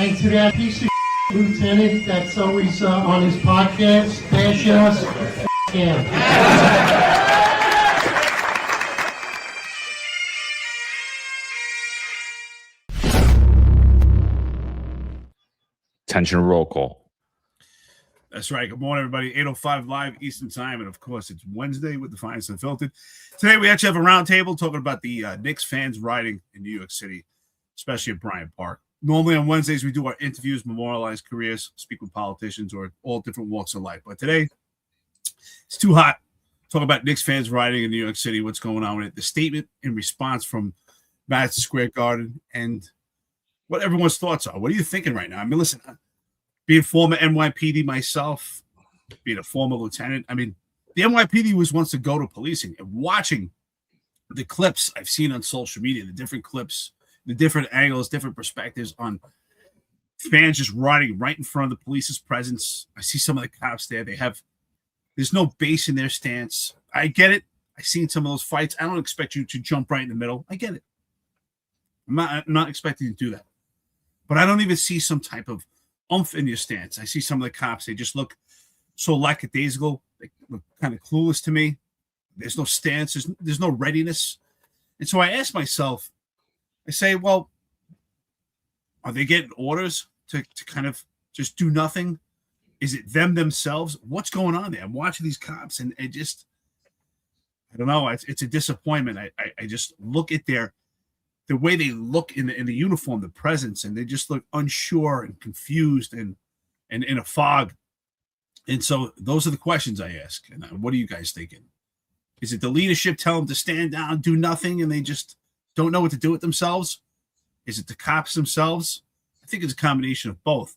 And to that piece of lieutenant that's always on his podcast, bash us, him. Attention, roll call. That's right. Good morning, everybody. 8:05 live Eastern time. And, of course, it's Wednesday with the Finest Unfiltered. Today, we actually have a roundtable talking about the Knicks fans rioting in New York City, especially at Bryant Park. Normally on Wednesdays, we do our interviews, memorialize careers, speak with politicians or all different walks of life. But today, it's too hot. Talk about Knicks fans rioting in New York City, what's going on with it, the statement in response from Madison Square Garden, and what everyone's thoughts are. What are you thinking right now? I mean, listen, being former NYPD myself, being a former lieutenant, I mean, the NYPD was once the go-to policing. And watching the clips I've seen on social media, the different clips, the different angles, different perspectives on fans just riding right in front of the police's presence. I see some of the cops there. There's no base in their stance. I get it. I've seen some of those fights. I don't expect you to jump right in the middle. I get it. I'm not expecting you to do that. But I don't even see some type of oomph in your stance. I see some of the cops. They just look so lackadaisical. They look kind of clueless to me. There's no stance. There's no readiness. And so I ask myself, I say, well, are they getting orders to kind of just do nothing? Is it themselves? What's going on there? I'm watching these cops, and it just, I don't know. It's a disappointment. I just look at the way they look in the uniform, the presence, and they just look unsure and confused and in a fog. And so those are the questions I ask. And what are you guys thinking? Is it the leadership tell them to stand down, do nothing, and they just don't know what to do with themselves? Is it the cops themselves? I think it's a combination of both.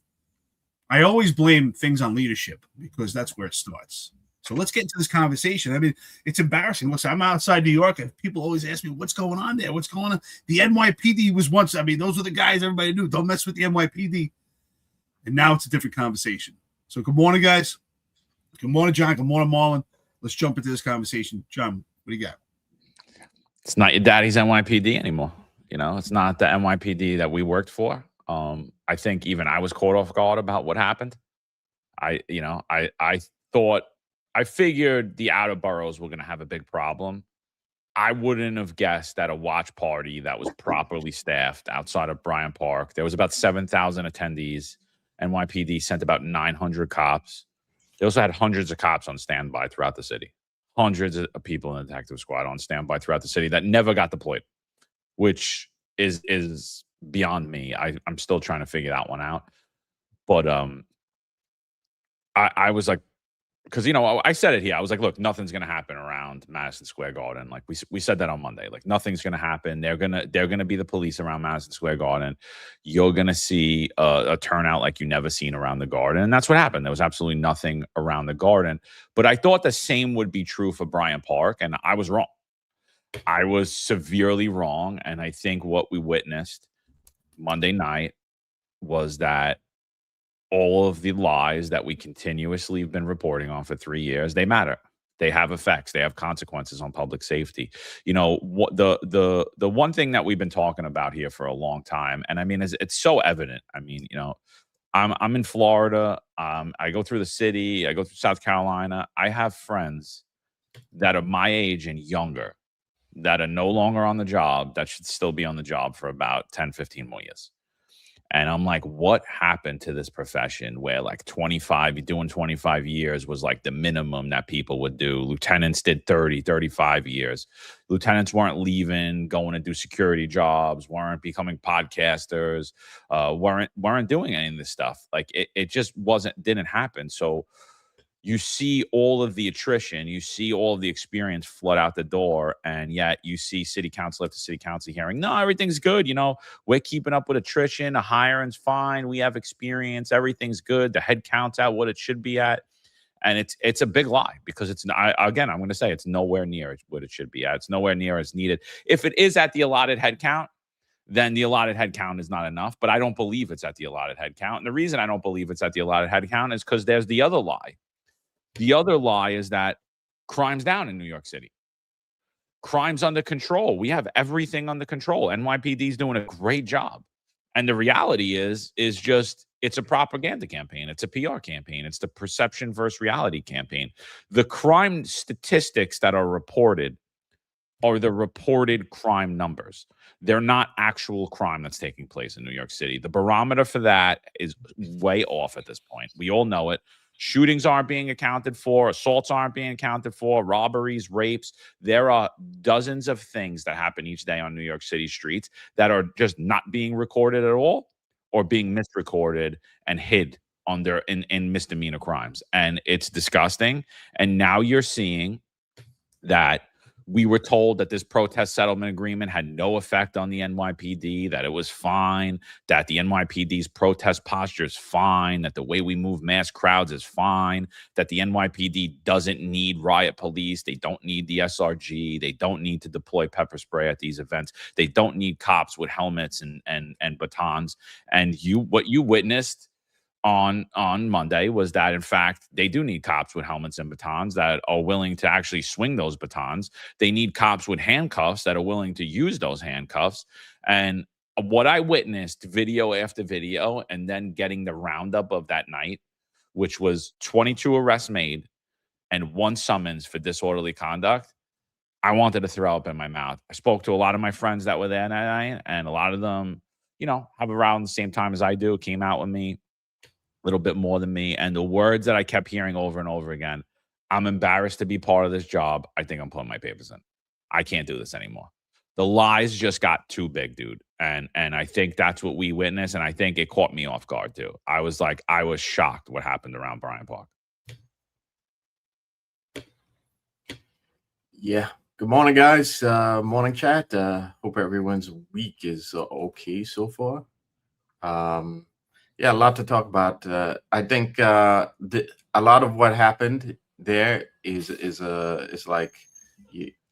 I always blame things on leadership because that's where it starts. So let's get into this conversation. I mean, it's embarrassing. Listen, I'm outside New York, and people always ask me, what's going on there? What's going on? The NYPD was once, I mean, those were the guys everybody knew. Don't mess with the NYPD. And now it's a different conversation. So good morning, guys. Good morning, John. Good morning, Marlon. Let's jump into this conversation. John, what do you got? It's not your daddy's NYPD anymore. You know, it's not the NYPD that we worked for. I think even I was caught off guard about what happened. I figured the outer boroughs were going to have a big problem. I wouldn't have guessed that a watch party that was properly staffed outside of Bryant Park. There was about 7,000 attendees. NYPD sent about 900 cops. They also had hundreds of cops on standby throughout the city. Hundreds of people in the detective squad on standby throughout the city that never got deployed, which is beyond me. I'm still trying to figure that one out. But I was like, because, you know, I said it here. I was like, look, nothing's going to happen around Madison Square Garden. Like we said that on Monday. Like nothing's going to happen. They're gonna be the police around Madison Square Garden. You're going to see a turnout like you never seen around the Garden. And that's what happened. There was absolutely nothing around the Garden. But I thought the same would be true for Bryant Park. And I was wrong. I was severely wrong. And I think what we witnessed Monday night was that all of the lies that we continuously have been reporting on for 3 years, they matter. They have effects. They have consequences on public safety. You know, what the one thing that we've been talking about here for a long time, and I mean, it's so evident. I mean, you know, I'm in Florida. I go through the city. I go through South Carolina. I have friends that are my age and younger that are no longer on the job that should still be on the job for about 10, 15 more years. And I'm like, what happened to this profession where like 25 years was like the minimum that people would do? Lieutenants did 30, 35 years. Lieutenants weren't leaving, going to do security jobs, weren't becoming podcasters, weren't doing any of this stuff. Like it just didn't happen. So you see all of the attrition, you see all of the experience flood out the door, and yet you see city council after city council hearing, no, everything's good. You know, we're keeping up with attrition. The hiring's fine. We have experience. Everything's good. The head count's at what it should be at. And it's a big lie because I'm going to say it's nowhere near what it should be at. It's nowhere near as needed. If it is at the allotted head count, then the allotted head count is not enough. But I don't believe it's at the allotted head count. And the reason I don't believe it's at the allotted head count is because there's the other lie. The other lie is that crime's down in New York City. Crime's under control. We have everything under control. NYPD is doing a great job. And the reality is just it's a propaganda campaign. It's a PR campaign. It's the perception versus reality campaign. The crime statistics that are reported are the reported crime numbers. They're not actual crime that's taking place in New York City. The barometer for that is way off at this point. We all know it. Shootings aren't being accounted for. Assaults aren't being accounted for. Robberies, rapes. There are dozens of things that happen each day on New York City streets that are just not being recorded at all or being misrecorded and hid on their in misdemeanor crimes. And it's disgusting. And now you're seeing that we were told that this protest settlement agreement had no effect on the NYPD, that it was fine, that the NYPD's protest posture is fine, that the way we move mass crowds is fine, that the NYPD doesn't need riot police, they don't need the SRG, they don't need to deploy pepper spray at these events, they don't need cops with helmets and batons. And what you witnessed on Monday was that, in fact, they do need cops with helmets and batons that are willing to actually swing those batons. They need cops with handcuffs that are willing to use those handcuffs. And what I witnessed, video after video, and then getting the roundup of that night, which was 22 arrests made and 1 summons for disorderly conduct, I wanted to throw up in my mouth. I spoke to a lot of my friends that were there that night, and a lot of them, have around the same time as I do, came out with me, little bit more than me. And the words that I kept hearing over and over again, I'm embarrassed to be part of this job. I think I'm putting my papers in. I can't do this anymore. The lies just got too big, dude. And I think that's what we witnessed. And I think it caught me off guard too. I was shocked what happened around Bryant Park. Yeah. Good morning, guys. Morning chat. Hope everyone's week is okay so far. Yeah, a lot to talk about. I think a lot of what happened there is like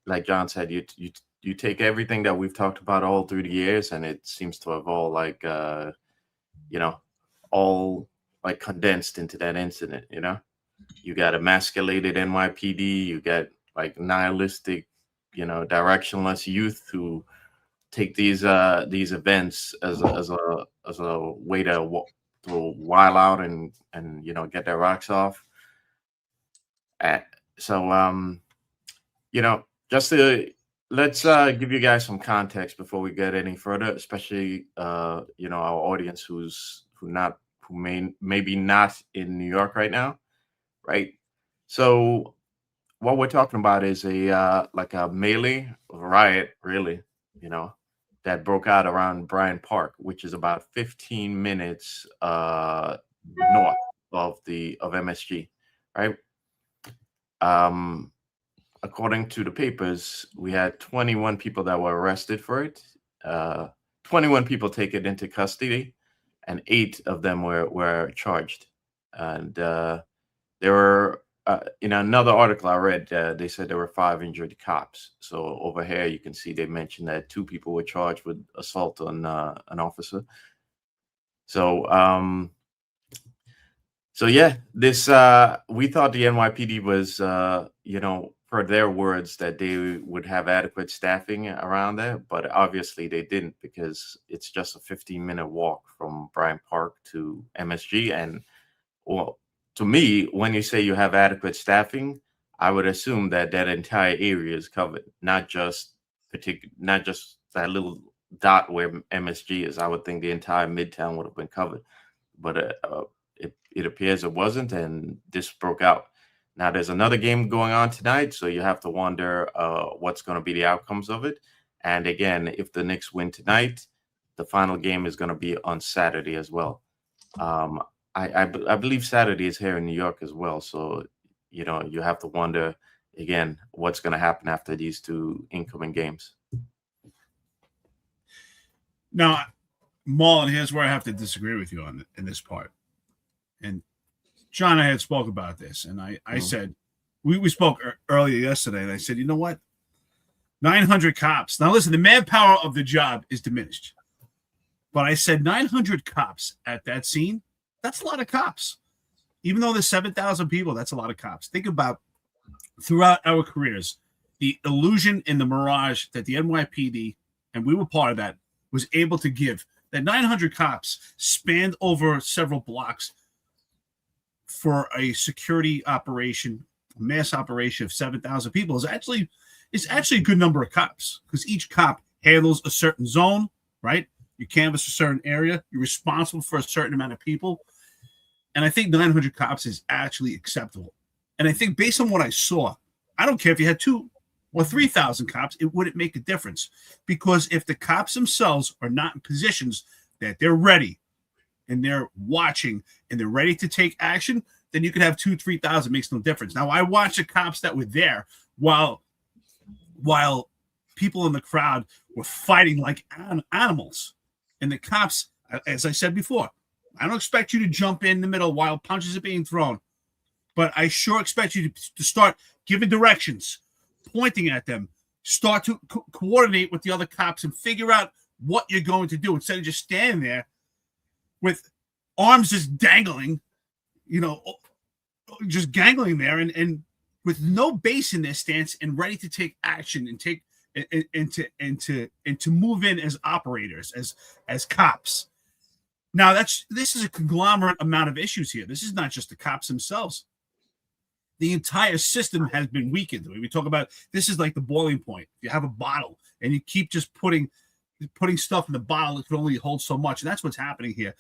like John said, you take everything that we've talked about all through the years, and it seems to have all all like condensed into that incident. You got emasculated NYPD, you got like nihilistic, directionless youth who take these events as a way to while out and get their rocks off. Just to let's give you guys some context before we get any further, especially our audience who maybe not in New York right now, right? So what we're talking about is a melee riot, really, that broke out around Bryant Park, which is about 15 minutes north of MSG, right? According to the papers, we had 21 people that were arrested for it. 21 people taken into custody, and 8 of them were charged. And there were in another article I read, they said there were 5 injured cops. So over here, you can see they mentioned that 2 people were charged with assault on an officer. So, yeah, this we thought the NYPD was, per their words, that they would have adequate staffing around there, but obviously they didn't, because it's just a 15-minute walk from Bryant Park to MSG, and well, to me, when you say you have adequate staffing, I would assume that entire area is covered, not just that little dot where MSG is. I would think the entire Midtown would have been covered, but it appears it wasn't, and this broke out. Now there's another game going on tonight, so you have to wonder what's going to be the outcomes of it. And again, if the Knicks win tonight, the final game is going to be on Saturday as well. I believe Saturday is here in New York as well. So, you have to wonder, again, what's going to happen after these 2 incoming games. Now, Marlon, here's where I have to disagree with you in this part. And John and I had spoke about this, and I said, we spoke earlier yesterday, and I said, you know what? 900 cops. Now, listen, the manpower of the job is diminished. But I said 900 cops at that scene, that's a lot of cops. Even though there's 7,000 people, that's a lot of cops. Think about throughout our careers, the illusion and the mirage that the NYPD, and we were part of that, was able to give that 900 cops spanned over several blocks for a security operation, a mass operation of 7,000 people is actually a good number of cops, because each cop handles a certain zone, right? You canvass a certain area. You're responsible for a certain amount of people. And I think 900 cops is actually acceptable. And I think based on what I saw, I don't care if you had 2,000 or 3,000 cops, it wouldn't make a difference. Because if the cops themselves are not in positions that they're ready and they're watching and they're ready to take action, then you could have 2,000, 3,000, makes no difference. Now, I watched the cops that were there while people in the crowd were fighting like animals. And the cops, as I said before, I don't expect you to jump in the middle while punches are being thrown, but I sure expect you to start giving directions, pointing at them, start to coordinate with the other cops and figure out what you're going to do instead of just standing there with arms just dangling, just gangling there and with no base in their stance and ready to take action and to move in as operators, as cops. Now this is a conglomerate amount of issues here. This is not just the cops themselves. The entire system has been weakened. We talk about this is like the boiling point. You have a bottle and you keep just putting stuff in the bottle that can only hold so much, and that's what's happening here.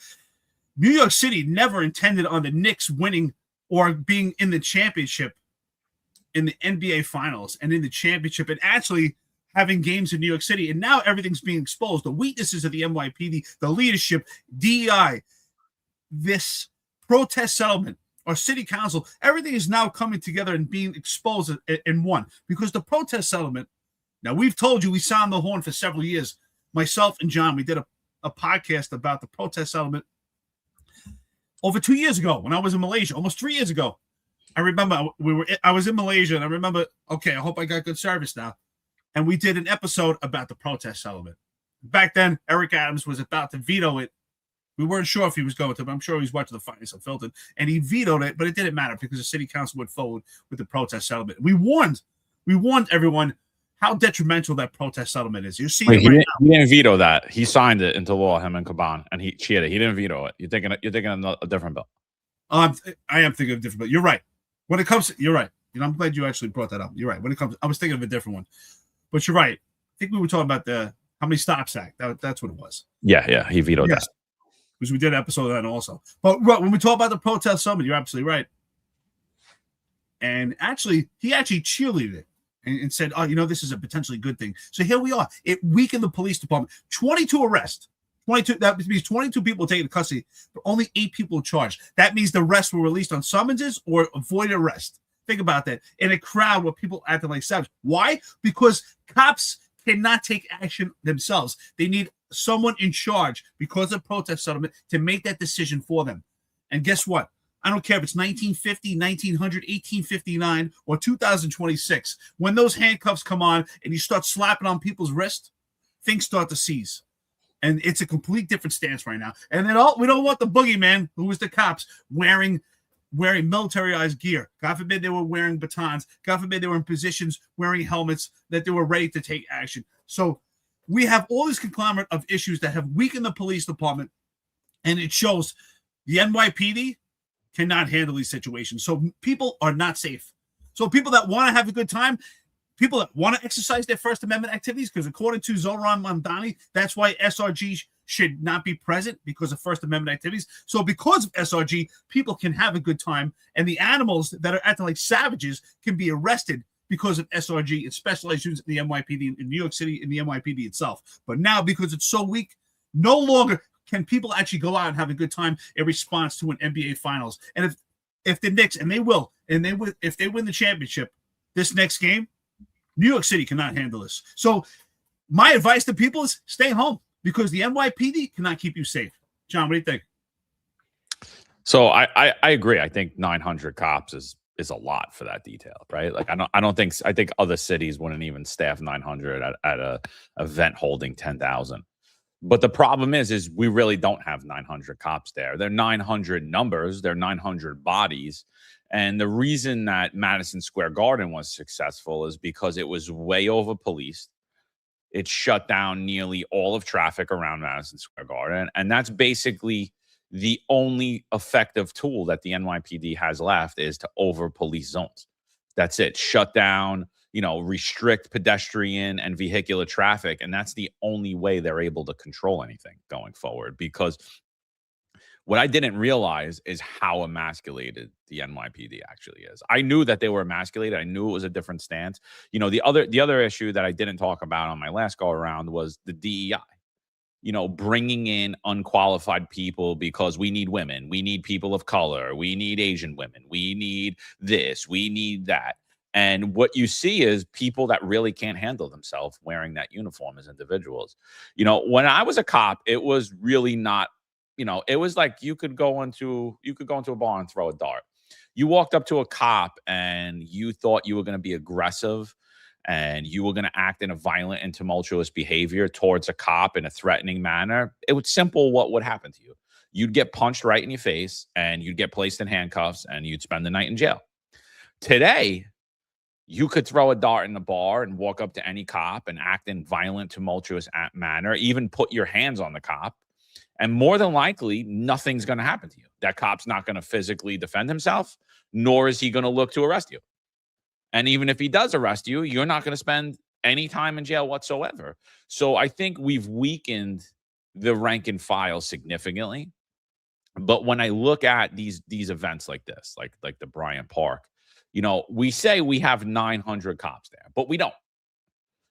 New York City never intended on the Knicks winning or being in the championship, in the NBA Finals and in the championship, and actually having games in New York City. And now everything's being exposed. The weaknesses of the NYPD, the leadership, DEI, this protest settlement, our city council, everything is now coming together and being exposed in one. Because the protest settlement, now we've told you, we sound the horn for several years. Myself and John, we did a podcast about the protest settlement over 2 years ago when I was in Malaysia, almost 3 years ago. I remember I was in Malaysia, and I remember, okay, I hope I got good service now. And we did an episode about the protest settlement. Back then, Eric Adams was about to veto it. We weren't sure if he was going to, but I'm sure he was watching the Finest Unfiltered, and he vetoed it, but it didn't matter because the city council went forward with the protest settlement. We warned everyone how detrimental that protest settlement is. You see, he didn't veto that. He signed it into law, him and Caban, and he cheated. He didn't veto it. You're thinking a different bill. I am thinking of a different bill. You're right. When it comes to, you're right. I'm glad you actually brought that up. You're right. When it comes, I was thinking of a different one, but you're right. I think we were talking about the how many stops act. That's what it was. Yeah. He vetoed that. Because we did an episode of that also. But when we talk about the protest summit, you're absolutely right. And actually, he actually cheerleaded it and said, oh, this is a potentially good thing. So here we are. It weakened the police department. 22 arrests. 22. That means 22 people taken into custody, but only 8 people charged. That means the rest were released on summonses or avoided arrest. Think about that. In a crowd where people acting like savages. Why? Because cops cannot take action themselves. They need someone in charge because of protest settlement to make that decision for them. And guess what? I don't care if it's 1950, 1900, 1859, or 2026. When those handcuffs come on and you start slapping on people's wrists, things start to seize. And it's a complete different stance right now. And then we don't want the boogeyman, who was the cops, wearing militarized gear. God forbid they were wearing batons. God forbid they were in positions wearing helmets, that they were ready to take action. So we have all this conglomerate of issues that have weakened the police department, and it shows the NYPD cannot handle these situations. So people are not safe. So people that want to have a good time, people that want to exercise their First Amendment activities, because according to Zoran Mamdani, that's why SRG should not be present, because of First Amendment activities. So because of SRG, people can have a good time, and the animals that are acting like savages can be arrested because of SRG and specialized units in the NYPD in New York City, in the NYPD itself. But now, because it's so weak, no longer can people actually go out and have a good time in response to an NBA Finals. And if the Knicks, and they will, if they win the championship this next game, New York City cannot handle this. So my advice to people is stay home, because the NYPD cannot keep you safe. John, what do you think? So I agree. I think 900 cops is a lot for that detail, right? Like I think other cities wouldn't even staff 900 at a event holding 10,000. But the problem is we really don't have 900 cops there. They're 900 numbers. They're 900 bodies. And the reason that Madison Square Garden was successful is because it was way over policed. It shut down nearly all of traffic around Madison Square Garden. And that's basically the only effective tool that the NYPD has left, is to over police zones. That's it. Shut down, restrict pedestrian and vehicular traffic. And that's the only way they're able to control anything going forward. Because what I didn't realize is how emasculated the NYPD actually is. I knew that they were emasculated. I knew it was a different stance. The other issue that I didn't talk about on my last go around was the DEI. Bringing in unqualified people because we need women, we need people of color, we need Asian women, we need this, we need that. And what you see is people that really can't handle themselves wearing that uniform as individuals. When I was a cop, it was really not, it was like you could go into a bar and throw a dart. You walked up to a cop and you thought you were going to be aggressive and you were going to act in a violent and tumultuous behavior towards a cop in a threatening manner. It was simple what would happen to you. You'd get punched right in your face and you'd get placed in handcuffs and you'd spend the night in jail. Today, you could throw a dart in the bar and walk up to any cop and act in violent, tumultuous manner, even put your hands on the cop. And more than likely, nothing's going to happen to you. That cop's not going to physically defend himself, nor is he going to look to arrest you. And even if he does arrest you, you're not going to spend any time in jail whatsoever. So I think we've weakened the rank and file significantly. But when I look at these events like this, like the Bryant Park, we say we have 900 cops there, but we don't.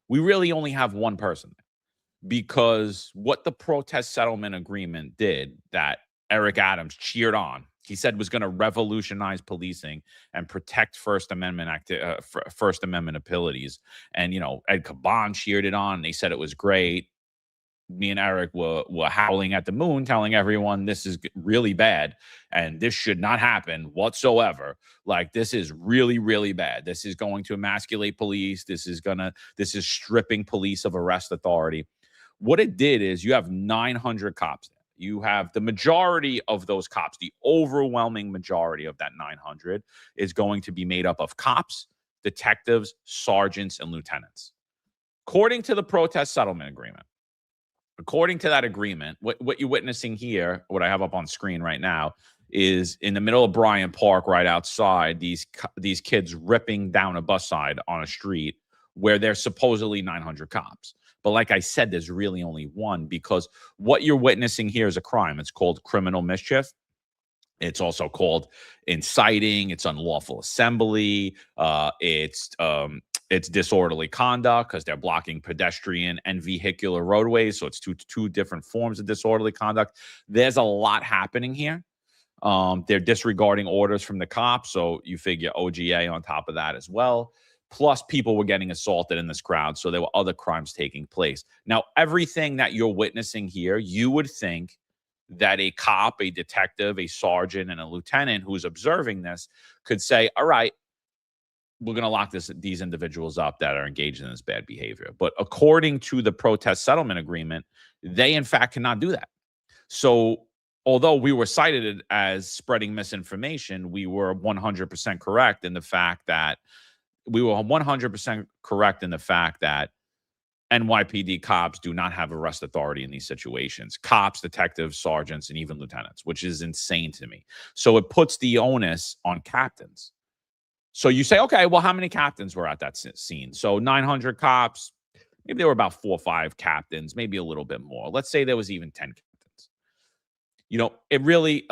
We really only have one person there, because what the protest settlement agreement did that Eric Adams cheered on, he said was going to revolutionize policing and protect First Amendment abilities. And, Ed Caban cheered it on. They said it was great. Me and Eric were howling at the moon, telling everyone this is really bad and this should not happen whatsoever. Like, this is really, really bad. This is going to emasculate police. This is stripping police of arrest authority. What it did is you have 900 cops there. You have the majority of those cops, the overwhelming majority of that 900 is going to be made up of cops, detectives, sergeants, and lieutenants. According to the protest settlement agreement, according to that agreement, what you're witnessing here, what I have up on screen right now, is in the middle of Bryant Park, right outside, these kids ripping down a bus side on a street where there's supposedly 900 cops. But like I said, there's really only one, because what you're witnessing here is a crime. It's called criminal mischief. It's also called inciting. It's unlawful assembly. It's disorderly conduct because they're blocking pedestrian and vehicular roadways. So it's two different forms of disorderly conduct. There's a lot happening here. They're disregarding orders from the cops. So you figure OGA on top of that as well. Plus, people were getting assaulted in this crowd. So there were other crimes taking place. Now, everything that you're witnessing here, you would think that a cop, a detective, a sergeant, and a lieutenant who's observing this could say, all right, we're going to lock these individuals up that are engaged in this bad behavior. But according to the protest settlement agreement, they, in fact, cannot do that. So although we were cited as spreading misinformation, we were 100% correct in the fact that NYPD cops do not have arrest authority in these situations. Cops, detectives, sergeants, and even lieutenants, which is insane to me. So it puts the onus on captains. So you say, okay, well, how many captains were at that scene? So 900 cops, maybe there were about 4 or 5 captains, maybe a little bit more. Let's say there was even 10 captains. It really,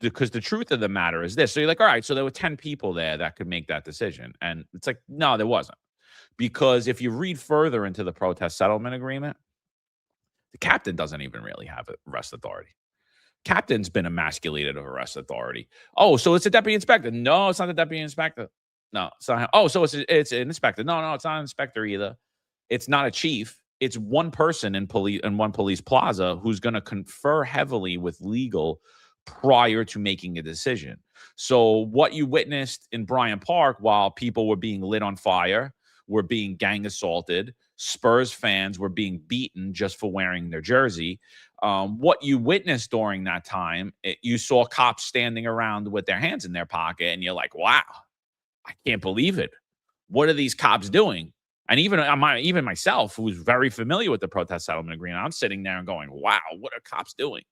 because the truth of the matter is this. So you're like, all right, so there were 10 people there that could make that decision. And it's like, no, there wasn't. Because if you read further into the protest settlement agreement, the captain doesn't even really have arrest authority. Captain's been emasculated of arrest authority. Oh, so it's a deputy inspector. No, it's not the deputy inspector. No, it's not. Oh, so it's an inspector. No, it's not an inspector either. It's not a chief. It's one person in one police plaza who's going to confer heavily with legal prior to making a decision. So what you witnessed in Bryant Park, while people were being lit on fire, were being gang assaulted, Spurs fans were being beaten just for wearing their jersey. What you witnessed during that time, you saw cops standing around with their hands in their pocket, and you're like, wow, I can't believe it. What are these cops doing? And even myself, who's very familiar with the protest settlement agreement, I'm sitting there and going, wow, what are cops doing?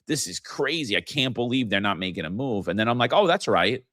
This is crazy. I can't believe they're not making a move. And then I'm like, oh, that's right.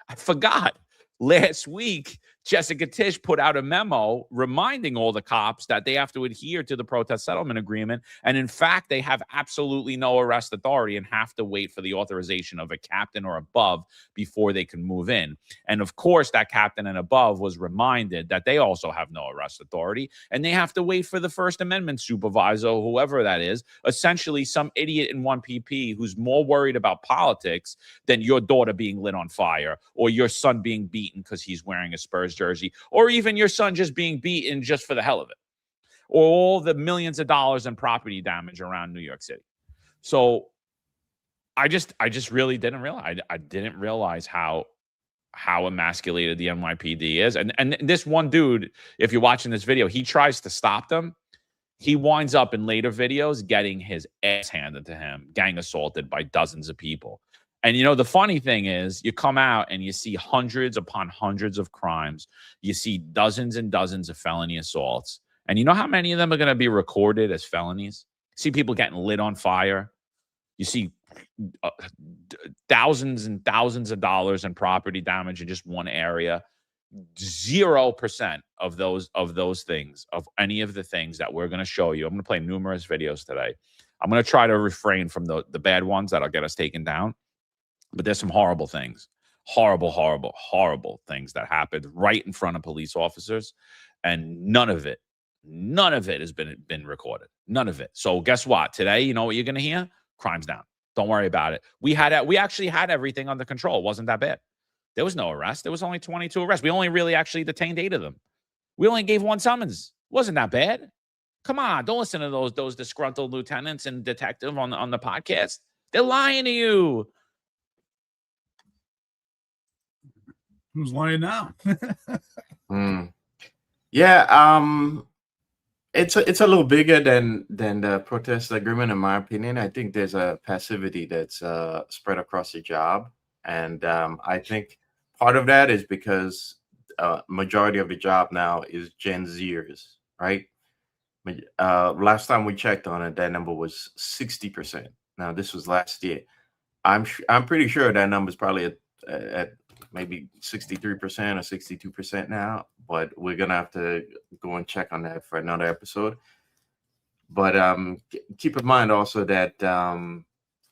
I forgot. Last week, Jessica Tisch put out a memo reminding all the cops that they have to adhere to the protest settlement agreement. And in fact, they have absolutely no arrest authority and have to wait for the authorization of a captain or above before they can move in. And of course, that captain and above was reminded that they also have no arrest authority and they have to wait for the First Amendment supervisor, whoever that is, essentially some idiot in 1PP who's more worried about politics than your daughter being lit on fire or your son being beaten because he's wearing a Spurs jersey, or even your son just being beaten just for the hell of it, or all the millions of dollars in property damage around New York City. So I just really didn't realize. I didn't realize how emasculated the NYPD is. And this one dude, if you're watching this video, he tries to stop them. He winds up in later videos getting his ass handed to him, gang assaulted by dozens of people. And, you know, the funny thing is you come out and you see hundreds upon hundreds of crimes. You see dozens and dozens of felony assaults. And you know how many of them are going to be recorded as felonies? You see people getting lit on fire. You see thousands and thousands of dollars in property damage in just one area. 0% of those things, of any of the things that we're going to show you. I'm going to play numerous videos today. I'm going to try to refrain from the bad ones that'll get us taken down. But there's some horrible things, horrible things that happened right in front of police officers. And none of it has been recorded. None of it. So guess what? Today, you know what you're going to hear? Crime's down. Don't worry about it. We actually had everything under control. It wasn't that bad. There was no arrest. There was only 22 arrests. We only really actually detained 8 of them. We only gave 1 summons. It wasn't that bad. Come on, don't listen to those disgruntled lieutenants and detective on the podcast. They're lying to you. Who's lying now? Yeah, it's a little bigger than the protest agreement, in my opinion. I think there's a passivity that's spread across the job, and I think part of that is because majority of the job now is Gen Zers, right? Last time we checked on it, that number was 60%. Now this was last year. I'm pretty sure that number is probably at maybe 63% or 62% now, but we're gonna have to go and check on that for another episode. But keep in mind also that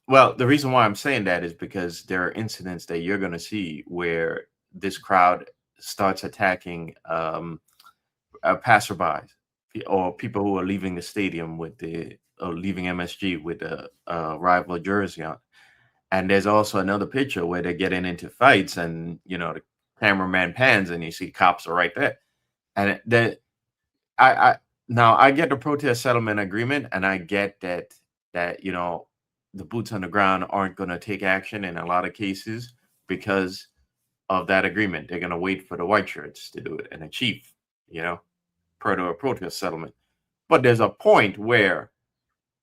well, the reason why I'm saying that is because there are incidents that you're gonna see where this crowd starts attacking passerbys or people who are leaving the stadium with leaving MSG with a rival jersey on. And there's also another picture where they're getting into fights, and you know the cameraman pans, and you see cops are right there. And now I get the protest settlement agreement, and I get that you know the boots on the ground aren't going to take action in a lot of cases because of that agreement. They're going to wait for the white shirts to do it and the chief, you know, per to a protest settlement. But there's a point where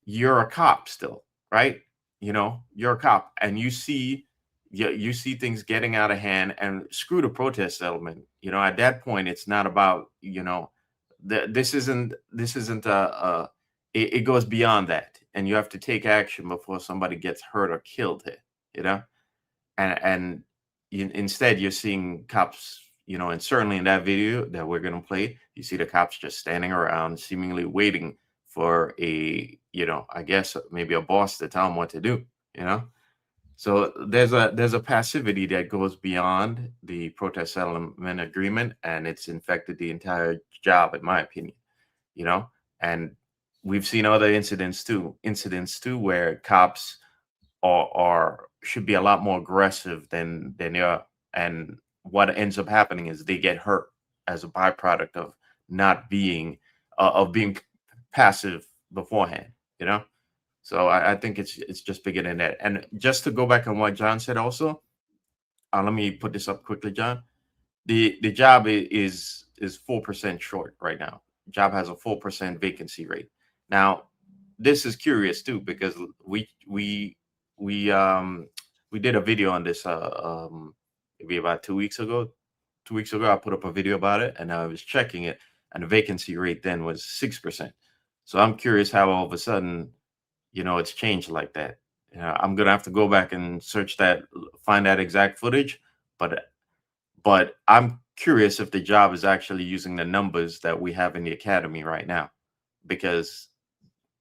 you're a cop still, right? You know, you're a cop and you see things getting out of hand, and screw the protest settlement. You know, at that point, it's not about, you know, this isn't it goes beyond that, and you have to take action before somebody gets hurt or killed here, you know, and instead you're seeing cops, you know, and certainly in that video that we're going to play, you see the cops just standing around seemingly waiting for a, you know, I guess maybe a boss to tell them what to do, you know. So there's a passivity that goes beyond the protest settlement agreement, and it's infected the entire job, in my opinion, you know. And we've seen other incidents too where cops should be a lot more aggressive than they are, and what ends up happening is they get hurt as a byproduct of not being being passive beforehand, you know. So I think it's just bigger than that. And just to go back on what John said also, let me put this up quickly, John. The job is 4% short right now. Job has a 4% vacancy rate. Now, this is curious too, because we did a video on this maybe about 2 weeks ago. 2 weeks ago, I put up a video about it, and I was checking it, and the vacancy rate then was 6%. So I'm curious how all of a sudden, it's changed like that. I'm gonna have to go back and search that, find that exact footage, but I'm curious if the job is actually using the numbers that we have in the academy right now, because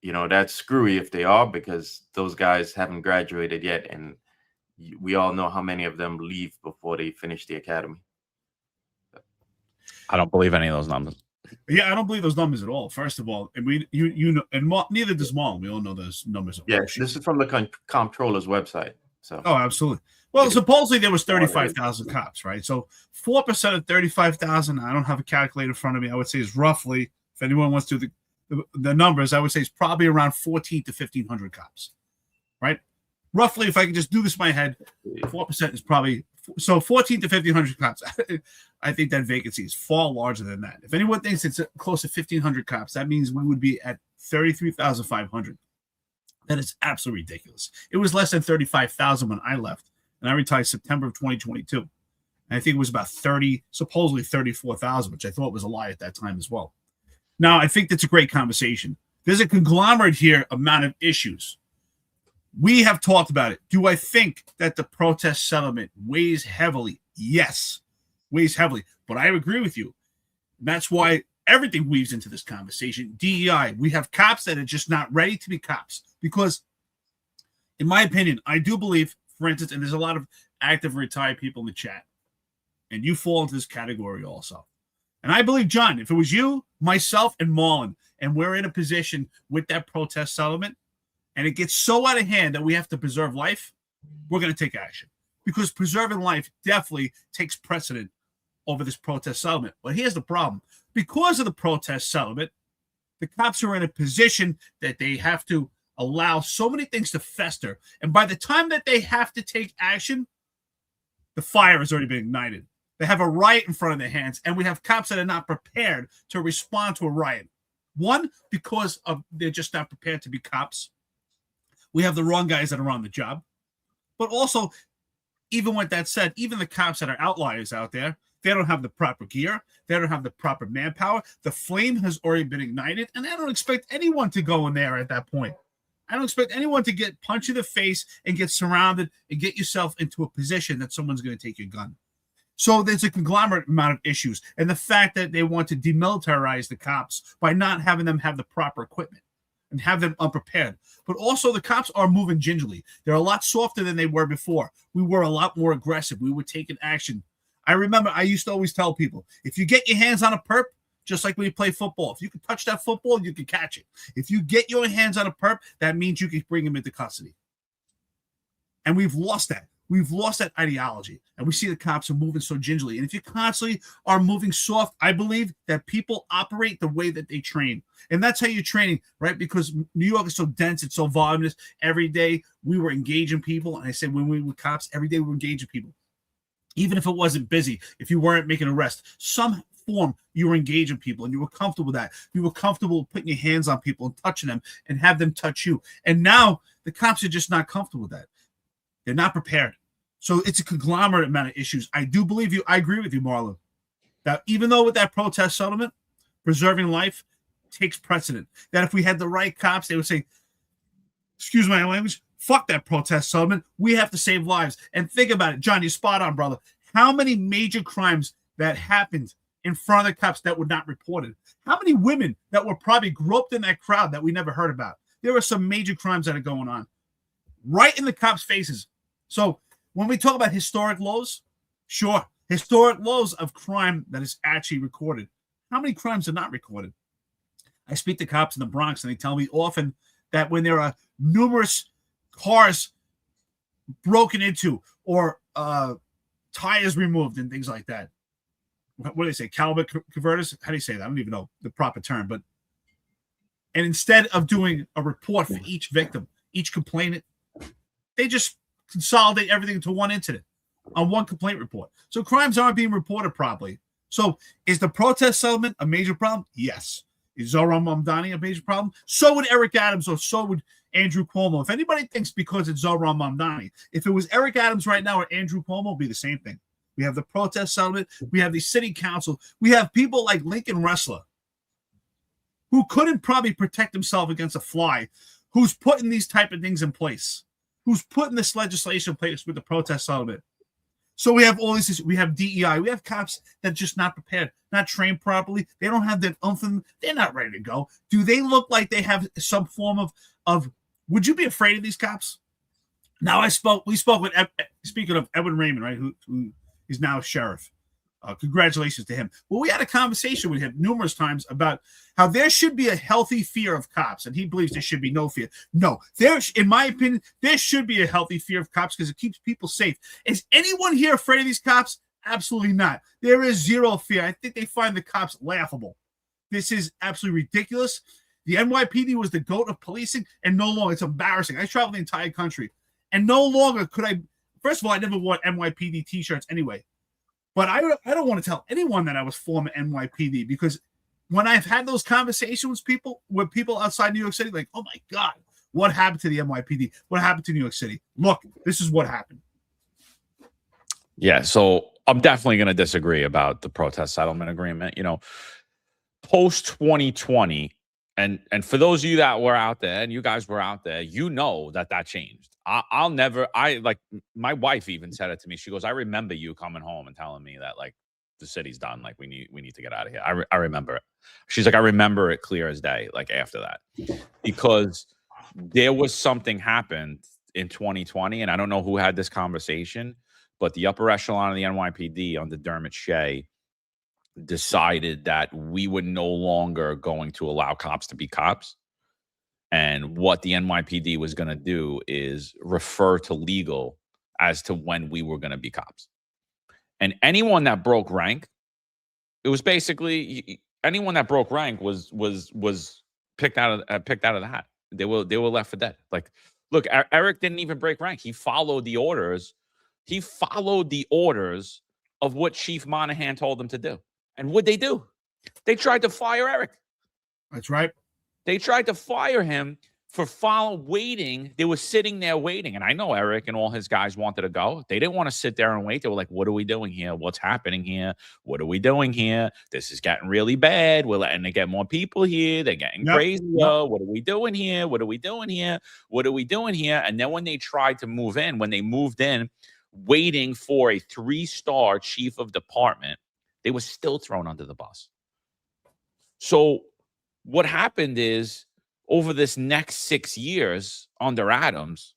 that's screwy if they are, because those guys haven't graduated yet, and we all know how many of them leave before they finish the academy. I don't believe any of those numbers. Yeah, I don't believe those numbers at all. First of all, and neither does Marlon. We all know those numbers. Yeah, this is from the comptroller's website. So. Oh, absolutely. Well, supposedly there was 35,000 cops, right? So 4% of 35,000. I don't have a calculator in front of me. I would say is roughly, if anyone wants to do the numbers, I would say it's probably around 14 to 1,500 cops, right? Roughly, if I can just do this in my head, 4% is probably, so 14 to 1,500 cops. I think that vacancy is far larger than that. If anyone thinks it's close to 1,500 cops, that means we would be at 33,500. That is absolutely ridiculous. It was less than 35,000 when I left, and I retired September of 2022. And I think it was about supposedly 34,000, which I thought was a lie at that time as well. Now, I think that's a great conversation. There's a conglomerate here amount of issues. We have talked about it. Do I think that the protest settlement weighs heavily? Yes, weighs heavily. But I agree with you. That's why everything weaves into this conversation. DEI, we have cops that are just not ready to be cops. Because, in my opinion, I do believe, for instance, and there's a lot of active retired people in the chat, and you fall into this category also. And I believe, John, if it was you, myself, and Marlon, and we're in a position with that protest settlement, and it gets so out of hand that we have to preserve life, we're going to take action. Because preserving life definitely takes precedent over this protest settlement. But here's the problem. Because of the protest settlement, the cops are in a position that they have to allow so many things to fester. And by the time that they have to take action, the fire has already been ignited. They have a riot in front of their hands, and we have cops that are not prepared to respond to a riot. One, because they're just not prepared to be cops. We have the wrong guys that are on the job. But also, even with that said, even the cops that are outliers out there, they don't have the proper gear. They don't have the proper manpower. The flame has already been ignited, and I don't expect anyone to go in there at that point. I don't expect anyone to get punched in the face and get surrounded and get yourself into a position that someone's going to take your gun. So there's a conglomerate amount of issues. And the fact that they want to demilitarize the cops by not having them have the proper equipment and have them unprepared. But also the cops are moving gingerly. They're a lot softer than they were before. We were a lot more aggressive. We were taking action. I remember I used to always tell people, if you get your hands on a perp, just like when you play football, if you can touch that football, you can catch it. If you get your hands on a perp, that means you can bring him into custody. And we've lost that. We've lost that ideology. And we see the cops are moving so gingerly. And if you constantly are moving soft, I believe that people operate the way that they train. And that's how you're training, right? Because New York is so dense, it's so voluminous. Every day we were engaging people. And I said, when we were cops, every day we were engaging people. Even if it wasn't busy, if you weren't making arrests, some form you were engaging people and you were comfortable with that. You were comfortable putting your hands on people and touching them and have them touch you. And now the cops are just not comfortable with that. They're not prepared. So it's a conglomerate amount of issues. I do believe you. I agree with you, Marlon, that even though with that protest settlement, preserving life takes precedent. That if we had the right cops, they would say, excuse my language, fuck that protest settlement. We have to save lives. And think about it, John, you're spot on, brother. How many major crimes that happened in front of the cops that were not reported? How many women that were probably groped in that crowd that we never heard about? There are some major crimes that are going on right in the cops' faces. So when we talk about historic lows, sure, historic lows of crime that is actually recorded. How many crimes are not recorded? I speak to cops in the Bronx, and they tell me often that when there are numerous cars broken into or tires removed and things like that. What do they say? Caliber converters? How do you say that? I don't even know the proper term. And instead of doing a report for each victim, each complainant, they just consolidate everything into one incident on one complaint report. So crimes aren't being reported properly. So is the protest settlement a major problem? Yes. Is Zohran Mamdani a major problem? So would Eric Adams, or so would Andrew Cuomo. If anybody thinks because it's Zohran Mamdani, if it was Eric Adams right now or Andrew Cuomo, it would be the same thing. We have the protest settlement. We have the city council. We have people like Lincoln Ressler, who couldn't probably protect himself against a fly, who's putting these type of things in place, who's putting this legislation in place with the protest settlement. So we have all these, we have DEI, we have cops that are just not prepared, not trained properly. They don't have that they're not ready to go. Do they look like they have some form of would you be afraid of these cops? Now we spoke with, speaking of Edwin Raymond, right, who is now a sheriff. Congratulations to him. Well, we had a conversation with him numerous times about how there should be a healthy fear of cops, and he believes there should be no fear. No, in my opinion, there should be a healthy fear of cops because it keeps people safe. Is anyone here afraid of these cops? Absolutely not. There is zero fear. I think they find the cops laughable. This is absolutely ridiculous. The NYPD was the GOAT of policing, and no longer. It's embarrassing. I traveled the entire country, and no longer could I. First of all, I never wore NYPD T-shirts anyway. But I don't want to tell anyone that I was former NYPD, because when I've had those conversations with people outside New York City, like, oh my God, what happened to the NYPD? What happened to New York City? Look, this is what happened. Yeah, so I'm definitely going to disagree about the protest settlement agreement. You know, post 2020, and for those of you that were out there, and you guys were out there, you know that changed. I'll never, like, my wife even said it to me. She goes, I remember you coming home and telling me that, like, the city's done. Like, we need to get out of here. I remember it. She's like, I remember it clear as day, like, after that, because there was something happened in 2020. And I don't know who had this conversation, but the upper echelon of the NYPD under Dermot Shea decided that we were no longer going to allow cops to be cops. And what the NYPD was going to do is refer to legal as to when we were going to be cops. And anyone that broke rank, it was basically anyone that broke rank was picked out of the hat. They were left for dead. Like, look, Eric didn't even break rank. He followed the orders. He followed the orders of what Chief Monahan told them to do. And what'd they do? They tried to fire Eric. That's right. They tried to fire him for waiting. They were sitting there waiting. And I know Eric and all his guys wanted to go. They didn't want to sit there and wait. They were like, what are we doing here? What's happening here? What are we doing here? This is getting really bad. We're letting it get more people here. They're getting crazy. What are we doing here? What are we doing here? What are we doing here? And then when they tried to move in, when they moved in, waiting for a 3-star chief of department, they were still thrown under the bus. So what happened is, over this next 6 years under Adams,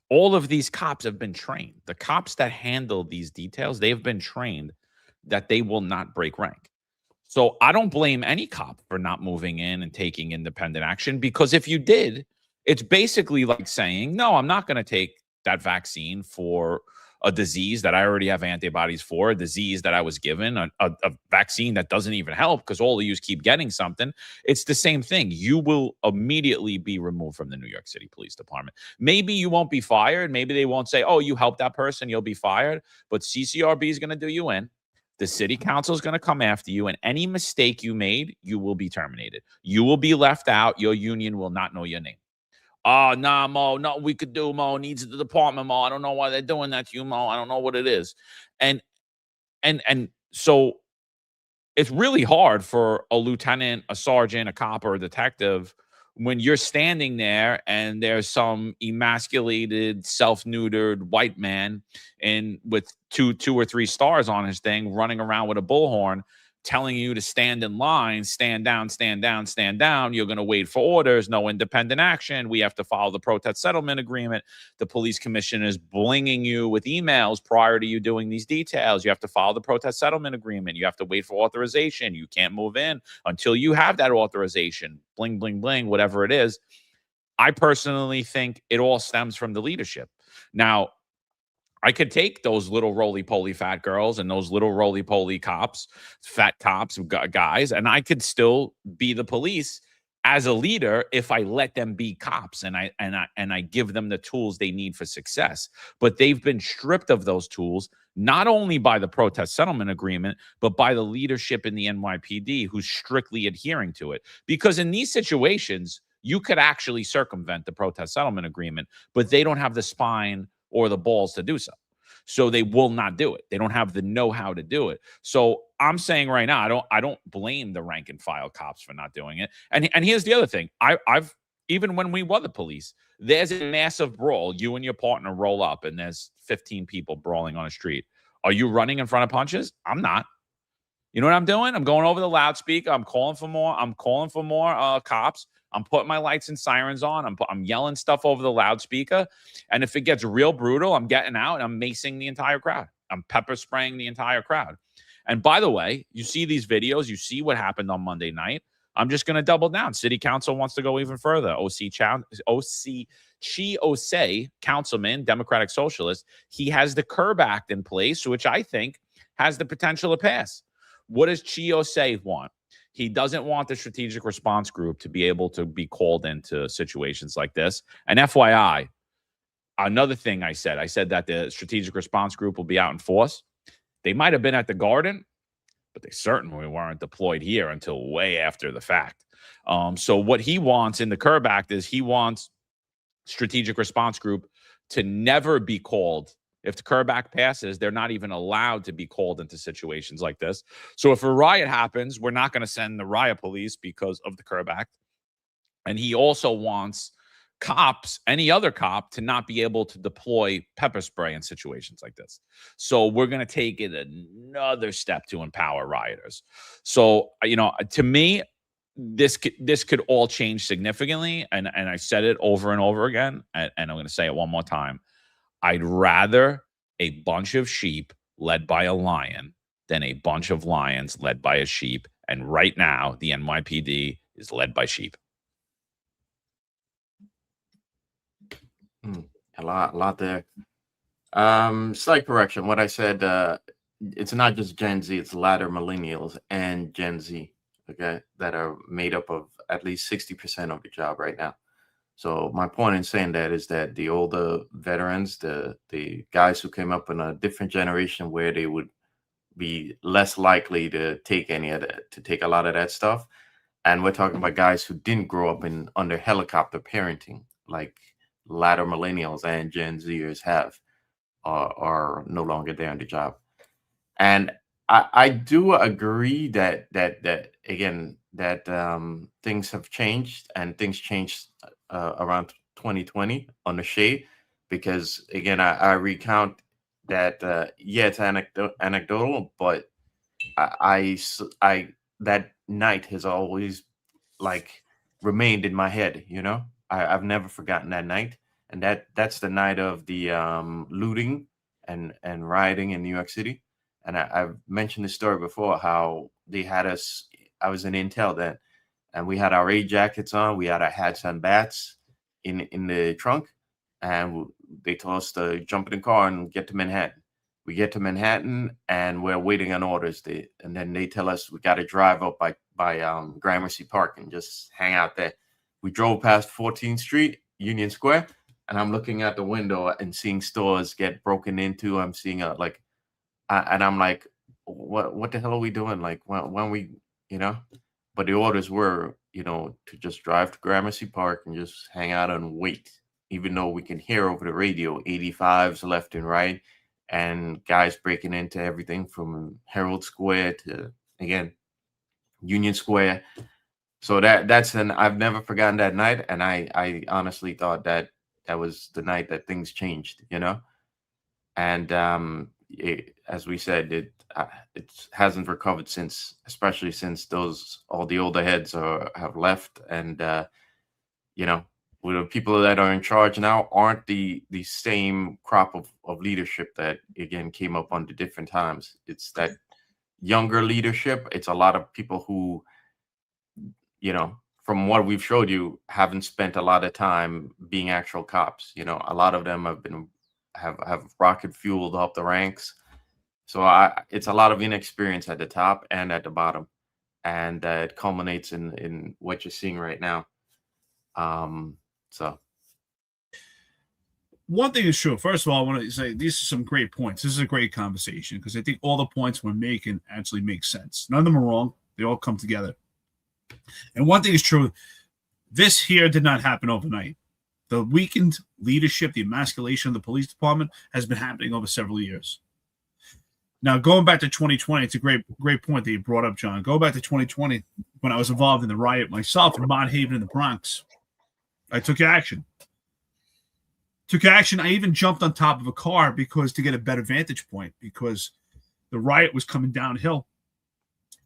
all of these cops have been trained. The cops that handle these details, they've been trained that they will not break rank. So I don't blame any cop for not moving in and taking independent action, because if you did, it's basically like saying, no, I'm not going to take that vaccine for a disease that I already have antibodies for, a disease that I was given, a vaccine that doesn't even help because all of you keep getting something. It's the same thing. You will immediately be removed from the New York City Police Department. Maybe you won't be fired. Maybe they won't say, oh, you helped that person, you'll be fired. But CCRB is going to do you in. The city council is going to come after you, and any mistake you made, you will be terminated. You will be left out. Your union will not know your name. Oh, nah, Mo, no, we could do, Mo. Needs the department, Mo. I don't know why they're doing that to you, Mo. I don't know what it is. And so it's really hard for a lieutenant, a sergeant, a cop, or a detective when you're standing there and there's some emasculated, self-neutered white man with two or 3 stars on his thing running around with a bullhorn telling you to stand in line, stand down, stand down, stand down. You're going to wait for orders, no independent action. We have to follow the protest settlement agreement. The police commission is blinging you with emails prior to you doing these details. You have to follow the protest settlement agreement. You have to wait for authorization. You can't move in until you have that authorization. Bling, bling, bling, whatever it is. I personally think it all stems from the leadership. Now, I could take those little roly-poly fat girls and those little roly-poly cops, fat cops, guys, and I could still be the police as a leader if I let them be cops and I give them the tools they need for success. But they've been stripped of those tools, not only by the protest settlement agreement, but by the leadership in the NYPD who's strictly adhering to it. Because in these situations, you could actually circumvent the protest settlement agreement, but they don't have the spine or the balls to do so. So they will not do it. They don't have the know-how to do it. So I'm saying right now, I don't blame the rank and file cops for not doing it. And here's the other thing. I've even when we were the police, there's a massive brawl. You and your partner roll up and there's 15 people brawling on a street. Are you running in front of punches? I'm not. You know what I'm doing? I'm going over the loudspeaker. I'm calling for more cops. I'm putting my lights and sirens on. I'm yelling stuff over the loudspeaker. And if it gets real brutal, I'm getting out and I'm macing the entire crowd. I'm pepper spraying the entire crowd. And by the way, you see these videos. You see what happened on Monday night. I'm just going to double down. City Council wants to go even further. Chi Osei, councilman, Democratic Socialist, he has the Curb Act in place, which I think has the potential to pass. What does Chi Osei want? He doesn't want the strategic response group to be able to be called into situations like this. And FYI, another thing I said that the strategic response group will be out in force. They might have been at the Garden, but they certainly weren't deployed here until way after the fact. So what he wants in the Curb Act is he wants strategic response group to never be called. If the Curb Act passes, they're not even allowed to be called into situations like this. So if a riot happens, we're not going to send the riot police because of the Curb Act. And he also wants cops, any other cop, to not be able to deploy pepper spray in situations like this. So we're going to take it another step to empower rioters. So, to me, this could all change significantly. And I said it over and over again, and I'm going to say it one more time. I'd rather a bunch of sheep led by a lion than a bunch of lions led by a sheep. And right now, the NYPD is led by sheep. A lot there. Slight correction. What I said, it's not just Gen Z, it's latter millennials and Gen Z, okay, that are made up of at least 60% of the job right now. So my point in saying that is that the older veterans, the guys who came up in a different generation where they would be less likely to take any of that, to take a lot of that stuff. And we're talking about guys who didn't grow up under helicopter parenting, like latter millennials and Gen Zers have, are no longer there on the job. And I do agree that again, that things have changed, and things changed around 2020 on the shade, because again, I recount that yeah, it's anecdotal, but I that night has always like remained in my head. I've never forgotten that night, and that's the night of the looting and rioting in New York City. And I've mentioned this story before, how they had us. I was in Intel then, and we had our raid jackets on. We had our hats and bats in the trunk, and they told us to jump in the car and get to Manhattan. We get to Manhattan, and we're waiting on orders. And then they tell us we got to drive up by Gramercy Park and just hang out there. We drove past 14th Street, Union Square, and I'm looking out the window and seeing stores get broken into. I'm seeing and I'm like, what the hell are we doing? Like when we, but the orders were, to just drive to Gramercy Park and just hang out and wait, even though we can hear over the radio 85s left and right, and guys breaking into everything from Herald Square to, again, Union Square. So I've never forgotten that night. And I honestly thought that was the night that things changed, and as we said, it hasn't recovered since, especially since all the older heads have left, and with the people that are in charge now aren't the same crop of leadership that again came up under different times. It's that younger leadership. It's a lot of people who, from what we've showed you, haven't spent a lot of time being actual cops. A lot of them have rocket fueled up the ranks. So it's a lot of inexperience at the top and at the bottom, and it culminates in what you're seeing right now. So one thing is true. First of all, I want to say these are some great points. This is a great conversation, because I think all the points we're making actually make sense. None of them are wrong. They all come together. And one thing is true. This here did not happen overnight. The weakened leadership, the emasculation of the police department has been happening over several years. Now, going back to 2020, it's a great point that you brought up, John. Go back to 2020 when I was involved in the riot myself in Mott Haven in the Bronx. I took action. I even jumped on top of a car to get a better vantage point because the riot was coming downhill.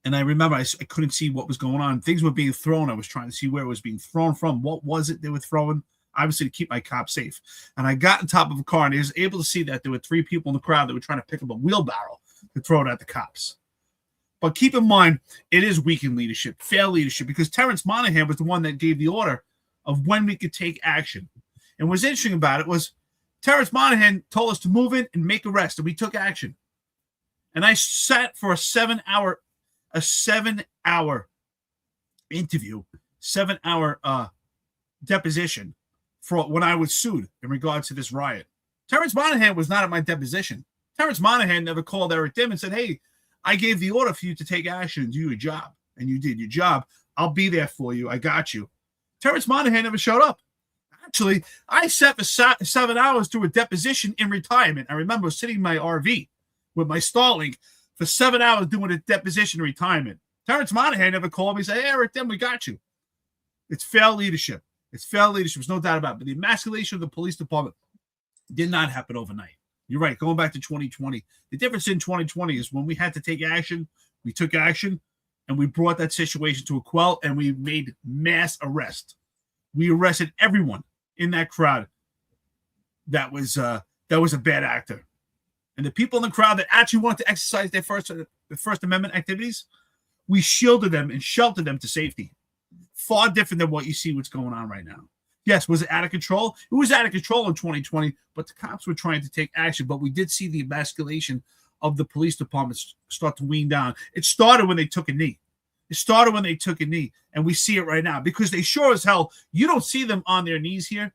And I remember I couldn't see what was going on. Things were being thrown. I was trying to see where it was being thrown from. What was it they were throwing? Obviously, to keep my cops safe. And I got on top of a car, and I was able to see that there were 3 people in the crowd that were trying to pick up a wheelbarrow to throw it at the cops. But keep in mind, it is weakened leadership, failed leadership, because Terrence Monahan was the one that gave the order of when we could take action. And what's interesting about it was Terrence Monahan told us to move in and make arrests, and we took action. And I sat for a 7-hour interview, 7-hour deposition for when I was sued in regards to this riot. Terrence Monahan was not at my deposition. Terrence Monahan never called Eric Dim and said, hey, I gave the order for you to take action and do your job. And you did your job. I'll be there for you. I got you. Terrence Monahan never showed up. Actually, I sat for 7 hours to a deposition in retirement. I remember sitting in my RV with my Starlink for 7 hours doing a deposition in retirement. Terrence Monahan never called me and said, hey, Eric Dim, we got you. It's failed leadership. There's no doubt about it. But the emasculation of the police department did not happen overnight. You're right. Going back to 2020, the difference in 2020 is when we had to take action, we took action, and we brought that situation to a quell, and we made mass arrest. We arrested everyone in that crowd that was a bad actor. And the people in the crowd that actually wanted to exercise their First Amendment activities, we shielded them and sheltered them to safety. Far different than what you see what's going on right now. Yes, was it out of control? It was out of control in 2020, but the cops were trying to take action. But we did see the emasculation of the police department start to wean down. It started when they took a knee. And we see it right now because they sure as hell, you don't see them on their knees here,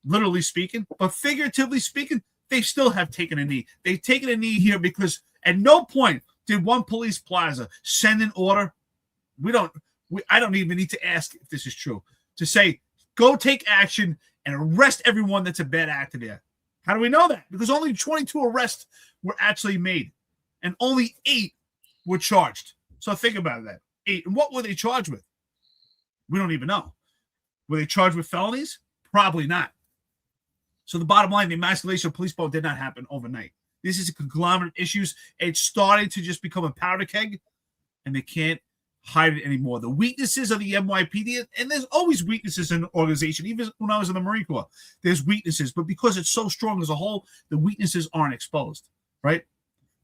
literally speaking, but figuratively speaking, they still have taken a knee. They've taken a knee here because at no point did one police plaza send an order. I don't even need to ask if this is true, to say, go take action and arrest everyone that's a bad actor there. How do we know that? Because only 22 arrests were actually made and only 8 were charged. So think about that. 8. And what were they charged with? We don't even know. Were they charged with felonies? Probably not. So the bottom line, the emasculation of police department did not happen overnight. This is a conglomerate of issues. It's starting to just become a powder keg, and they can't hide it anymore. The weaknesses of the NYPD, and there's always weaknesses in an organization. Even when I was in the Marine Corps, there's weaknesses. But because it's so strong as a whole, the weaknesses aren't exposed, right?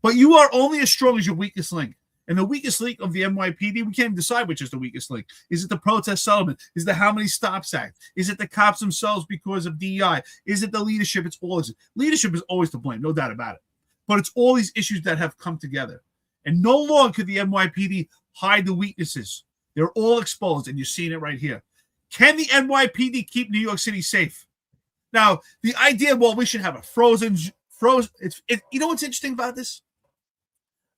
But you are only as strong as your weakest link. And the weakest link of the NYPD, we can't even decide which is the weakest link. Is it the protest settlement? Is it the How Many Stops Act? Is it the cops themselves because of DEI? Is it the leadership? It's all leadership is always to blame, no doubt about it. But it's all these issues that have come together. And no longer could the NYPD hide the weaknesses. They're all exposed, and you're seeing it right here. Can the NYPD keep New York City safe? Now, the idea, well, we should have a frozen. You know what's interesting about this?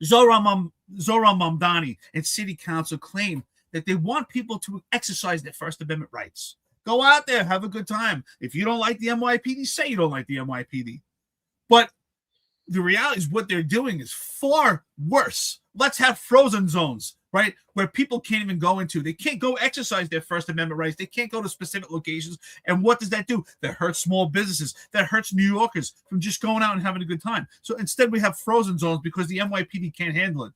Zohran Mamdani and City Council claim that they want people to exercise their First Amendment rights. Go out there, have a good time. If you don't like the NYPD, say you don't like the NYPD. But the reality is what they're doing is far worse. Let's have frozen zones, right, where people can't even go into. They can't go exercise their First Amendment rights. They can't go to specific locations. And what does that do? That hurts small businesses. That hurts New Yorkers from just going out and having a good time. So instead, we have frozen zones because the NYPD can't handle it.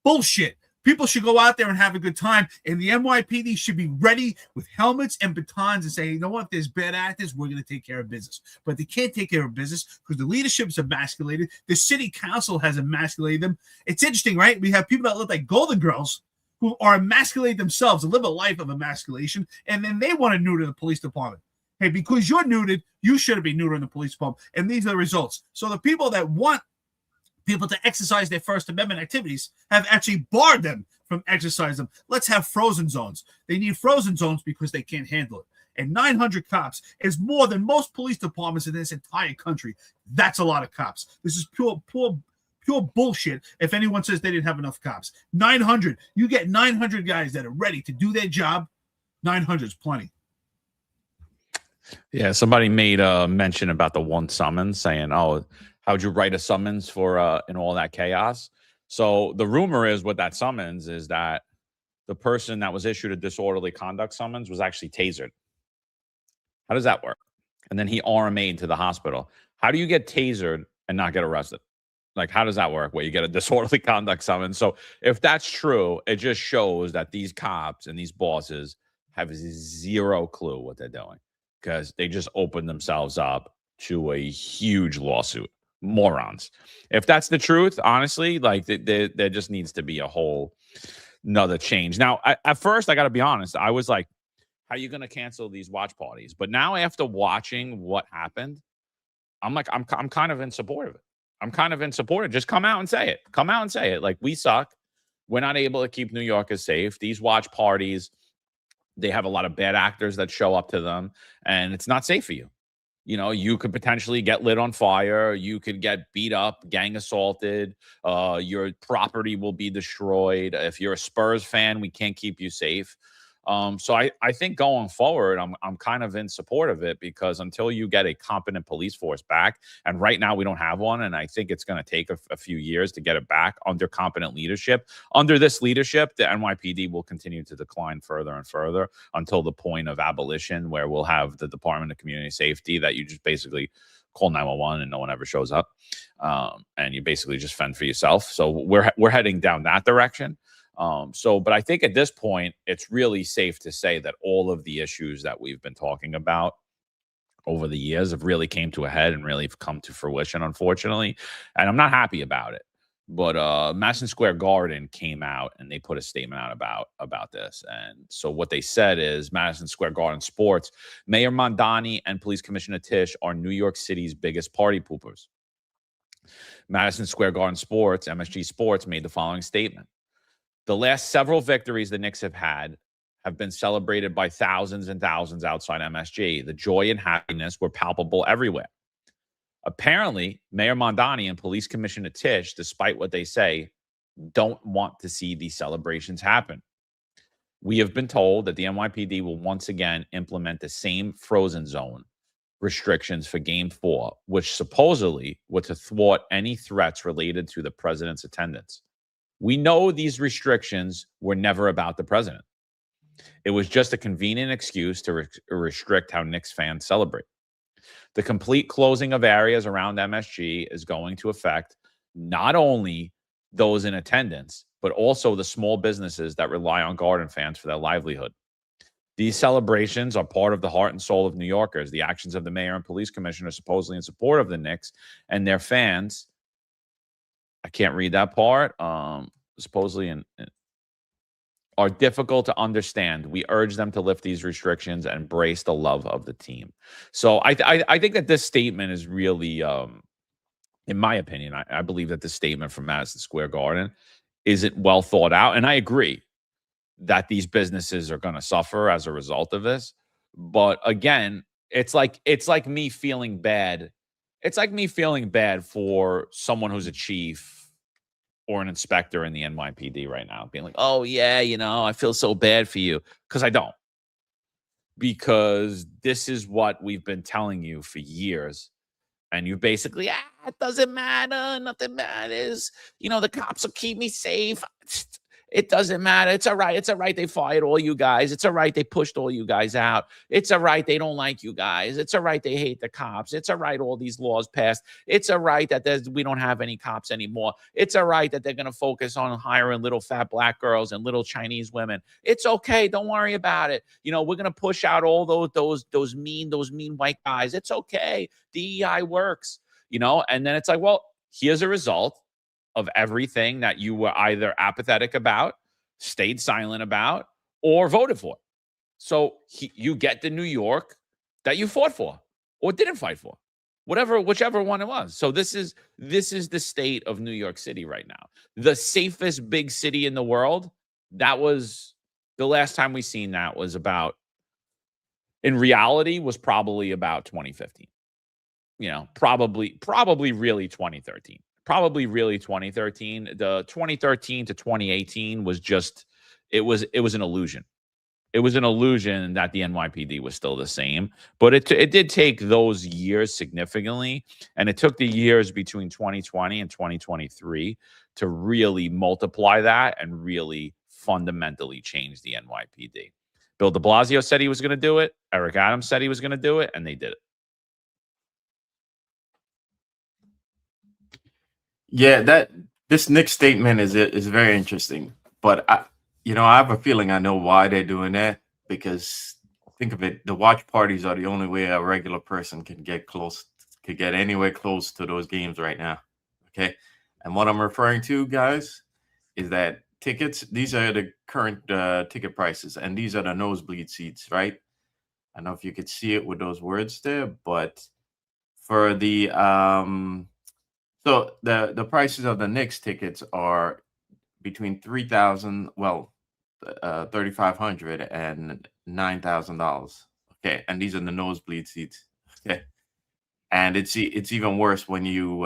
Bullshit. People should go out there and have a good time, and the NYPD should be ready with helmets and batons and say, you know what, if there's bad actors, we're going to take care of business. But they can't take care of business because the leadership is emasculated. The city council has emasculated them. It's interesting, right? We have people that look like Golden Girls who are emasculated themselves and live a life of emasculation, and then they want to neuter the police department. Hey, because you're neutered, you shouldn't be neutering the police department. And these are the results. So the people that want people to exercise their First Amendment activities have actually barred them from exercising them. Let's have frozen zones. They need frozen zones because they can't handle it. And 900 cops is more than most police departments in this entire country. That's a lot of cops. This is pure bullshit if anyone says they didn't have enough cops. 900. You get 900 guys that are ready to do their job. 900 is plenty. Yeah, somebody made a mention about the one summons saying, oh, how'd you write a summons for in all that chaos? So the rumor is what that summons is that the person that was issued a disorderly conduct summons was actually tasered. How does that work? And then he RMA'd to the hospital. How do you get tasered and not get arrested? Like, how does that work where you get a disorderly conduct summons? So if that's true, it just shows that these cops and these bosses have zero clue what they're doing because they just opened themselves up to a huge lawsuit. Morons. If that's the truth, honestly, like there just needs to be a whole another change. Now, at first, I got to be honest, I was like, how are you going to cancel these watch parties? But now after watching what happened, I'm like, I'm kind of in support of it. I'm kind of in support of it. Just come out and say it. Come out and say it. Like, we suck. We're not able to keep New Yorkers safe. These watch parties, they have a lot of bad actors that show up to them, and it's not safe for you. You know, you could potentially get lit on fire. You could get beat up, gang assaulted. Your property will be destroyed. If you're a Spurs fan, we can't keep you safe. So I think going forward, I'm kind of in support of it because until you get a competent police force back, and right now we don't have one, and I think it's going to take a few years to get it back under competent leadership. Under this leadership, the NYPD will continue to decline further and further until the point of abolition, where we'll have the Department of Community Safety that you just basically call 911 and no one ever shows up, and you basically just fend for yourself. So we're heading down that direction. But I think at this point, it's really safe to say that all of the issues that we've been talking about over the years have really came to a head and really come to fruition, unfortunately. And I'm not happy about it. But Madison Square Garden came out and they put a statement out about this. And so what they said is Madison Square Garden Sports, Mayor Mondani and Police Commissioner Tisch are New York City's biggest party poopers. Madison Square Garden Sports, MSG Sports, made the following statement. The last several victories the Knicks have had have been celebrated by thousands and thousands outside MSG. The joy and happiness were palpable everywhere. Apparently, Mayor Mondani and Police Commissioner Tisch, despite what they say, don't want to see these celebrations happen. We have been told that the NYPD will once again implement the same frozen zone restrictions for Game 4, which supposedly were to thwart any threats related to the president's attendance. We know these restrictions were never about the president. It was just a convenient excuse to restrict how Knicks fans celebrate. The complete closing of areas around MSG is going to affect not only those in attendance, but also the small businesses that rely on Garden fans for their livelihood. These celebrations are part of the heart and soul of New Yorkers. The actions of the mayor and police commissioner supposedly in support of the Knicks and their fans, I can't read that part, supposedly are difficult to understand. We urge them to lift these restrictions and embrace the love of the team. So I think that this statement is really, in my opinion, I believe that this statement from Madison Square Garden isn't well thought out. And I agree that these businesses are going to suffer as a result of this. But again, it's like me feeling bad. It's like me feeling bad for someone who's a chief or an inspector in the NYPD right now, being like, oh, yeah, you know, I feel so bad for you. Because I don't. Because this is what we've been telling you for years. And you basically, it doesn't matter. Nothing matters. You know, the cops will keep me safe. It doesn't matter. It's all right. It's all right. They fired all you guys. It's all right. They pushed all you guys out. It's all right. They don't like you guys. It's all right. They hate the cops. It's all right. All these laws passed. It's all right that we don't have any cops anymore. It's all right that they're going to focus on hiring little fat black girls and little Chinese women. It's okay. Don't worry about it. You know, we're going to push out all those mean white guys. It's okay. DEI works, you know, and then it's like, well, here's a result of everything that you were either apathetic about, stayed silent about, or voted for. So you get the New York that you fought for or didn't fight for, whichever one it was. So this is the state of New York City right now. The safest big city in the world. That was the last time we seen that was about, in reality, was probably about 2015. You know, probably really 2013. Probably really 2013. The 2013 to 2018 was just, it was an illusion. it was an illusion that the NYPD was still the same. But it did take those years significantly, and it took the years between 2020 and 2023 to really multiply that and really fundamentally change the NYPD. Bill de Blasio said he was going to do it. Eric Adams said he was going to do it, and they did it. Yeah, this Knicks statement is very interesting, but I have a feeling I know why they're doing that, because think of it, the watch parties are the only way a regular person can get anywhere close to those games right now. Okay, and what I'm referring to, guys, is that tickets. These are the current ticket prices, and these are the nosebleed seats, right? I don't know if you could see it with those words there, but for the so the prices of the Knicks tickets are between $3,500 and $9,000. Okay, and these are the nosebleed seats. Okay, and it's even worse when you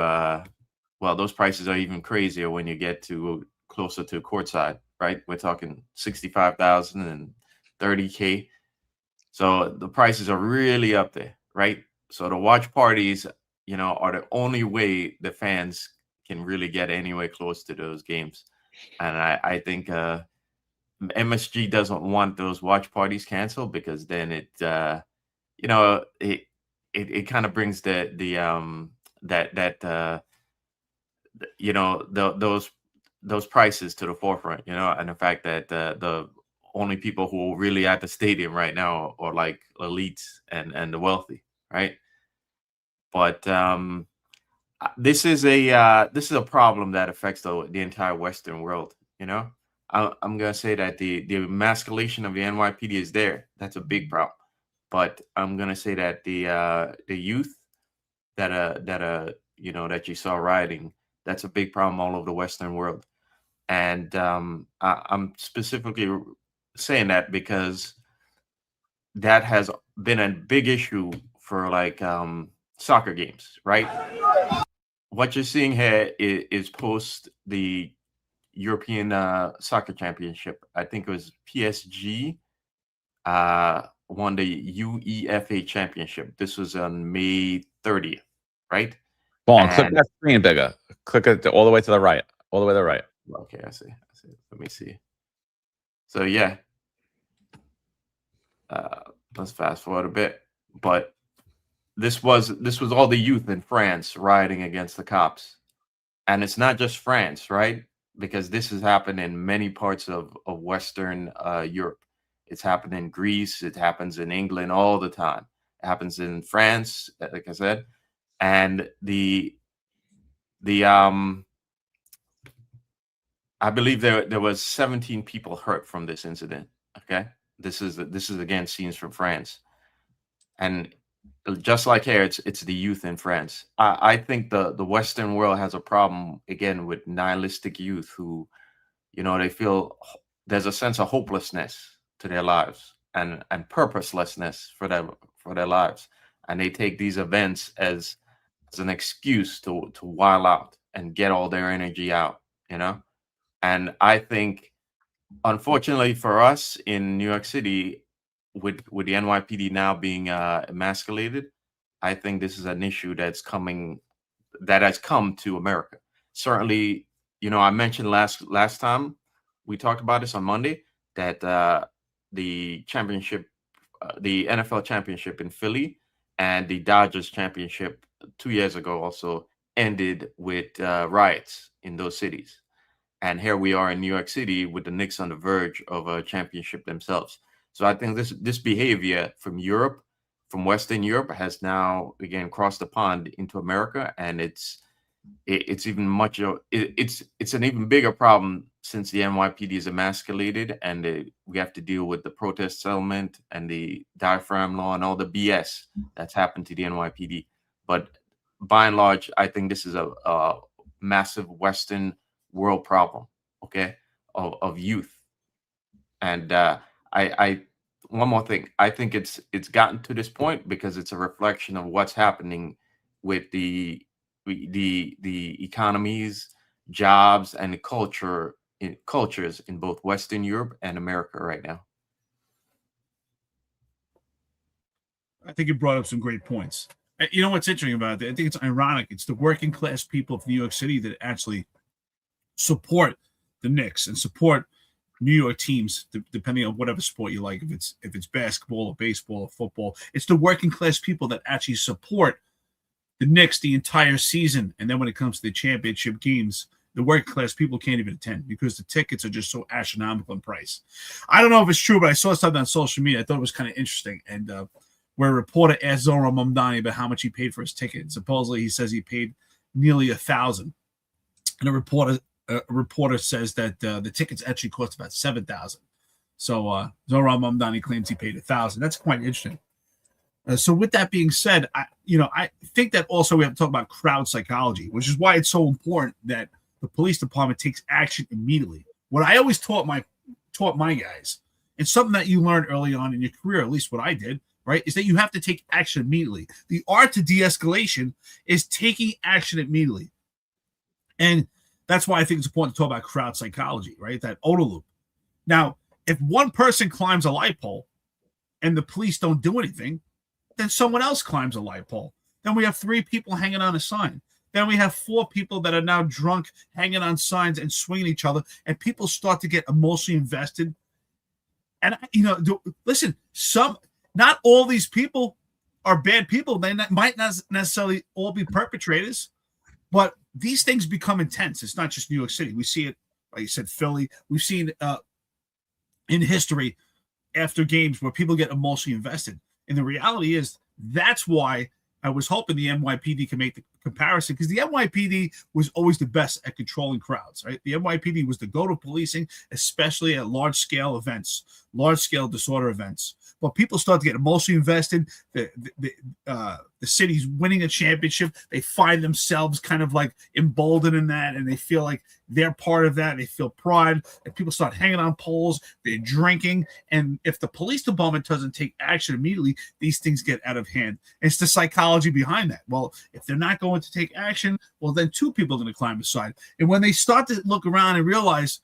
those prices are even crazier when you get to closer to courtside, right? We're talking 65,000 and 30K. So the prices are really up there, right? So the watch parties, are the only way the fans can really get anywhere close to those games. And I think MSG doesn't want those watch parties canceled, because then it kind of brings those prices to the forefront, and the fact that the only people who are really at the stadium right now are like elites and the wealthy, right? But this is a problem that affects the entire Western world. I'm gonna say that the emasculation of the NYPD is there. That's a big problem. But I'm gonna say that the youth that you saw rioting, that's a big problem all over the Western world. And I'm specifically saying that because that has been a big issue for like soccer games, right? What you're seeing here is post the European Soccer Championship. I think it was PSG won the UEFA Championship. This was on May 30th, right? Click that screen bigger. Click it all the way to the right. All the way to the right. Okay, I see. Let me see. So yeah, let's fast forward a bit. But this was all the youth in France rioting against the cops, and it's not just France, right? Because this has happened in many parts of Western Europe. It's happened in Greece. It happens in England all the time. It happens in France, like I said, and I believe there was 17 people hurt from this incident. Okay, this is again scenes from France, and just like here, it's the youth in France. I think the Western world has a problem again with nihilistic youth who, they feel there's a sense of hopelessness to their lives and purposelessness for their lives, and they take these events as an excuse to wild out and get all their energy out, And I think, unfortunately for us in New York City, with the NYPD now being emasculated, I think this is an issue that has come to America. Certainly, I mentioned last time we talked about this on Monday that the championship, the NFL championship in Philly and the Dodgers championship 2 years ago also ended with riots in those cities. And here we are in New York City with the Knicks on the verge of a championship themselves. So I think this behavior from Europe, from Western Europe, has now again crossed the pond into America, and it's an even bigger problem since the NYPD is emasculated, and we have to deal with the protest settlement and the diaphragm law and all the BS that's happened to the NYPD. But by and large, I think this is a massive Western world problem, okay, of youth. And I one more thing, I think it's gotten to this point because it's a reflection of what's happening with the economies, jobs, and cultures in both Western Europe and America right now. I think you brought up some great points. You know what's interesting about it? I think it's ironic. It's the working class people of New York City that actually support the Knicks and support New York teams, depending on whatever sport you like. If it's basketball or baseball or football, it's the working class people that actually support the Knicks the entire season. And then when it comes to the championship games, the working class people can't even attend because the tickets are just so astronomical in price. I don't know if it's true, but I saw something on social media. I thought it was kind of interesting. And where a reporter asked Zoran Mamdani about how much he paid for his ticket. Supposedly, he says he paid nearly $1,000. And a reporter says that the tickets actually cost about $7,000. So Zoran Mamdani claims he paid $1,000. That's quite interesting. So with that being said, I think that also we have to talk about crowd psychology, which is why it's so important that the police department takes action immediately. What I always taught my guys, and something that you learned early on in your career, at least what I did, right, is that you have to take action immediately. The art to de-escalation is taking action immediately. And that's why I think it's important to talk about crowd psychology, right? That OODA loop. Now, if one person climbs a light pole and the police don't do anything, then someone else climbs a light pole. Then we have 3 people hanging on a sign. Then we have 4 people that are now drunk, hanging on signs and swinging each other, and people start to get emotionally invested. And, listen, not all these people are bad people. They might not necessarily all be perpetrators, but these things become intense. It's not just New York City. We see it, like you said, Philly. We've seen in history after games where people get emotionally invested. And the reality is that's why I was hoping the NYPD can make the comparison, because the NYPD was always the best at controlling crowds, right? The NYPD was the go-to policing, especially at large-scale events, large-scale disorder events. But people start to get emotionally invested. The city's winning a championship. They find themselves kind of like emboldened in that, and they feel like they're part of that. They feel pride, and people start hanging on poles. They're drinking, and if the police department doesn't take action immediately, these things get out of hand. And it's the psychology behind that. Well, if they're not going to take action, well, then 2 people are going to climb the side. And when they start to look around and realize,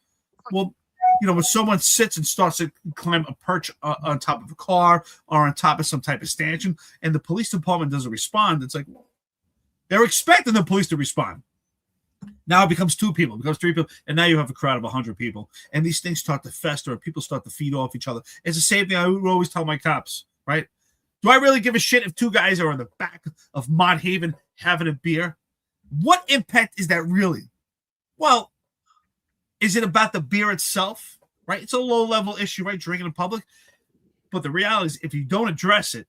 well, when someone sits and starts to climb a perch on top of a car or on top of some type of stanchion, and the police department doesn't respond, it's like they're expecting the police to respond. Now it becomes 2 people, it becomes 3 people, and now you have a crowd of 100 people, and these things start to fester, and people start to feed off each other. It's the same thing I would always tell my cops, right? Do I really give a shit if 2 guys are in the back of Mott Haven having a beer? What impact is that really? Well, is it about the beer itself, right? It's a low-level issue, right? Drinking in public. But the reality is, if you don't address it,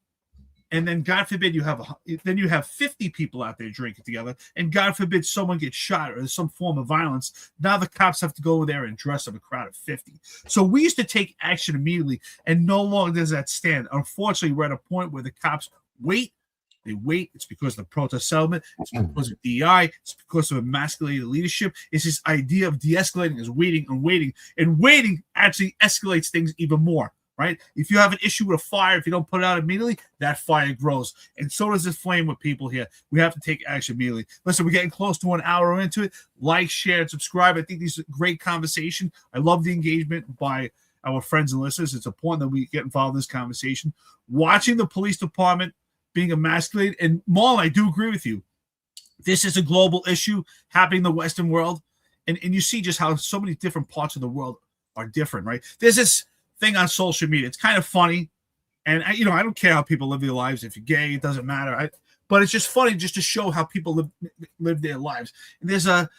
and then God forbid you have 50 people out there drinking together, and God forbid someone gets shot or there's some form of violence, now the cops have to go over there and address a crowd of 50. So we used to take action immediately, and no longer does that stand. Unfortunately, we're at a point where the cops wait. They wait. It's because of the protest settlement. It's because of DI. It's because of emasculated leadership. It's this idea of de-escalating is waiting and waiting. And waiting actually escalates things even more, right? If you have an issue with a fire, if you don't put it out immediately, that fire grows. And so does this flame with people here. We have to take action immediately. Listen, we're getting close to 1 hour into it. Like, share, and subscribe. I think these are great conversation. I love the engagement by our friends and listeners. It's important that we get involved in this conversation. Watching the police department being emasculated. And Marlon, I do agree with you. This is a global issue happening in the Western world. And you see just how so many different parts of the world are different, right? There's this thing on social media. It's kind of funny. And, I don't care how people live their lives. If you're gay, it doesn't matter. But it's just funny just to show how people live their lives. And there's a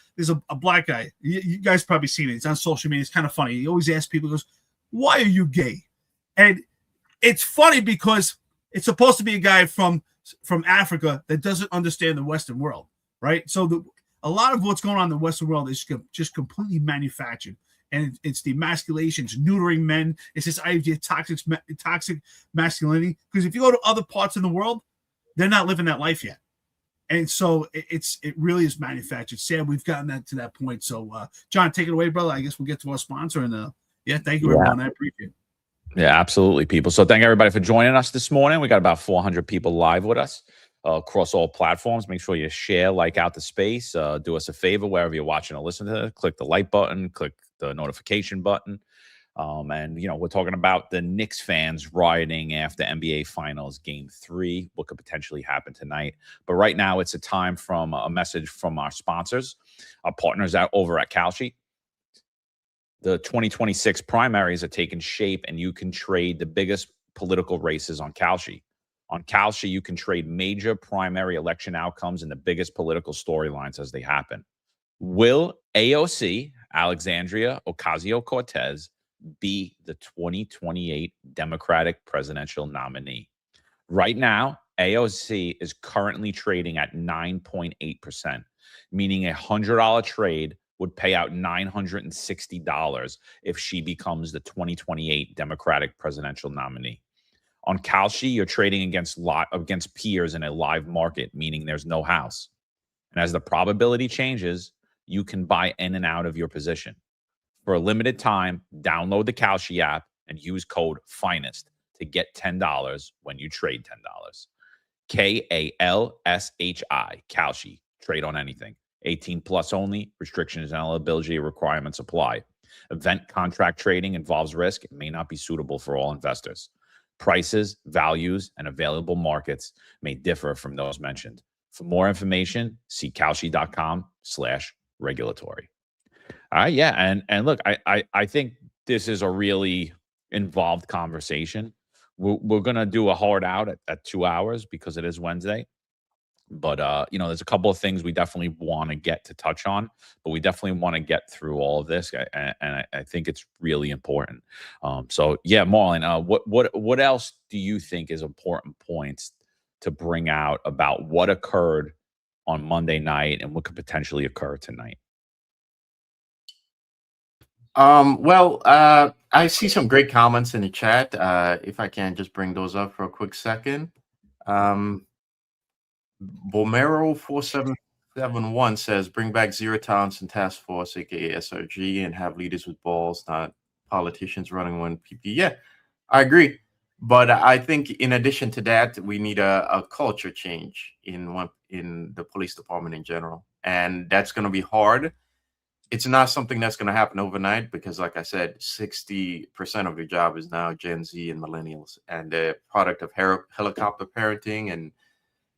black guy. You guys probably seen it. It's on social media. It's kind of funny. He always asks people, he goes, why are you gay? And it's funny because it's supposed to be a guy from Africa that doesn't understand the Western world, right? So a lot of what's going on in the Western world is just completely manufactured. And it's the emasculation, it's neutering men. It's this idea of toxic masculinity. Because if you go to other parts of the world, they're not living that life yet. And so it really is manufactured. Sam, we've gotten that to that point. So, John, take it away, brother. I guess we'll get to our sponsor. And thank you, everyone. I appreciate it. Yeah, absolutely, people. So thank everybody for joining us this morning. We got about 400 people live with us across all platforms. Make sure you share, like out the space. Do us a favor wherever you're watching or listening to it. Click the like button. Click the notification button. And, we're talking about the Knicks fans rioting after NBA Finals Game 3, what could potentially happen tonight. But right now, it's a time from a message from our sponsors, our partners out over at Kalshi. The 2026 primaries are taking shape, and you can trade the biggest political races on Kalshi. On Kalshi, you can trade major primary election outcomes and the biggest political storylines as they happen. Will AOC, Alexandria Ocasio-Cortez, be the 2028 Democratic presidential nominee? Right now, AOC is currently trading at 9.8%, meaning a $100 trade would pay out $960 if she becomes the 2028 Democratic presidential nominee. On Kalshi, you're trading against peers in a live market, meaning there's no house. And as the probability changes, you can buy in and out of your position. For a limited time, download the Kalshi app and use code FINEST to get $10 when you trade $10. KALSHI, Kalshi. Trade on anything. 18 plus only. Restrictions and eligibility requirements apply. Event contract trading involves risk. It may not be suitable for all investors. Prices, values, and available markets may differ from those mentioned. For more information, see kalshi.com/regulatory. All right, yeah, and look, I think this is a really involved conversation. We're gonna do a hard out at 2 hours because it is Wednesday. But there's a couple of things we definitely want to get to touch on, but we definitely want to get through all of this, and I think it's really important. So yeah, Marlon, what else do you think is important points to bring out about what occurred on Monday night and what could potentially occur tonight? I see some great comments in the chat. If I can just bring those up for a quick second. Bomero 4771 says, bring back Zero Tolerance and Task Force, aka SRG, and have leaders with balls, not politicians running one PP. Yeah, I agree. But I think in addition to that, we need a culture change in the police department in general. And that's going to be hard. It's not something that's going to happen overnight because, like I said, 60% of your job is now Gen Z and millennials, and the product of helicopter parenting, and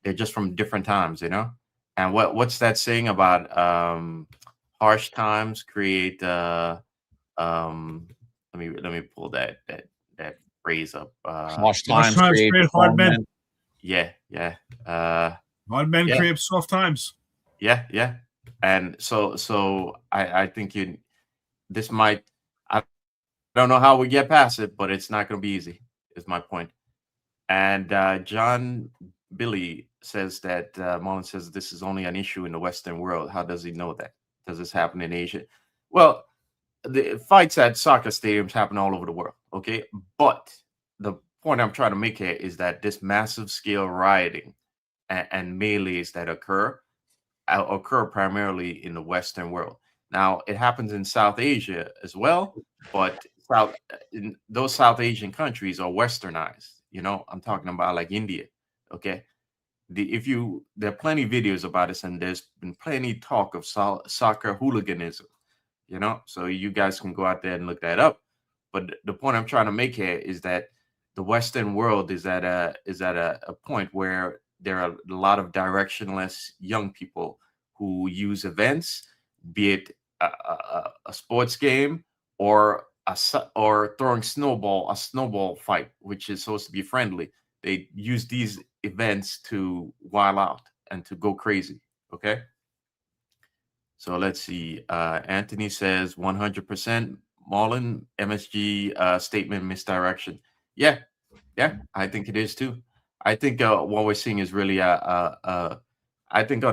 they're just from different times, And what's that saying about harsh times create? Let me pull that phrase up. Harsh times create hard men. Yeah. Hard men create soft times. Yeah. And so I think this might. I don't know how we get past it, but it's not going to be easy. Is my point. And John Billy says that Marlon says this is only an issue in the Western world. How does he know that? Does this happen in Asia? Well, the fights at soccer stadiums happen all over the world, okay? But the point I'm trying to make here is that this massive scale rioting and melees that occur primarily in the Western world. Now, it happens in South Asia as well, but those South Asian countries are westernized. I'm talking about like India, okay? There are plenty of videos about this, and there's been plenty talk of soccer hooliganism, so you guys can go out there and look that up. But the point I'm trying to make here is that the Western world is at a point where there are a lot of directionless young people who use events, be it a sports game or throwing a snowball fight, which is supposed to be friendly. They use these events to wild out and to go crazy. Okay. So let's see. Anthony says 100% Marlon MSG statement misdirection. Yeah. I think it is too. I think what we're seeing is really I think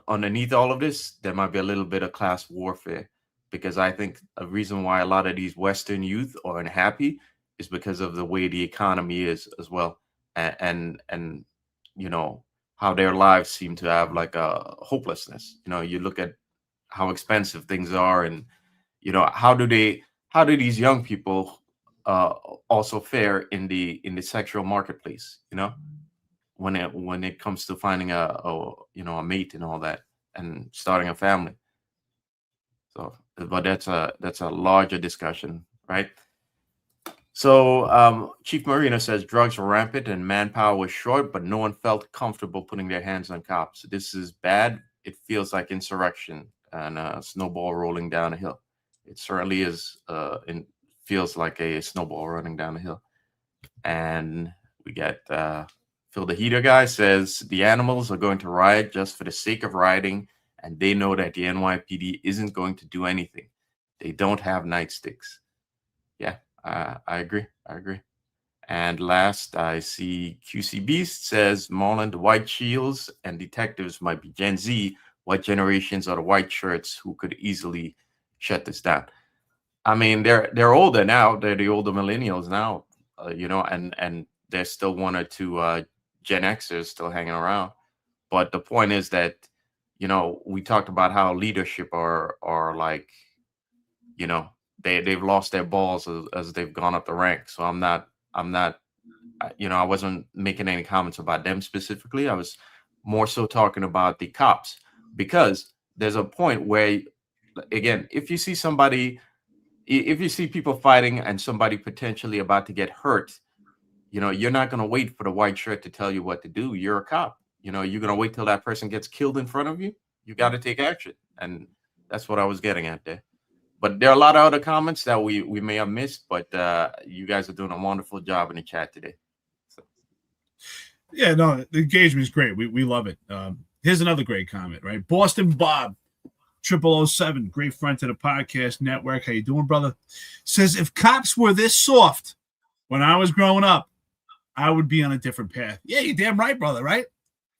underneath all of this, there might be a little bit of class warfare, because I think a reason why a lot of these Western youth are unhappy is because of the way the economy is as well. And how their lives seem to have like a hopelessness. You look at how expensive things are, and how do these young people also fare in the sexual marketplace, when it comes to finding a mate and all that, and starting a family. So, but that's a larger discussion right? So Chief Marino says drugs were rampant and manpower was short, but no one felt comfortable putting their hands on cops. This is bad. It feels like insurrection and a snowball rolling down a hill. It certainly is. It feels like a snowball running down a hill. And we get Phil the Heater guy says the animals are going to riot just for the sake of rioting, and they know that the NYPD isn't going to do anything. They don't have nightsticks. Yeah, I agree. And last, I see QC Beast says Marlon, the white shields and detectives might be Gen Z. What generations are the white shirts who could easily shut this down? I mean, they're older now. They're the older millennials now, and there's still one or two Gen Xers still hanging around. But the point is that, we talked about how leadership are like, they've lost their balls as they've gone up the ranks. So I'm not, I wasn't making any comments about them specifically. I was more so talking about the cops, because there's a point where, again, if you see people fighting and somebody potentially about to get hurt, you're not going to wait for the white shirt to tell you what to do. You're a cop. You're going to wait till that person gets killed in front of you. You got to take action. And that's what I was getting at there. But there are a lot of other comments that we may have missed, but you guys are doing a wonderful job in the chat today. So. Yeah, no, the engagement is great. We love it. Here's another great comment, right? Boston Bob, 0007, great friend to the podcast network. How you doing, brother? Says, if cops were this soft when I was growing up, I would be on a different path. Yeah, you're damn right, brother, right?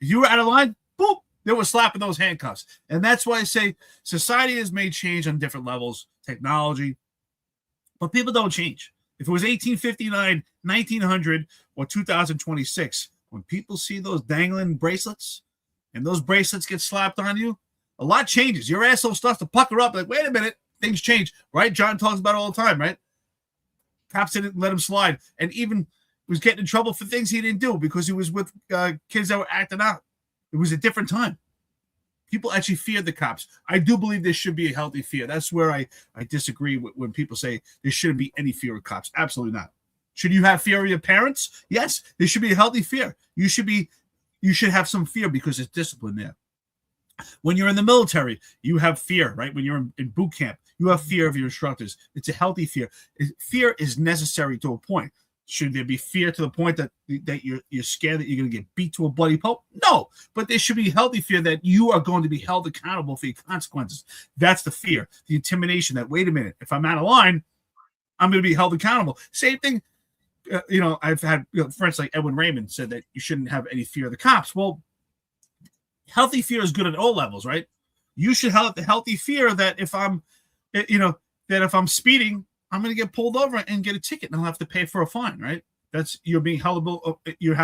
If you were out of line, boop, they were slapping those handcuffs. And that's why I say society has made change on different levels, technology, but people don't change. If it was 1859, 1900, or 2026, when people see those dangling bracelets and those bracelets get slapped on you, a lot changes. Your asshole starts to pucker up like, wait a minute, things change, right? John talks about it all the time, right? Cops didn't let him slide, and even was getting in trouble for things he didn't do because he was with kids that were acting out. It was a different time. People actually feared the cops. I do believe there should be a healthy fear. That's where I disagree when people say there shouldn't be any fear of cops. Absolutely not. Should you have fear of your parents? Yes, there should be a healthy fear. You should have some fear because there's discipline there. When you're in the military, you have fear, right? When you're in boot camp, you have fear of your instructors. It's a healthy fear. Fear is necessary to a point. Should there be fear to the point that you're scared that you're going to get beat to a bloody pulp? No, but there should be healthy fear that you are going to be held accountable for your consequences. That's the fear, the intimidation that, wait a minute, if I'm out of line, I'm going to be held accountable. Same thing, I've had friends like Edwin Raymond said that you shouldn't have any fear of the cops. Well, healthy fear is good at all levels, right? You should have the healthy fear that if I'm speeding, I'm going to get pulled over and get a ticket, and I'll have to pay for a fine, right? You're being held being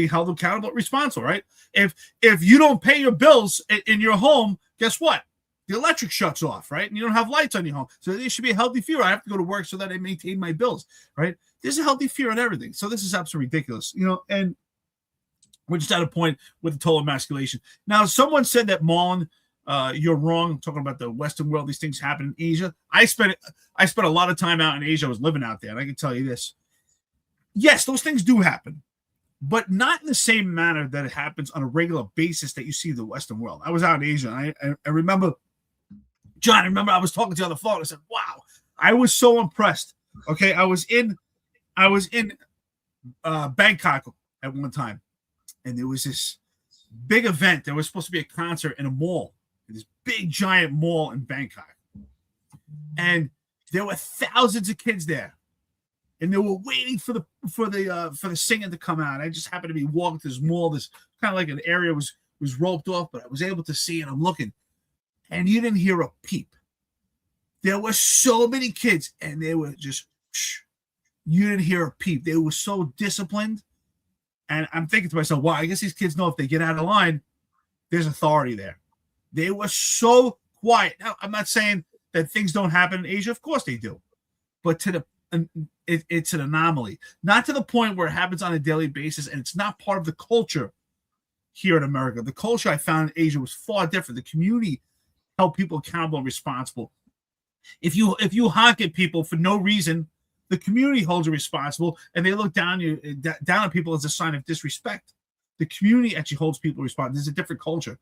held accountable, responsible, right? If you don't pay your bills in your home, guess what? The electric shuts off, right? And you don't have lights on your home. So there should be a healthy fear. I have to go to work so that I maintain my bills, right? There's a healthy fear in everything. So this is absolutely ridiculous, and we're just at a point with the total emasculation. Now, someone said that, Marlon, you're wrong. I'm talking about the Western world. These things happen in Asia. I spent a lot of time out in Asia. I was living out there, and I can tell you this. Yes, those things do happen, but not in the same manner that it happens on a regular basis that you see in the Western world. I was out in Asia, and I remember, John, I was talking to you on the phone. I said, wow, I was so impressed. Okay, I was in Bangkok at one time, and there was this big event. There was supposed to be a concert in a mall, this big giant mall in Bangkok, and there were thousands of kids there, and they were waiting for the singer to come out. I just happened to be walking to this mall. This kind of like an area was roped off, but I was able to see, and I'm looking, and you didn't hear a peep. There were so many kids, and they were just, you didn't hear a peep. They were so disciplined. And I'm thinking to myself, wow, I guess these kids know if they get out of line, there's authority there. They were so quiet. Now, I'm not saying that things don't happen in Asia. Of course they do. But it's an anomaly. Not to the point where it happens on a daily basis, and it's not part of the culture here in America. The culture I found in Asia was far different. The community held people accountable and responsible. If you honk at people for no reason, the community holds you responsible, and they look down at people as a sign of disrespect. The community actually holds people responsible. There's a different culture.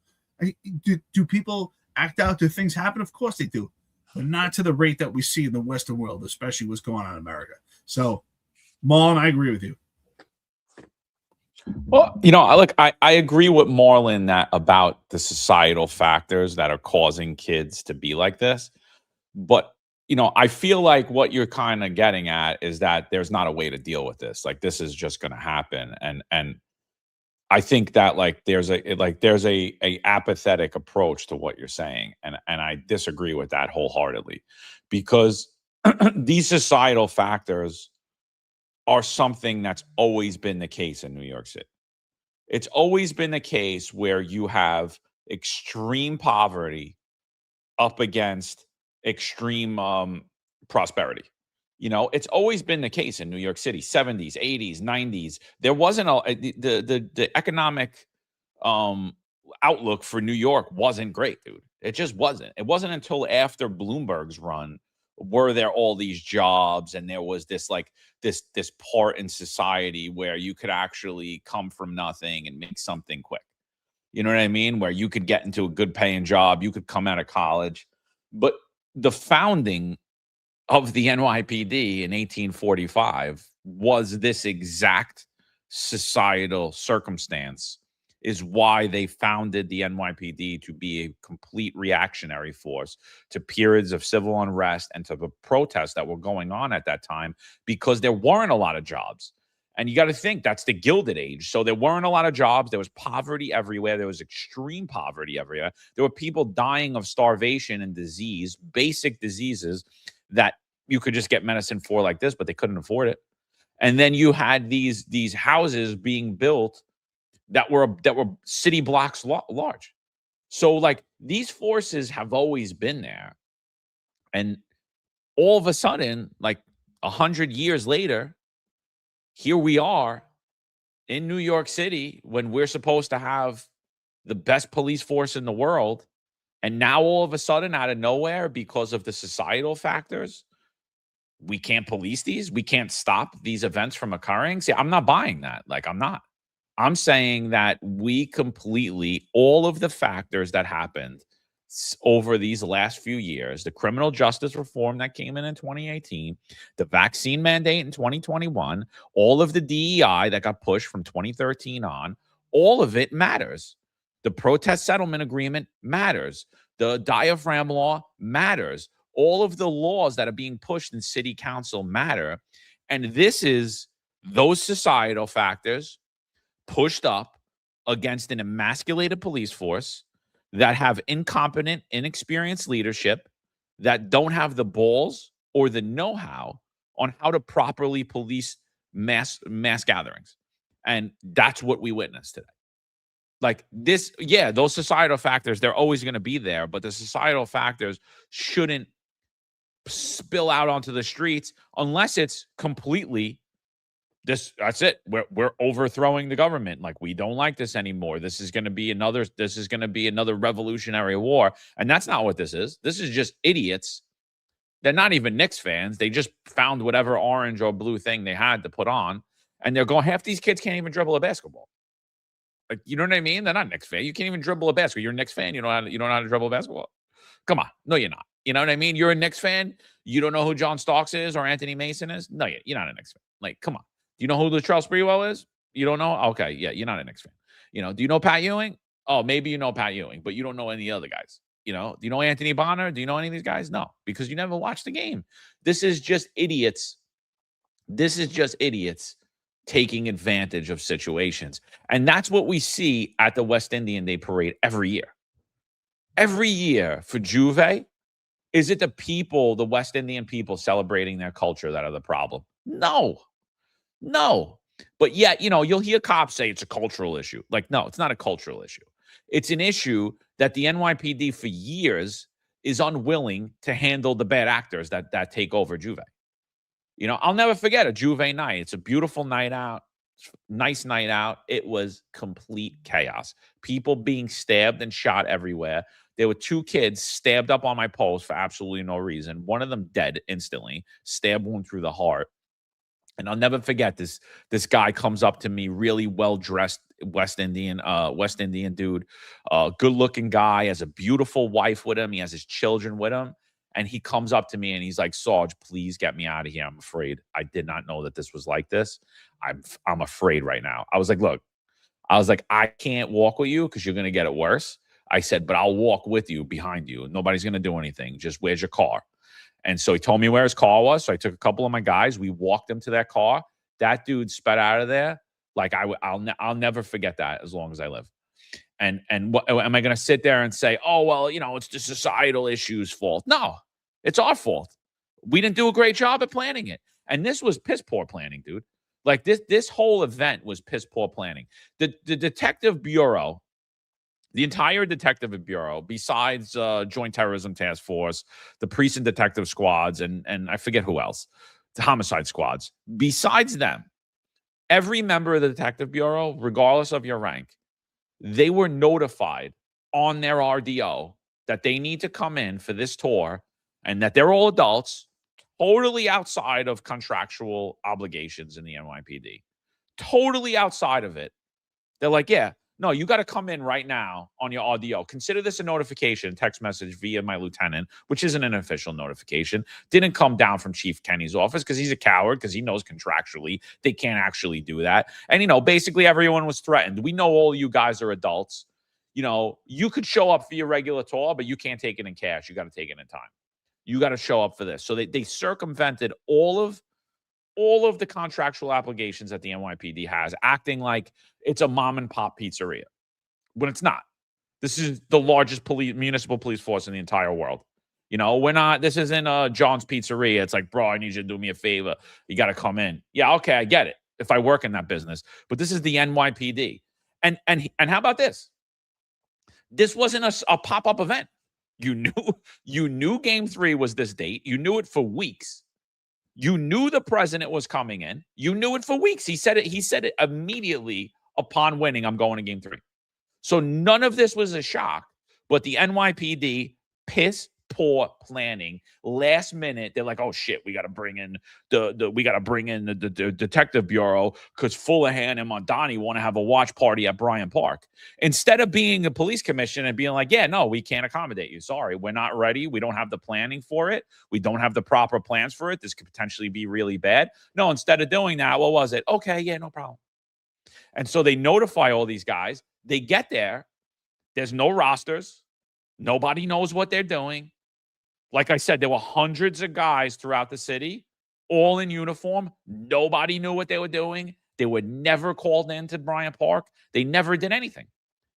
Do people act out? Do things happen? Of course they do, but not to the rate that we see in the Western world, especially what's going on in America. So, Marlon, I agree with you. Well, I agree with Marlon that about the societal factors that are causing kids to be like this. But, I feel like what you're kind of getting at is that there's not a way to deal with this. Like, this is just going to happen. And I think that there's a apathetic approach to what you're saying. And I disagree with that wholeheartedly, because these societal factors are something that's always been the case in New York City. It's always been the case where you have extreme poverty up against extreme prosperity. It's always been the case in New York City, 70s, 80s, 90s. There wasn't the economic outlook for New York wasn't great, dude. It just wasn't. It wasn't until after Bloomberg's run were there all these jobs, and there was this this part in society where you could actually come from nothing and make something quick. You know what I mean? Where you could get into a good paying job, you could come out of college. But the founding of the NYPD in 1845 was this exact societal circumstance, is why they founded the NYPD to be a complete reactionary force to periods of civil unrest and to the protests that were going on at that time, because there weren't a lot of jobs. And you got to think that's the Gilded Age. So there weren't a lot of jobs. There was poverty everywhere. There was extreme poverty everywhere. There were people dying of starvation and disease, basic diseases that you could just get medicine for like this, but they couldn't afford it. And then you had these houses being built that were city blocks large. So these forces have always been there. And all of a sudden, 100 years later, here we are in New York City when we're supposed to have the best police force in the world. And now all of a sudden, out of nowhere, because of the societal factors, we can't police these. We can't stop these events from occurring. See, I'm not buying that. I'm not. I'm saying that all of the factors that happened over these last few years, the criminal justice reform that came in 2018, the vaccine mandate in 2021, all of the DEI that got pushed from 2013 on, all of it matters. The protest settlement agreement matters. The diaphragm law matters. All of the laws that are being pushed in city council matter. And this is those societal factors pushed up against an emasculated police force that have incompetent, inexperienced leadership that don't have the balls or the know-how on how to properly police mass gatherings. And that's what we witnessed today. Those societal factors, they're always going to be there, but the societal factors shouldn't spill out onto the streets unless it's completely that's it. We're overthrowing the government. We don't like this anymore. This is going to be another revolutionary war. And that's not what this is. This is just idiots. They're not even Knicks fans. They just found whatever orange or blue thing they had to put on. And they're going, half these kids can't even dribble a basketball. You know what I mean? They're not Knicks fan. You can't even dribble a basketball. You're a Knicks fan. You don't know how to dribble a basketball. Come on. No, you're not. You know what I mean? You're a Knicks fan. You don't know who John Starks is or Anthony Mason is. No, you're not a Knicks fan. Come on. Do you know who Latrell Sprewell is? You don't know? Okay, yeah, you're not a Knicks fan. Do you know Pat Ewing? Oh, maybe you know Pat Ewing, but you don't know any other guys. Do you know Anthony Bonner? Do you know any of these guys? No, because you never watched the game. This is just idiots. This is just idiots taking advantage of situations. And that's what we see at the West Indian Day Parade every year. Every year for Juve, is it the people, the West Indian people celebrating their culture that are the problem? No. But yet, you'll hear cops say it's a cultural issue. No, it's not a cultural issue. It's an issue that the NYPD for years is unwilling to handle the bad actors that take over Juve. I'll never forget a Juve night. It's a beautiful night out, nice night out. It was complete chaos. People being stabbed and shot everywhere. There were 2 kids stabbed up on my post for absolutely no reason. One of them dead instantly, stab wound through the heart. And I'll never forget this. This guy comes up to me, really well dressed, West Indian dude, good looking guy, has a beautiful wife with him. He has his children with him, and he comes up to me and he's like, "Sarge, please get me out of here. I'm afraid. I did not know that this was like this. I'm afraid right now." I was like, "Look," I was like, "I can't walk with you because you're gonna get it worse." I said, "But I'll walk with you behind you. Nobody's gonna do anything. Just where's your car?" And so he told me where his car was. So I took a couple of my guys. We walked him to that car. That dude sped out of there. Like I'll never forget that as long as I live. And what am I going to sit there and say, "Oh, well, it's the societal issues' fault"? No, it's our fault. We didn't do a great job at planning it. And this was piss poor planning, dude. Like this whole event was piss poor planning. The detective bureau, the entire detective bureau, besides Joint Terrorism Task Force, the precinct detective squads, and I forget who else, the homicide squads. Besides them, every member of the detective bureau, regardless of your rank, they were notified on their RDO that they need to come in for this tour and that they're all adults, totally outside of contractual obligations in the NYPD. Totally outside of it. They're like, "Yeah, no, you got to come in right now on your RDO. Consider this a notification, text message via my lieutenant," which isn't an official notification. Didn't come down from Chief Kenny's office because he's a coward, because he knows contractually they can't actually do that. And, basically everyone was threatened. We know all you guys are adults. You could show up for your regular tour, but you can't take it in cash. You got to take it in time. You got to show up for this. So they circumvented all of the contractual obligations that the NYPD has, acting like it's a mom and pop pizzeria when it's not. This is the largest municipal police force in the entire world. This isn't John's Pizzeria. It's like, "Bro, I need you to do me a favor. You got to come in." Yeah, okay, I get it if I work in that business, but this is the NYPD. And how about this? This wasn't a pop-up event. You knew Game 3 was this date. You knew it for weeks. You knew the president was coming in. You knew it for weeks. He said it immediately upon winning, "I'm going to Game 3. So none of this was a shock, but the NYPD, piss poor planning. Last minute, they're like, "Oh shit, we got to bring in the detective bureau because Fullahan and Mondani want to have a watch party at Bryant Park." Instead of being a police commission and being like, "Yeah, no, we can't accommodate you. Sorry, we're not ready. We don't have the planning for it. We don't have the proper plans for it. This could potentially be really bad." No, instead of doing that, what was it? "Okay, yeah, no problem." And so they notify all these guys. They get there. There's no rosters. Nobody knows what they're doing. Like I said, there were hundreds of guys throughout the city, all in uniform. Nobody knew what they were doing. They were never called into Bryant Park. They never did anything.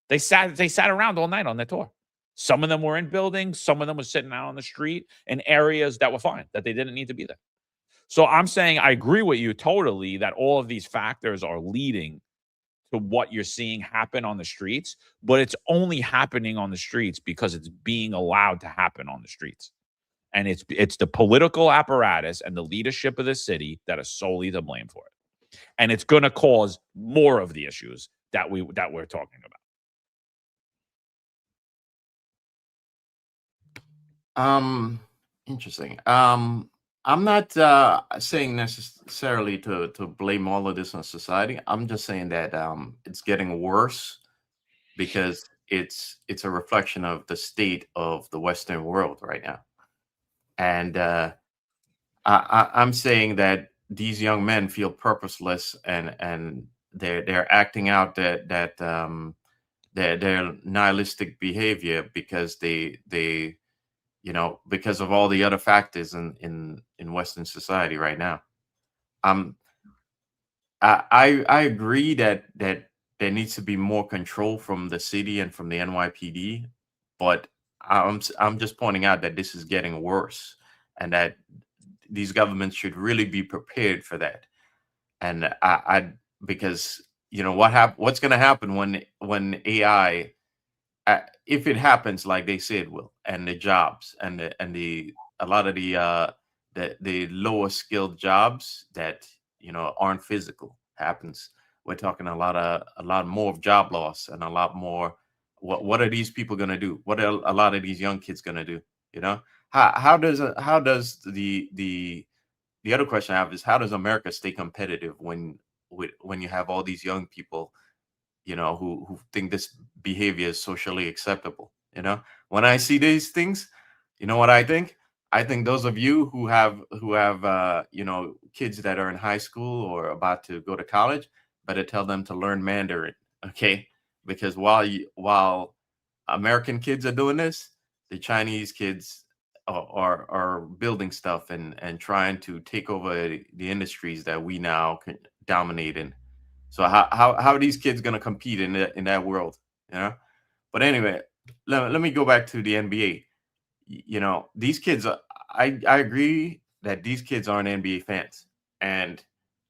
They sat around all night on their tour. Some of them were in buildings. Some of them were sitting out on the street in areas that were fine, that they didn't need to be there. So I'm saying I agree with you totally that all of these factors are leading to what you're seeing happen on the streets, but it's only happening on the streets because it's being allowed to happen on the streets. And it's the political apparatus and the leadership of the city that are solely to blame for it. And it's going to cause more of the issues that we're talking Um, Interesting. I'm not saying necessarily to blame all of this on society. I'm just saying that it's getting worse because it's a reflection of the state of the Western world right now. And I'm saying that these young men feel purposeless, and they're acting out their nihilistic behavior because because of all the other factors in Western society right now. I agree that there needs to be more control from the city and from the NYPD, but I'm just pointing out that this is getting worse, and that these governments should really be prepared for that. And because what's going to happen when AI, if it happens like they say it will, and the jobs and a lot of the lower skilled jobs that aren't physical happens, we're talking a lot more of job loss and a lot more What are these people gonna do? What are a lot of these young kids gonna do? You know, how does the other question I have is, how does America stay competitive when you have all these young people, you know, who think this behavior is socially acceptable? You know, when I see these things, you know what I think? I think those of you who have you know, kids that are in high school or about to go to college, better tell them to learn Mandarin, okay? Because while American kids are doing this, the Chinese kids are building stuff and trying to take over the industries that we now can dominate in. So how are these kids going to compete in that world? You know. But anyway, let me go back to the NBA. You know, these kids. I agree that these kids aren't NBA fans, and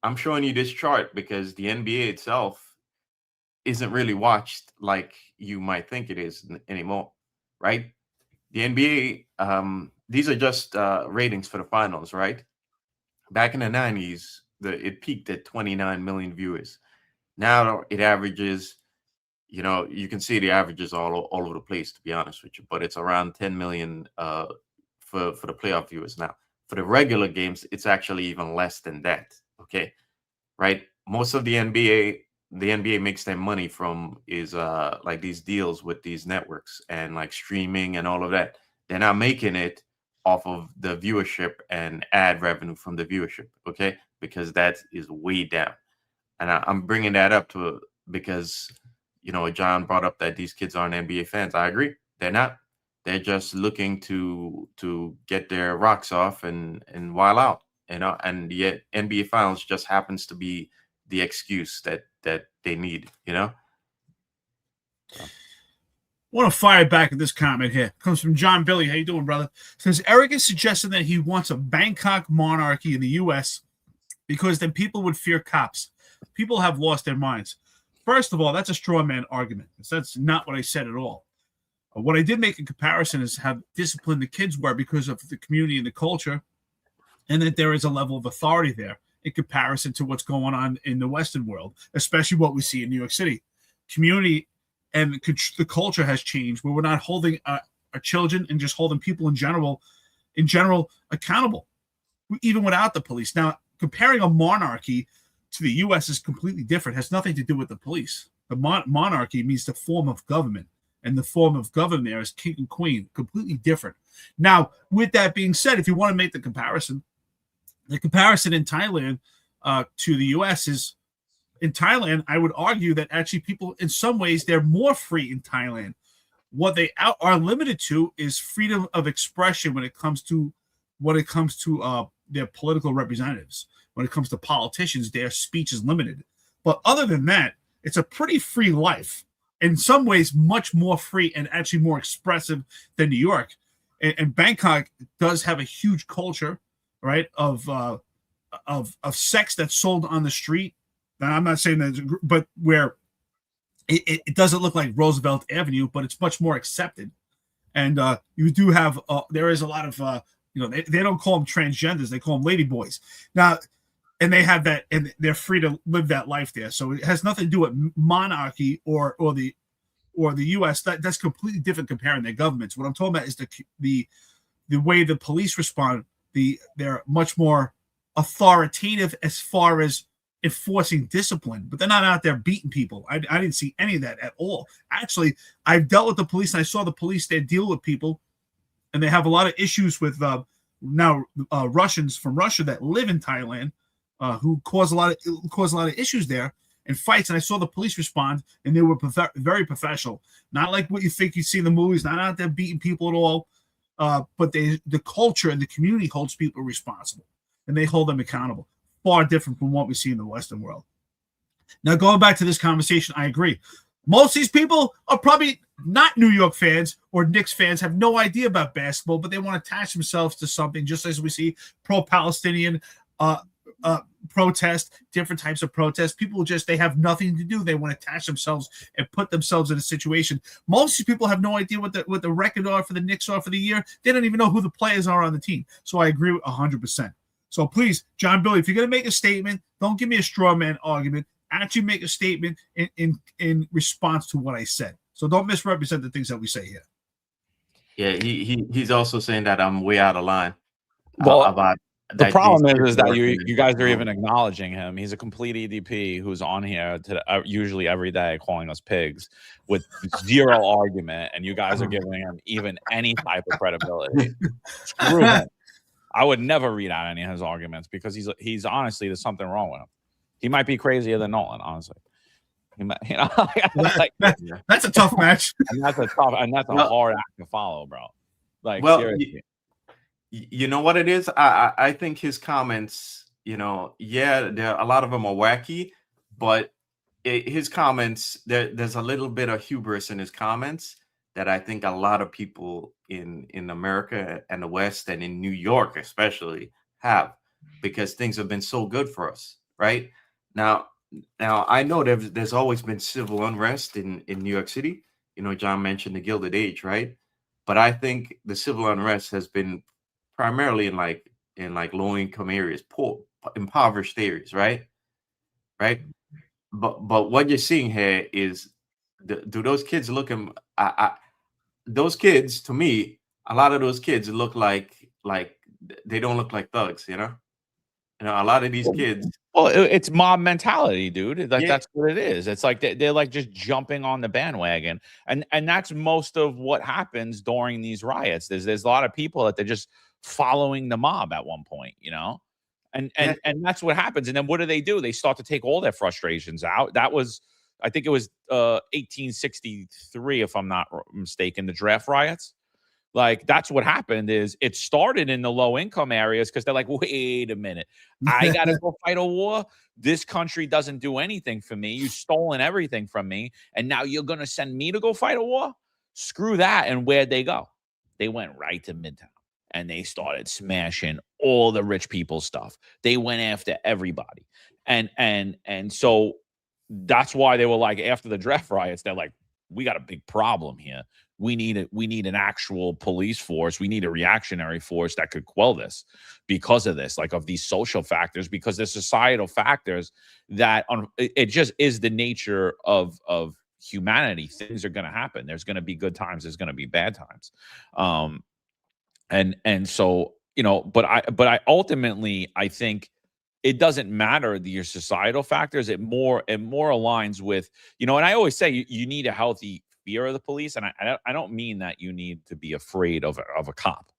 I'm showing you this chart because the NBA itself isn't really watched like you might think it is anymore, right? The NBA, these are just ratings for the finals, right? Back in the 90s, it peaked at 29 million viewers. Now it averages, you know, you can see the averages all over the place, to be honest with you, but it's around 10 million for the playoff viewers now. For the regular games, it's actually even less than that, okay? Right? Most of the NBA makes their money from is like these deals with these networks and like streaming and all of that. They're not making it off of the viewership and ad revenue from the viewership, okay? Because that is way down. And I'm bringing that up because, you know, John brought up that these kids aren't NBA fans. I agree. They're not. They're just looking to get their rocks off and while out, you know, and yet NBA Finals just happens to be the excuse that they need, you know. I want to fire back at this comment here. It comes from John Billy. How you doing, brother? Says Eric is suggesting that he wants a Bangkok monarchy in the U.S. because then people would fear cops. People have lost their minds. First of all, that's a straw man argument. That's not what I said at all. What I did make a comparison is how disciplined the kids were because of the community and the culture, and that there is a level of authority there in comparison to what's going on in the Western world, especially what we see in New York City. Community and the culture has changed where we're not holding our children and just holding people in general accountable, even without the police. Now, comparing a monarchy to the U.S. is completely different. It has nothing to do with the police. The monarchy means the form of government, and the form of government there is king and queen, completely different. Now, with that being said, if you want to make the comparison in Thailand to the U.S. is, in Thailand, I would argue that actually people, in some ways, they're more free in Thailand. What they are limited to is freedom of expression when it comes to their political representatives. When it comes to politicians, their speech is limited. But other than that, it's a pretty free life. In some ways, much more free and actually more expressive than New York. And Bangkok does have a huge culture, right, of sex that's sold on the street. Now, I'm not saying that, but where it doesn't look like Roosevelt Avenue, but it's much more accepted. And you do have, there is a lot of, they don't call them transgenders, they call them ladyboys. Now, and they have that, and they're free to live that life there. So it has nothing to do with monarchy or the U.S. That's completely different comparing their governments. What I'm talking about is the way the police respond. They're much more authoritative as far as enforcing discipline, but they're not out there beating people. I didn't see any of that at all. Actually, I've dealt with the police, and I saw the police there deal with people, and they have a lot of issues with now Russians from Russia that live in Thailand. Who cause a lot of issues there and fights, and I saw the police respond, and they were very professional, not like what you think you see in the movies, not out there beating people at all, but the culture and the community holds people responsible, and they hold them accountable. Far different from what we see in the Western world. Now, going back to this conversation, I agree. Most of these people are probably not New York fans or Knicks fans, have no idea about basketball, but they want to attach themselves to something, just as we see pro-Palestinian protest, different types of protests. People they have nothing to do. They want to attach themselves and put themselves in a situation. Most of these people have no idea what the record are for the Knicks are for the year. They don't even know who the players are on the team. So I agree with 100%. So please, John Billy, if you're going to make a statement, don't give me a straw man argument. Actually make a statement in response to what I said. So don't misrepresent the things that we say here. Yeah, he's also saying that I'm way out of line. Well, about the that problem these is kids that working you guys in- are even acknowledging him. He's a complete EDP who's on here usually every day calling us pigs with zero argument, and you guys are giving him even any type of credibility. Screw him. I would never read out any of his arguments because he's honestly, there's something wrong with him. He might be crazier than Nolan, honestly. He might, like, That's a tough match. and that's a hard act to follow, bro. Like, well, seriously. You know what it is? I think his comments, yeah, a lot of them are wacky, but his comments, there's a little bit of hubris in his comments that I think a lot of people in America and the West and in New York especially have, because things have been so good for us, right? Now I know there's always been civil unrest in New York City. John mentioned the Gilded Age, right? But I think the civil unrest has been primarily in low income areas, poor, impoverished areas, right? But what you're seeing here is, do those kids looking? Those kids, to me, a lot of those kids look like they don't look like thugs, a lot of these kids. Well, it's mob mentality, dude. Like, Yeah. that's what it is. It's like they're like just jumping on the bandwagon, and that's most of what happens during these riots. There's a lot of people that they're just following the mob at one point, and that's what happens. And then what do? They start to take all their frustrations out. That was, I think it was 1863, if I'm not mistaken, the draft riots. Like, that's what happened. Is it started in the low income areas because they're like, wait a minute, I gotta go fight a war. This country doesn't do anything for me. You've stolen everything from me, and now you're gonna send me to go fight a war? Screw that. And where'd they go? They went right to Midtown, and they started smashing all the rich people's stuff. They went after everybody, and so that's why they were like, after the draft riots, they're like, we got a big problem here. We need an actual police force. We need a reactionary force that could quell this because of this, like, of these social factors, because there's societal factors that it just is the nature of humanity. Things are going to happen. There's going to be good times. There's going to be bad times. And so, but I ultimately, I think it doesn't matter your societal factors. It more aligns with, and I always say you need a healthy fear of the police. And I don't mean that you need to be afraid of a cop.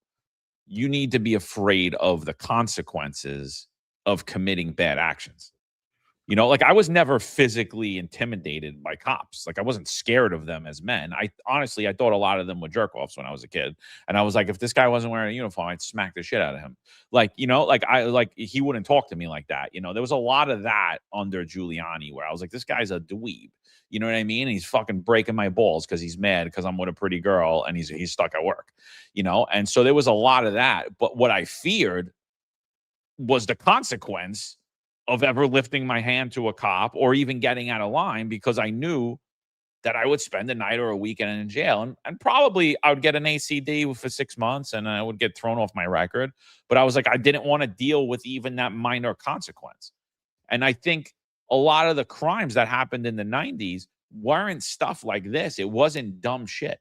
You need to be afraid of the consequences of committing bad actions. Like, I was never physically intimidated by cops. Like, I wasn't scared of them as men. I thought a lot of them were jerk-offs when I was a kid. And I was like, if this guy wasn't wearing a uniform, I'd smack the shit out of him. Like, he wouldn't talk to me like that. There was a lot of that under Giuliani where I was like, this guy's a dweeb. You know what I mean? And he's fucking breaking my balls because he's mad because I'm with a pretty girl and he's stuck at work, And so there was a lot of that. But what I feared was the consequence of ever lifting my hand to a cop or even getting out of line, because I knew that I would spend a night or a weekend in jail, and probably I would get an ACD for 6 months and I would get thrown off my record. But I was like, I didn't want to deal with even that minor consequence. And I think a lot of the crimes that happened in the 90s weren't stuff like this. It wasn't dumb shit,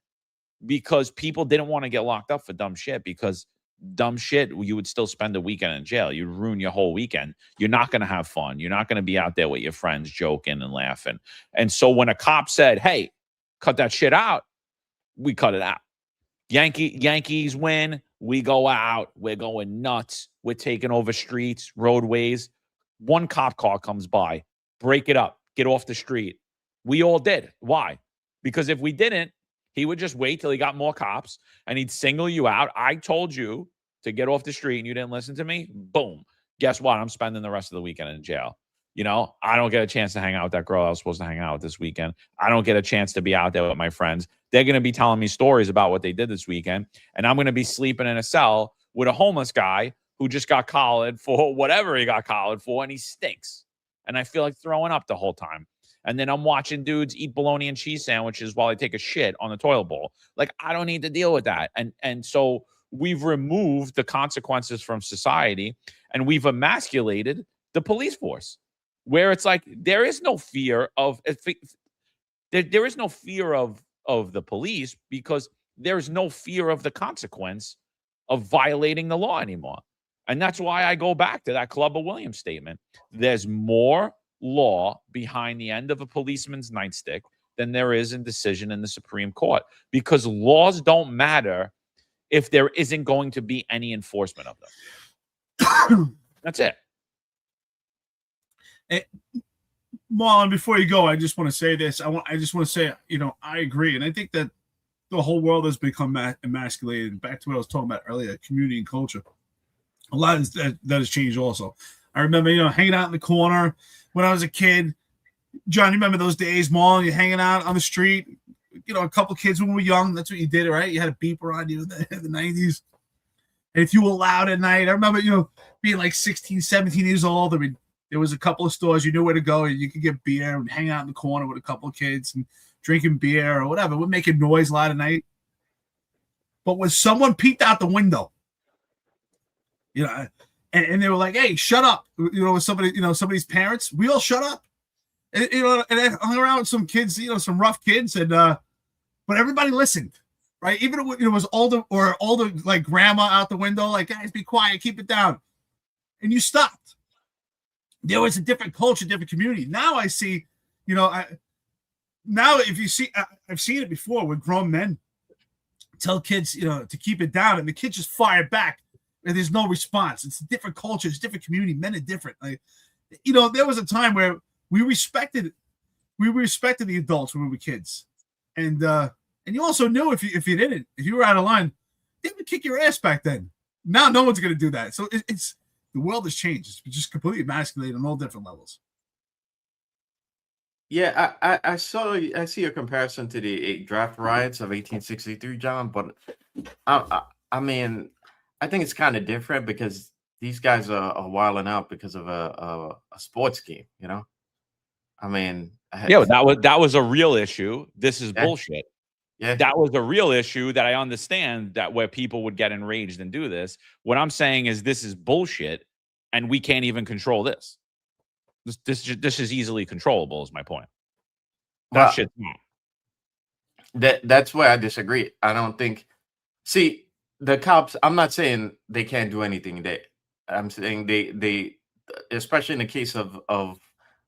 because people didn't want to get locked up for dumb shit, because dumb shit, you would still spend a weekend in jail. You'd ruin your whole weekend. You're not going to have fun. You're not going to be out there with your friends joking and laughing. And so when a cop said, hey, cut that shit out, we cut it out. Yankees win, we go out, we're going nuts, we're taking over streets, roadways. One cop car comes by, break it up, get off the street. We all did. Why? Because if we didn't, he would just wait till he got more cops and he'd single you out. I told you to get off the street and you didn't listen to me. Boom. Guess what? I'm spending the rest of the weekend in jail. I don't get a chance to hang out with that girl I was supposed to hang out with this weekend. I don't get a chance to be out there with my friends. They're going to be telling me stories about what they did this weekend. And I'm going to be sleeping in a cell with a homeless guy who just got collared for whatever he got collared for, and he stinks. And I feel like throwing up the whole time. And then I'm watching dudes eat bologna and cheese sandwiches while I take a shit on the toilet bowl. Like, I don't need to deal with that. And so we've removed the consequences from society, and we've emasculated the police force, where it's like there is no fear of of the police because there's no fear of the consequence of violating the law anymore. And that's why I go back to that Clubber Williams statement. There's more law behind the end of a policeman's nightstick than there is in decision in the Supreme Court, because laws don't matter if there isn't going to be any enforcement of them. That's it. Marlon, before you go, I just want to say this. I just want to say, I agree. And I think that the whole world has become emasculated. Back to what I was talking about earlier, community and culture. A lot of that has changed also. I remember, hanging out in the corner when I was a kid. John, you remember those days, Marlon? You're hanging out on the street. A couple kids when we were young. That's what you did, right? You had a beeper on you in the 90s. And if you were loud at night, I remember, being like 16, 17 years old. I mean, there was a couple of stores you knew where to go, and you could get beer and hang out in the corner with a couple of kids and drinking beer or whatever. We're making noise loud at night. But when someone peeked out the window, and they were like, "Hey, shut up!" With somebody's parents, we all shut up. And and I hung around with some kids, some rough kids, and but everybody listened, right? Even if it was older like grandma out the window, like, guys, be quiet, keep it down, and you stopped. There was a different culture, different community. Now I see, now if you see, I've seen it before with grown men tell kids, to keep it down, and the kids just fire back, and there's no response. It's a different culture, it's a different community. Men are different. Like, there was a time where we respected the adults when we were kids, and you also knew if you were out of line, they would kick your ass back then. Now no one's going to do that. So it's the world has changed. It's just completely emasculated on all different levels. Yeah, I see a comparison to the draft riots of 1863, John, but I mean, I think it's kind of different because these guys are wilding out because of a sports game, I mean, Yeah, that was a real issue. This is bullshit. Yeah, that was a real issue that I understand, that where people would get enraged and do this. What I'm saying is this is bullshit, and we can't even control this. This is easily controllable, is my point. That shit's not. That's where I disagree. I don't think. See, the cops. I'm not saying they can't do anything. I'm saying they, especially in the case of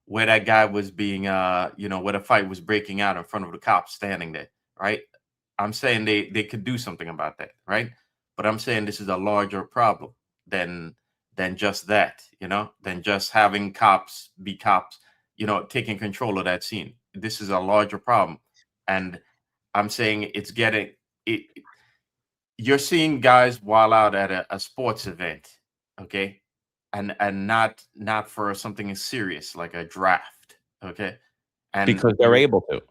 where that guy was being, where the fight was breaking out in front of the cops standing there, right? I'm saying they could do something about that, right? But I'm saying this is a larger problem than just that, than just having cops be cops, taking control of that scene. This is a larger problem, and I'm saying you're seeing guys while out at a sports event, okay, and not for something as serious like a draft, okay, and Because they're able to.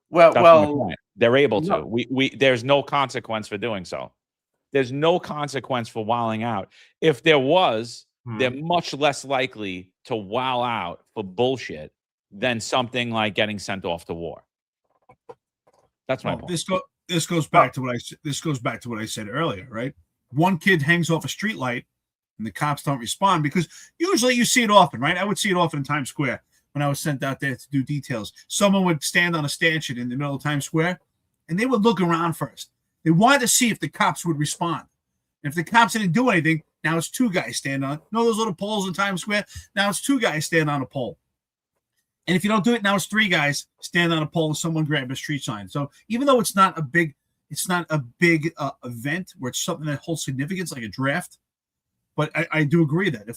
Well, That's my point. They're able to. No. We there's no consequence for doing so. There's no consequence for wilding out. If there was, they're much less likely to wow out for bullshit than something like getting sent off to war. That's my point. This goes back to what I said earlier, right? One kid hangs off a streetlight and the cops don't respond, because usually you see it often, right? I would see it often in Times Square when I was sent out there to do details. Someone would stand on a stanchion in the middle of Times Square, and they would look around first. They wanted to see if the cops would respond. And if the cops didn't do anything, now it's two guys stand on. Those little poles in Times Square? Now it's two guys stand on a pole. And if you don't do it, now it's three guys stand on a pole and someone grab a street sign. So even though it's not a big event where it's something that holds significance like a draft, but I do agree that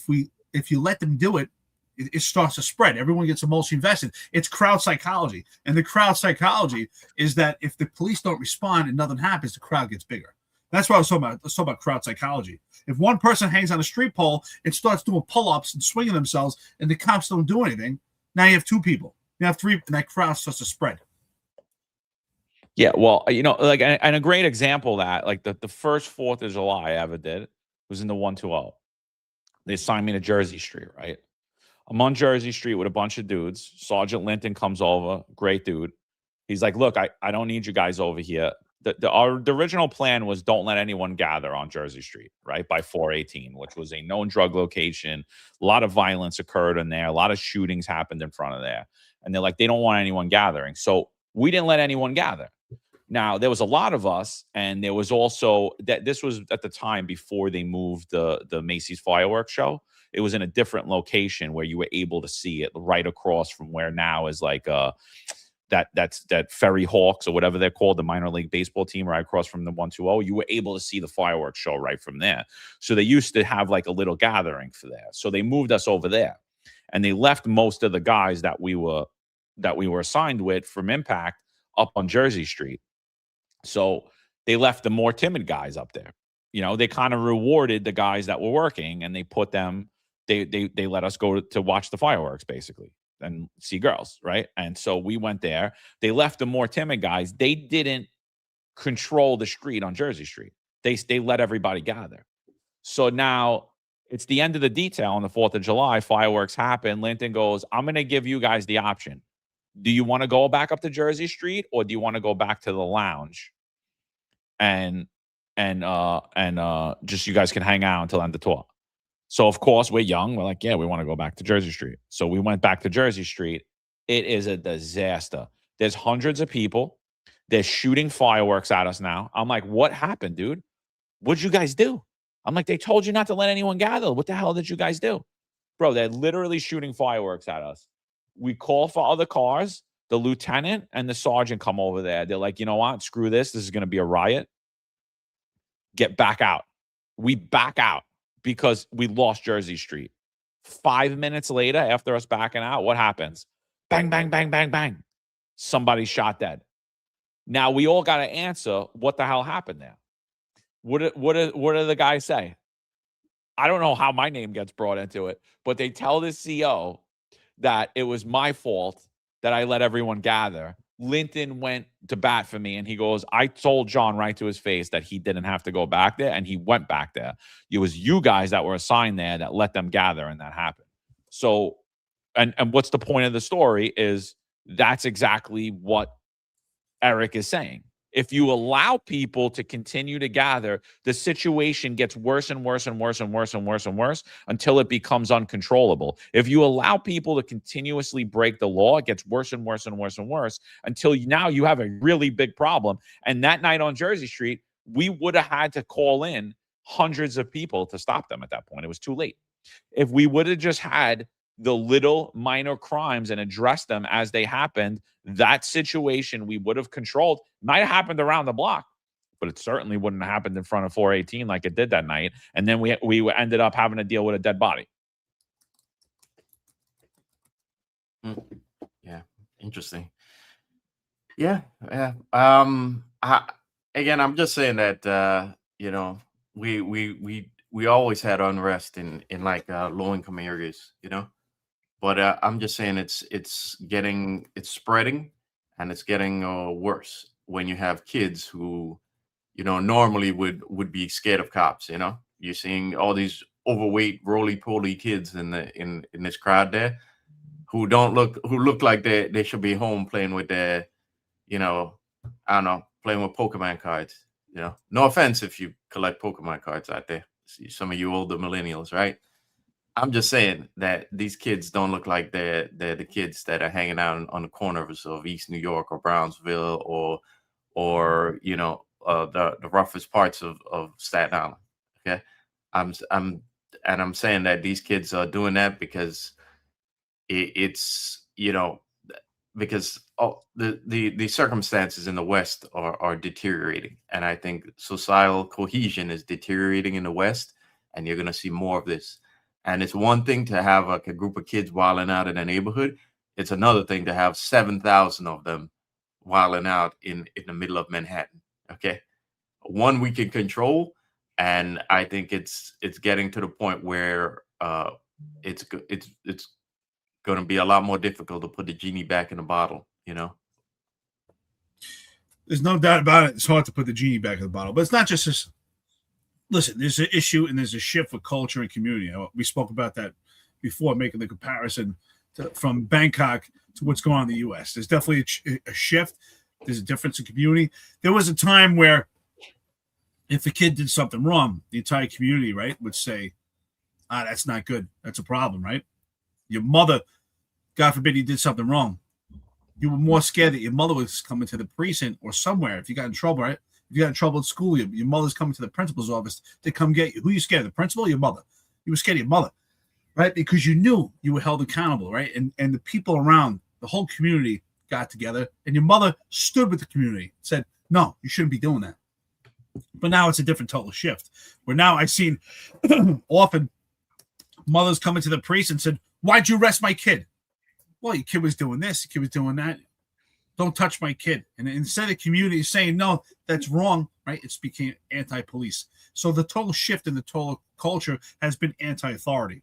if you let them do it, it starts to spread. Everyone gets emotionally invested. It's crowd psychology. And the crowd psychology is that if the police don't respond and nothing happens, the crowd gets bigger. That's what I was talking about. Let's talk about crowd psychology. If one person hangs on a street pole and starts doing pull-ups and swinging themselves and the cops don't do anything, now you have two people. You have three, and that crowd starts to spread. Yeah, well, like, and a great example of that, like the first 4th of July I ever did was in the 120. They assigned me to Jersey Street, right? I'm on Jersey Street with a bunch of dudes. Sergeant Linton comes over, great dude. He's like, look, I don't need you guys over here. The original plan was don't let anyone gather on Jersey Street, right, by 418, which was a known drug location. A lot of violence occurred in there. A lot of shootings happened in front of there. And they're like, they don't want anyone gathering. So We didn't let anyone gather. Now, there was a lot of us, and there was also that this was at the time before they moved the Macy's fireworks show. It was in a different location where you were able to see it right across from where now is like that Ferry Hawks or whatever they're called, the minor league baseball team right across from the 120. You were able to see the fireworks show right from there. So they used to have like a little gathering for that. So they moved us over there, and they left most of the guys that we were assigned with from Impact up on Jersey Street. So they left the more timid guys up there. They kind of rewarded the guys that were working, and they put them. They let us go to watch the fireworks basically and see girls, right? And so we went there. They left the more timid guys. They didn't control the street on Jersey Street. They let everybody gather. So now it's the end of the detail on the 4th of July. Fireworks happen. Linton goes, I'm going to give you guys the option. Do you want to go back up to Jersey Street, or do you want to go back to the lounge and just you guys can hang out until end of tour? So, of course, we're young. We're like, yeah, we want to go back to Jersey Street. So we went back to Jersey Street. It is a disaster. There's hundreds of people. They're shooting fireworks at us now. I'm like, what happened, dude? What'd you guys do? I'm like, they told you not to let anyone gather. What the hell did you guys do? Bro, they're literally shooting fireworks at us. We call for other cars. The lieutenant and the sergeant come over there. They're like, you know what? Screw this. This is going to be a riot. Get back out. We back out because we lost Jersey Street. 5 minutes later, after us backing out, what happens? Bang, bang, bang, bang, bang. Somebody shot dead. Now we all got to answer what the hell happened there. What do the guys say? I don't know how my name gets brought into it, but they tell the CO that it was my fault that I let everyone gather. Linton went to bat for me, and he goes, I told John right to his face that he didn't have to go back there, and he went back there. It was you guys that were assigned there that let them gather, and that happened. So, and what's the point of the story is that's exactly what Eric is saying. If you allow people to continue to gather, the situation gets worse and worse and worse and worse and worse and worse until it becomes uncontrollable. If you allow people to continuously break the law, it gets worse and worse and worse and worse until now you have a really big problem. And that night on Jersey Street, we would have had to call in hundreds of people to stop them at that point. It was too late. If we would have just had the little minor crimes and addressed them as they happened, that situation we would have controlled. Might have happened around the block, but it certainly wouldn't have happened in front of 418 like it did that night. And then we ended up having to deal with a dead body. Yeah, interesting. Yeah. Again, I'm just saying that we always had unrest in like low income areas, But I'm just saying it's spreading, and it's getting worse when you have kids who, normally would be scared of cops. You're seeing all these overweight, roly-poly kids in this crowd there who look like they should be home playing with their, I don't know, playing with Pokemon cards. No offense if you collect Pokemon cards out there, some of you older millennials, right? I'm just saying that these kids don't look like they're the kids that are hanging out on the corners of East New York or Brownsville or the roughest parts of Staten Island. Okay, I'm saying that these kids are doing that because it's because the circumstances in the West are deteriorating, and I think societal cohesion is deteriorating in the West, and you're going to see more of this. And it's one thing to have like a group of kids wilding out in a neighborhood. It's another thing to have 7,000 of them wilding out in the middle of Manhattan. Okay, one we can control, and I think it's getting to the point where it's going to be a lot more difficult to put the genie back in the bottle. There's no doubt about it. It's hard to put the genie back in the bottle, but it's not just this. Listen, there's an issue and there's a shift for culture and community. We spoke about that before, making the comparison from Bangkok to what's going on in the U.S. There's definitely a shift. There's a difference in community. There was a time where if a kid did something wrong, the entire community, right, would say, that's not good. That's a problem, right? Your mother, God forbid, you did something wrong. You were more scared that your mother was coming to the precinct or somewhere. If you got in trouble, right? If you got in trouble at school, your mother's coming to the principal's office to come get you. Who are you scared of, the principal or your mother? You were scared of your mother, right? Because you knew you were held accountable, right? And the people around, the whole community got together, and your mother stood with the community, said, no, you shouldn't be doing that. But now it's a different total shift, where now I've seen often mothers coming to the priest and said, why'd you arrest my kid? Well, your kid was doing this, your kid was doing that. Don't touch my kid. And instead of the community saying, no, that's wrong, right? It's became anti-police. So the total shift in the total culture has been anti-authority.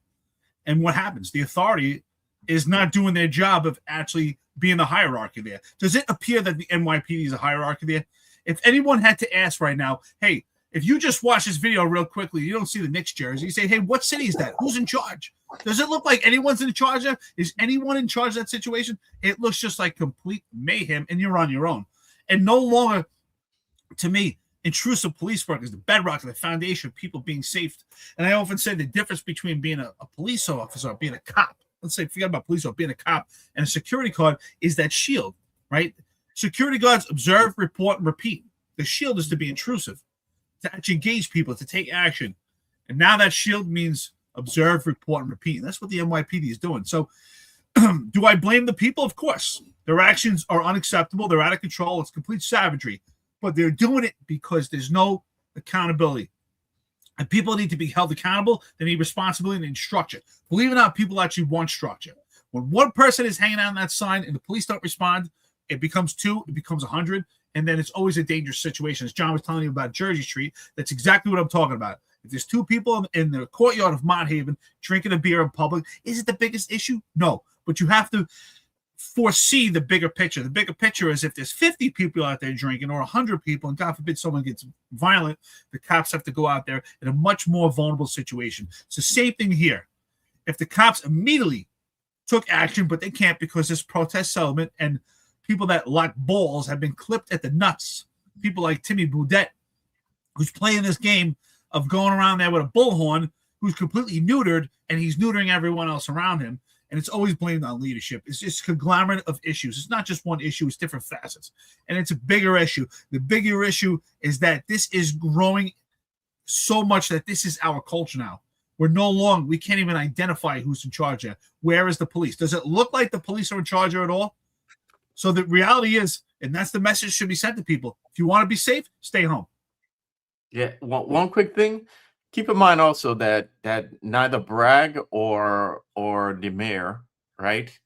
And what happens? The authority is not doing their job of actually being the hierarchy there. Does it appear that the NYPD is a hierarchy there? If anyone had to ask right now, hey, if you just watch this video real quickly, you don't see the Knicks jersey, you say, hey, what city is that? Who's in charge? Does it look like anyone's in charge of? Is anyone in charge of that situation? It looks just like complete mayhem, and you're on your own. And no longer, to me, intrusive police work is the bedrock of the foundation of people being safe. And I often say the difference between being a police officer or being a cop, let's say, forget about police or being a cop, and a security guard is that shield, right? Security guards observe, report, and repeat. The shield is to be intrusive, to actually engage people, to take action. And now that shield means observe, report, and repeat. And that's what the NYPD is doing. So do I blame the people? Of course. Their actions are unacceptable. They're out of control. It's complete savagery. But they're doing it because there's no accountability. And people need to be held accountable. They need responsibility and they need structure. Believe it or not, people actually want structure. When one person is hanging out on that sign and the police don't respond, it becomes 2, it becomes 100, and then it's always a dangerous situation. As John was telling you about Jersey Street, that's exactly what I'm talking about. If there's 2 people in the courtyard of Mont Haven drinking a beer in public, is it the biggest issue? No. But you have to foresee the bigger picture. The bigger picture is if there's 50 people out there drinking or 100 people, and God forbid someone gets violent, the cops have to go out there in a much more vulnerable situation. It's the same thing here. If the cops immediately took action, but they can't because this protest settlement and people that like balls have been clipped at the nuts. People like Timmy Boudet, who's playing this game of going around there with a bullhorn, who's completely neutered, and he's neutering everyone else around him. And it's always blamed on leadership. It's just a conglomerate of issues. It's not just one issue. It's different facets. And it's a bigger issue. The bigger issue is that this is growing so much that this is our culture now. We're no longer, we can't even identify who's in charge of. Where is the police? Does it look like the police are in charge at all? So the reality is, and that's the message should be sent to people. If you want to be safe, stay home. Yeah, one quick thing. Keep in mind also that neither Bragg or the mayor, right,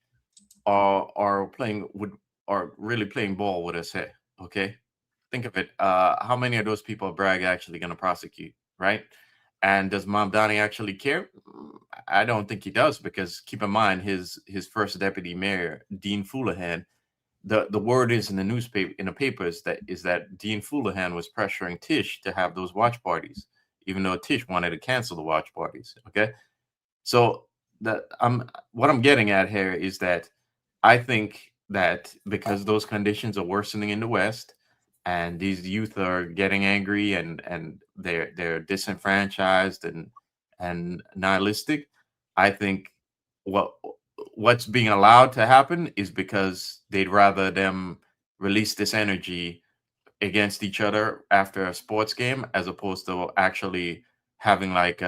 are really playing ball with us here. Okay, think of it. How many of those people are Bragg actually going to prosecute, right? And does Mamdani actually care? I don't think he does, because keep in mind his first deputy mayor, Dean Foulahan. The word is in the newspaper, in the papers, that Dean Foulahan was pressuring Tish to have those watch parties, even though Tish wanted to cancel the watch parties. Okay, so what I'm getting at here is that I think that because those conditions are worsening in the West, and these youth are getting angry and they're disenfranchised and nihilistic, I think what's being allowed to happen is because they'd rather them release this energy against each other after a sports game, as opposed to actually having like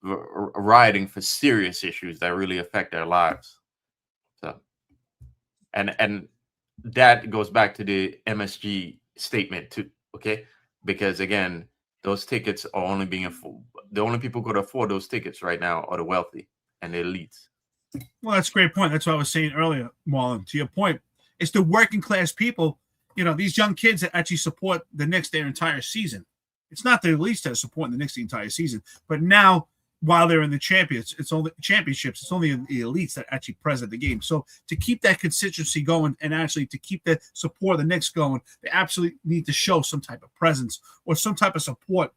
rioting for serious issues that really affect their lives. So, and that goes back to the MSG statement too. Okay, because again, those tickets are only being the only people who could afford those tickets right now are the wealthy and the elites. Well, that's a great point. That's what I was saying earlier, Marlon. To your point, it's the working class people, these young kids that actually support the Knicks their entire season. It's not the elites that are supporting the Knicks the entire season. But now, while they're in the championships, it's only the elites that actually present the game. So to keep that constituency going and actually to keep the support of the Knicks going, they absolutely need to show some type of presence or some type of support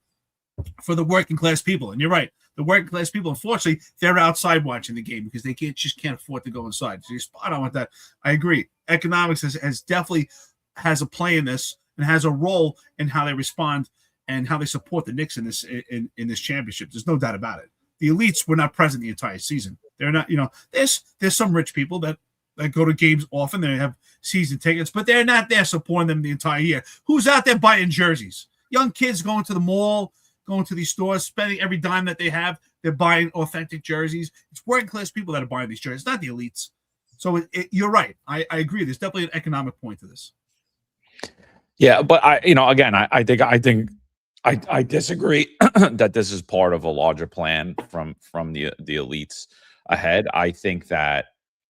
for the working class people. And you're right. The working class people, unfortunately, they're outside watching the game because they just can't afford to go inside. So you're spot on with that. I agree. Economics has definitely has a play in this and has a role in how they respond and how they support the Knicks in this championship. There's no doubt about it. The elites were not present the entire season. They're not, there's some rich people that that go to games often. They have season tickets, but they're not there supporting them the entire year. Who's out there buying jerseys? Young kids going to the mall, going to these stores, spending every dime that they have. They're buying authentic jerseys. It's working class people that are buying these jerseys, not the elites. So you're right. I agree. There's definitely an economic point to this. Yeah, but I think I disagree that this is part of a larger plan from the elites ahead.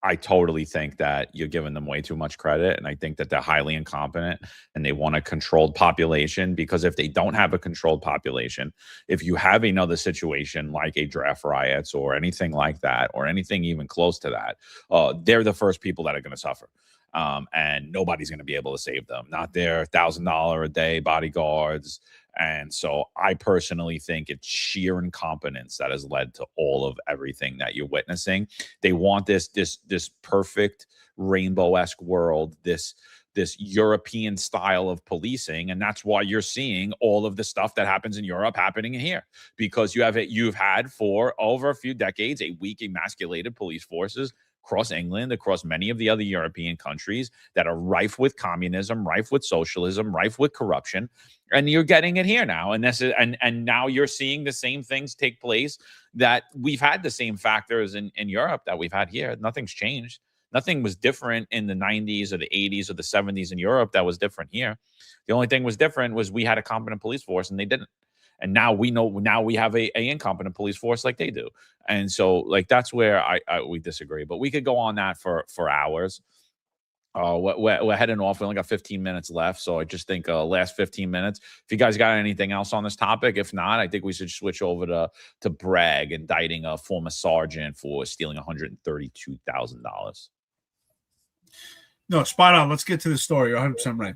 I totally think that you're giving them way too much credit, and I think that they're highly incompetent and they want a controlled population, because if they don't have a controlled population, if you have another situation like a draft riots or anything like that, or anything even close to that, they're the first people that are going to suffer. And nobody's going to be able to save them. Not their $1,000 a day bodyguards. And so I personally think it's sheer incompetence that has led to all of everything that you're witnessing. They want this perfect rainbow-esque world, this European style of policing, and that's why you're seeing all of the stuff that happens in Europe happening here, because you've had for over a few decades a weak, emasculated police forces across England, across many of the other European countries that are rife with communism, rife with socialism, rife with corruption, and you're getting it here now. And this is and now you're seeing the same things take place that we've had, the same factors in Europe that we've had here. Nothing's changed. Nothing was different in the 90s or the 80s or the 70s in Europe that was different here. The only thing was different was we had a competent police force and they didn't. And now we have a incompetent police force like they do. And so like, that's where we disagree, but we could go on that for hours. We're heading off. We only got 15 minutes left. So I just think last 15 minutes, if you guys got anything else on this topic, if not, I think we should switch over to Bragg indicting a former sergeant for stealing $132,000. No, spot on. Let's get to the story. You're 100% right.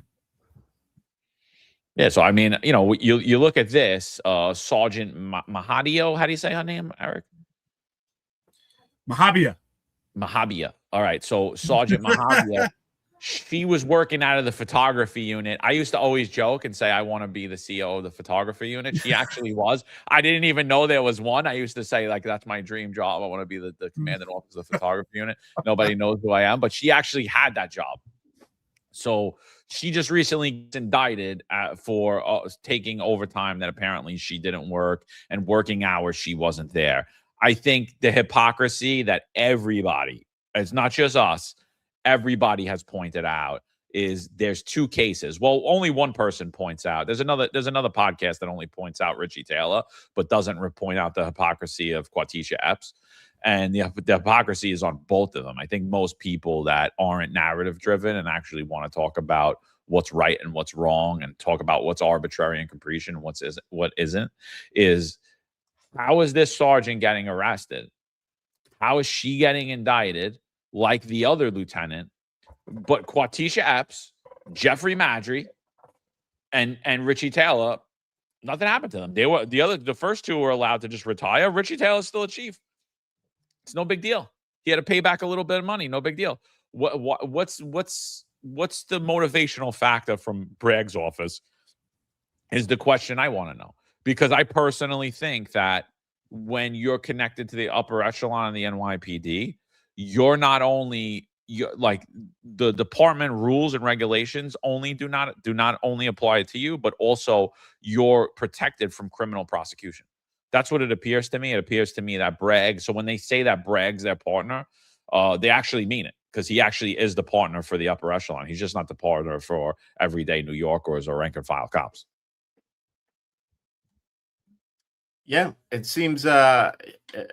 Yeah, so I mean, you look at this, Sergeant Mahadio. How do you say her name, Eric? Mahabia. All right, so Sergeant Mahabia, she was working out of the photography unit. I used to always joke and say I want to be the CEO of the photography unit. She actually was. I didn't even know there was one. I used to say, like, that's my dream job. I want to be the commanding officer of the photography unit. Nobody knows who I am, but she actually had that job. So she just recently indicted for taking overtime that apparently she didn't work, and working hours she wasn't there. I think the hypocrisy that everybody, it's not just us, everybody has pointed out is there's two cases. Well, only one person points out. There's another podcast that only points out Richie Taylor, but doesn't point out the hypocrisy of Quatisha Epps. And the hypocrisy is on both of them. I think most people that aren't narrative driven and actually want to talk about what's right and what's wrong and talk about what's arbitrary and capricious and what isn't, is how is this sergeant getting arrested? How is she getting indicted like the other lieutenant? But Quatisha Epps, Jeffrey Madry, and Richie Taylor, nothing happened to them. They were the first two were allowed to just retire. Richie Taylor's still a chief. It's no big deal. He had to pay back a little bit of money. No big deal. What's the motivational factor from Bragg's office is the question I want to know. Because I personally think that when you're connected to the upper echelon of the NYPD, you're not only like the department rules and regulations do not only apply to you, but also you're protected from criminal prosecution. That's what it appears to me. It appears to me that Bragg, so when they say that Bragg's their partner, they actually mean it, because he actually is the partner for the upper echelon. He's just not the partner for everyday New Yorkers or rank and file cops. Yeah, it seems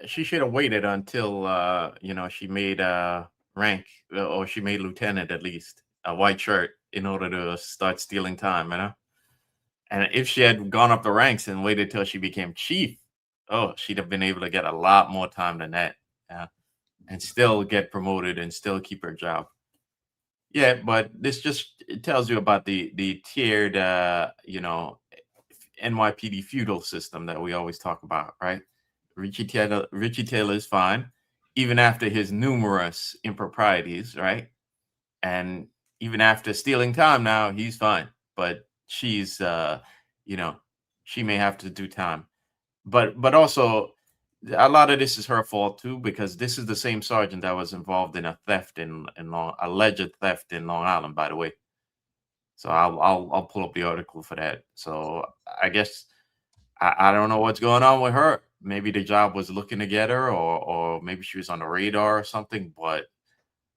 she should have waited until she made rank, or she made lieutenant, at least a white shirt, in order to start stealing time, And if she had gone up the ranks and waited till she became chief, she'd have been able to get a lot more time than that, and still get promoted and still keep her job. Yeah, but this just tells you about the tiered, NYPD feudal system that we always talk about, right? Richie Taylor is fine, even after his numerous improprieties, right? And even after stealing time, now he's fine. But she's, she may have to do time. But also, a lot of this is her fault too, because this is the same sergeant that was involved in a theft alleged theft in Long Island, by the way. So I'll pull up the article for that. So I guess I don't know what's going on with her. Maybe the job was looking to get her, or maybe she was on the radar or something. But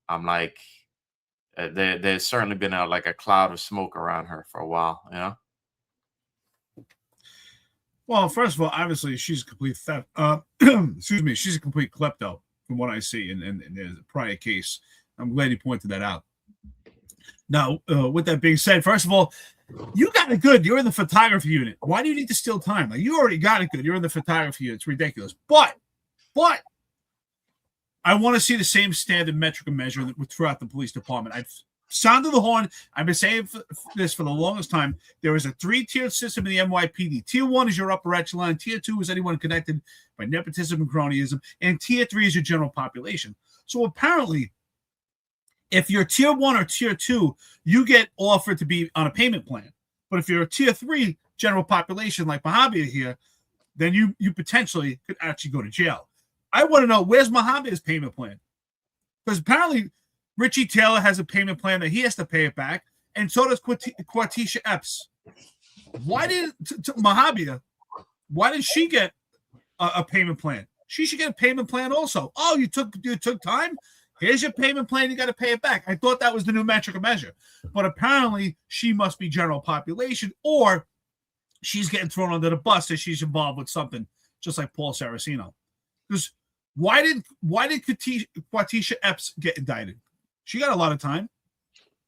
I'm like, there's certainly been like a cloud of smoke around her for a while, you know. Well, first of all, obviously she's a complete theft. Excuse me, she's a complete klepto from what I see in there's a prior case. I'm glad you pointed that out. Now, with that being said, first of all, you got it good. You're in the photography unit. Why do you need to steal time? Like, you already got it good. You're in the photography unit. It's ridiculous. But I want to see the same standard metric and measure throughout the police department. I've sounded the horn. I've been saying this for the longest time. There is a 3-tiered system in the NYPD. Tier 1 is your upper echelon. Tier 2 is anyone connected by nepotism and cronyism. And Tier 3 is your general population. So apparently, if you're Tier 1 or Tier 2, you get offered to be on a payment plan. But if you're a Tier 3 general population like Mojave here, then you potentially could actually go to jail. I want to know, where's Mojave's payment plan? Because apparently Richie Taylor has a payment plan that he has to pay it back, and so does Quatisha Epps. Why did Mojave? Why did she get a payment plan? She should get a payment plan also. Oh, you took time? Here's your payment plan. You got to pay it back. I thought that was the new metric of measure. But apparently she must be general population, or she's getting thrown under the bus that she's involved with something, just like Paul Saraceno. Because why did Quatisha Epps get indicted? She got a lot of time.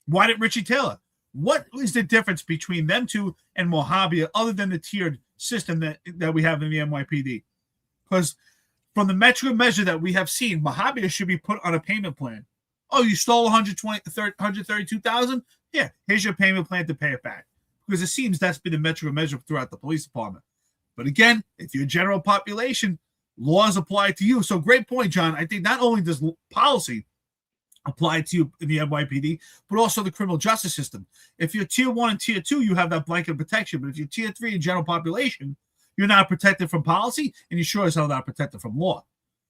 Why did Richie Taylor? What is the difference between them two and Mojave other than the tiered system that we have in the NYPD? Because from the metric measure that we have seen, Mojave should be put on a payment plan. Oh, you stole $132,000? Yeah, here's your payment plan to pay it back. Because it seems that's been the metric measure throughout the police department. But again, if you're a general population, laws apply to you. So great point, John. I think not only does policy apply to you in the NYPD, but also the criminal justice system. If you're Tier 1 and Tier 2, you have that blanket protection. But if you're Tier 3 in general population, you're not protected from policy, and you sure as hell not protected from law.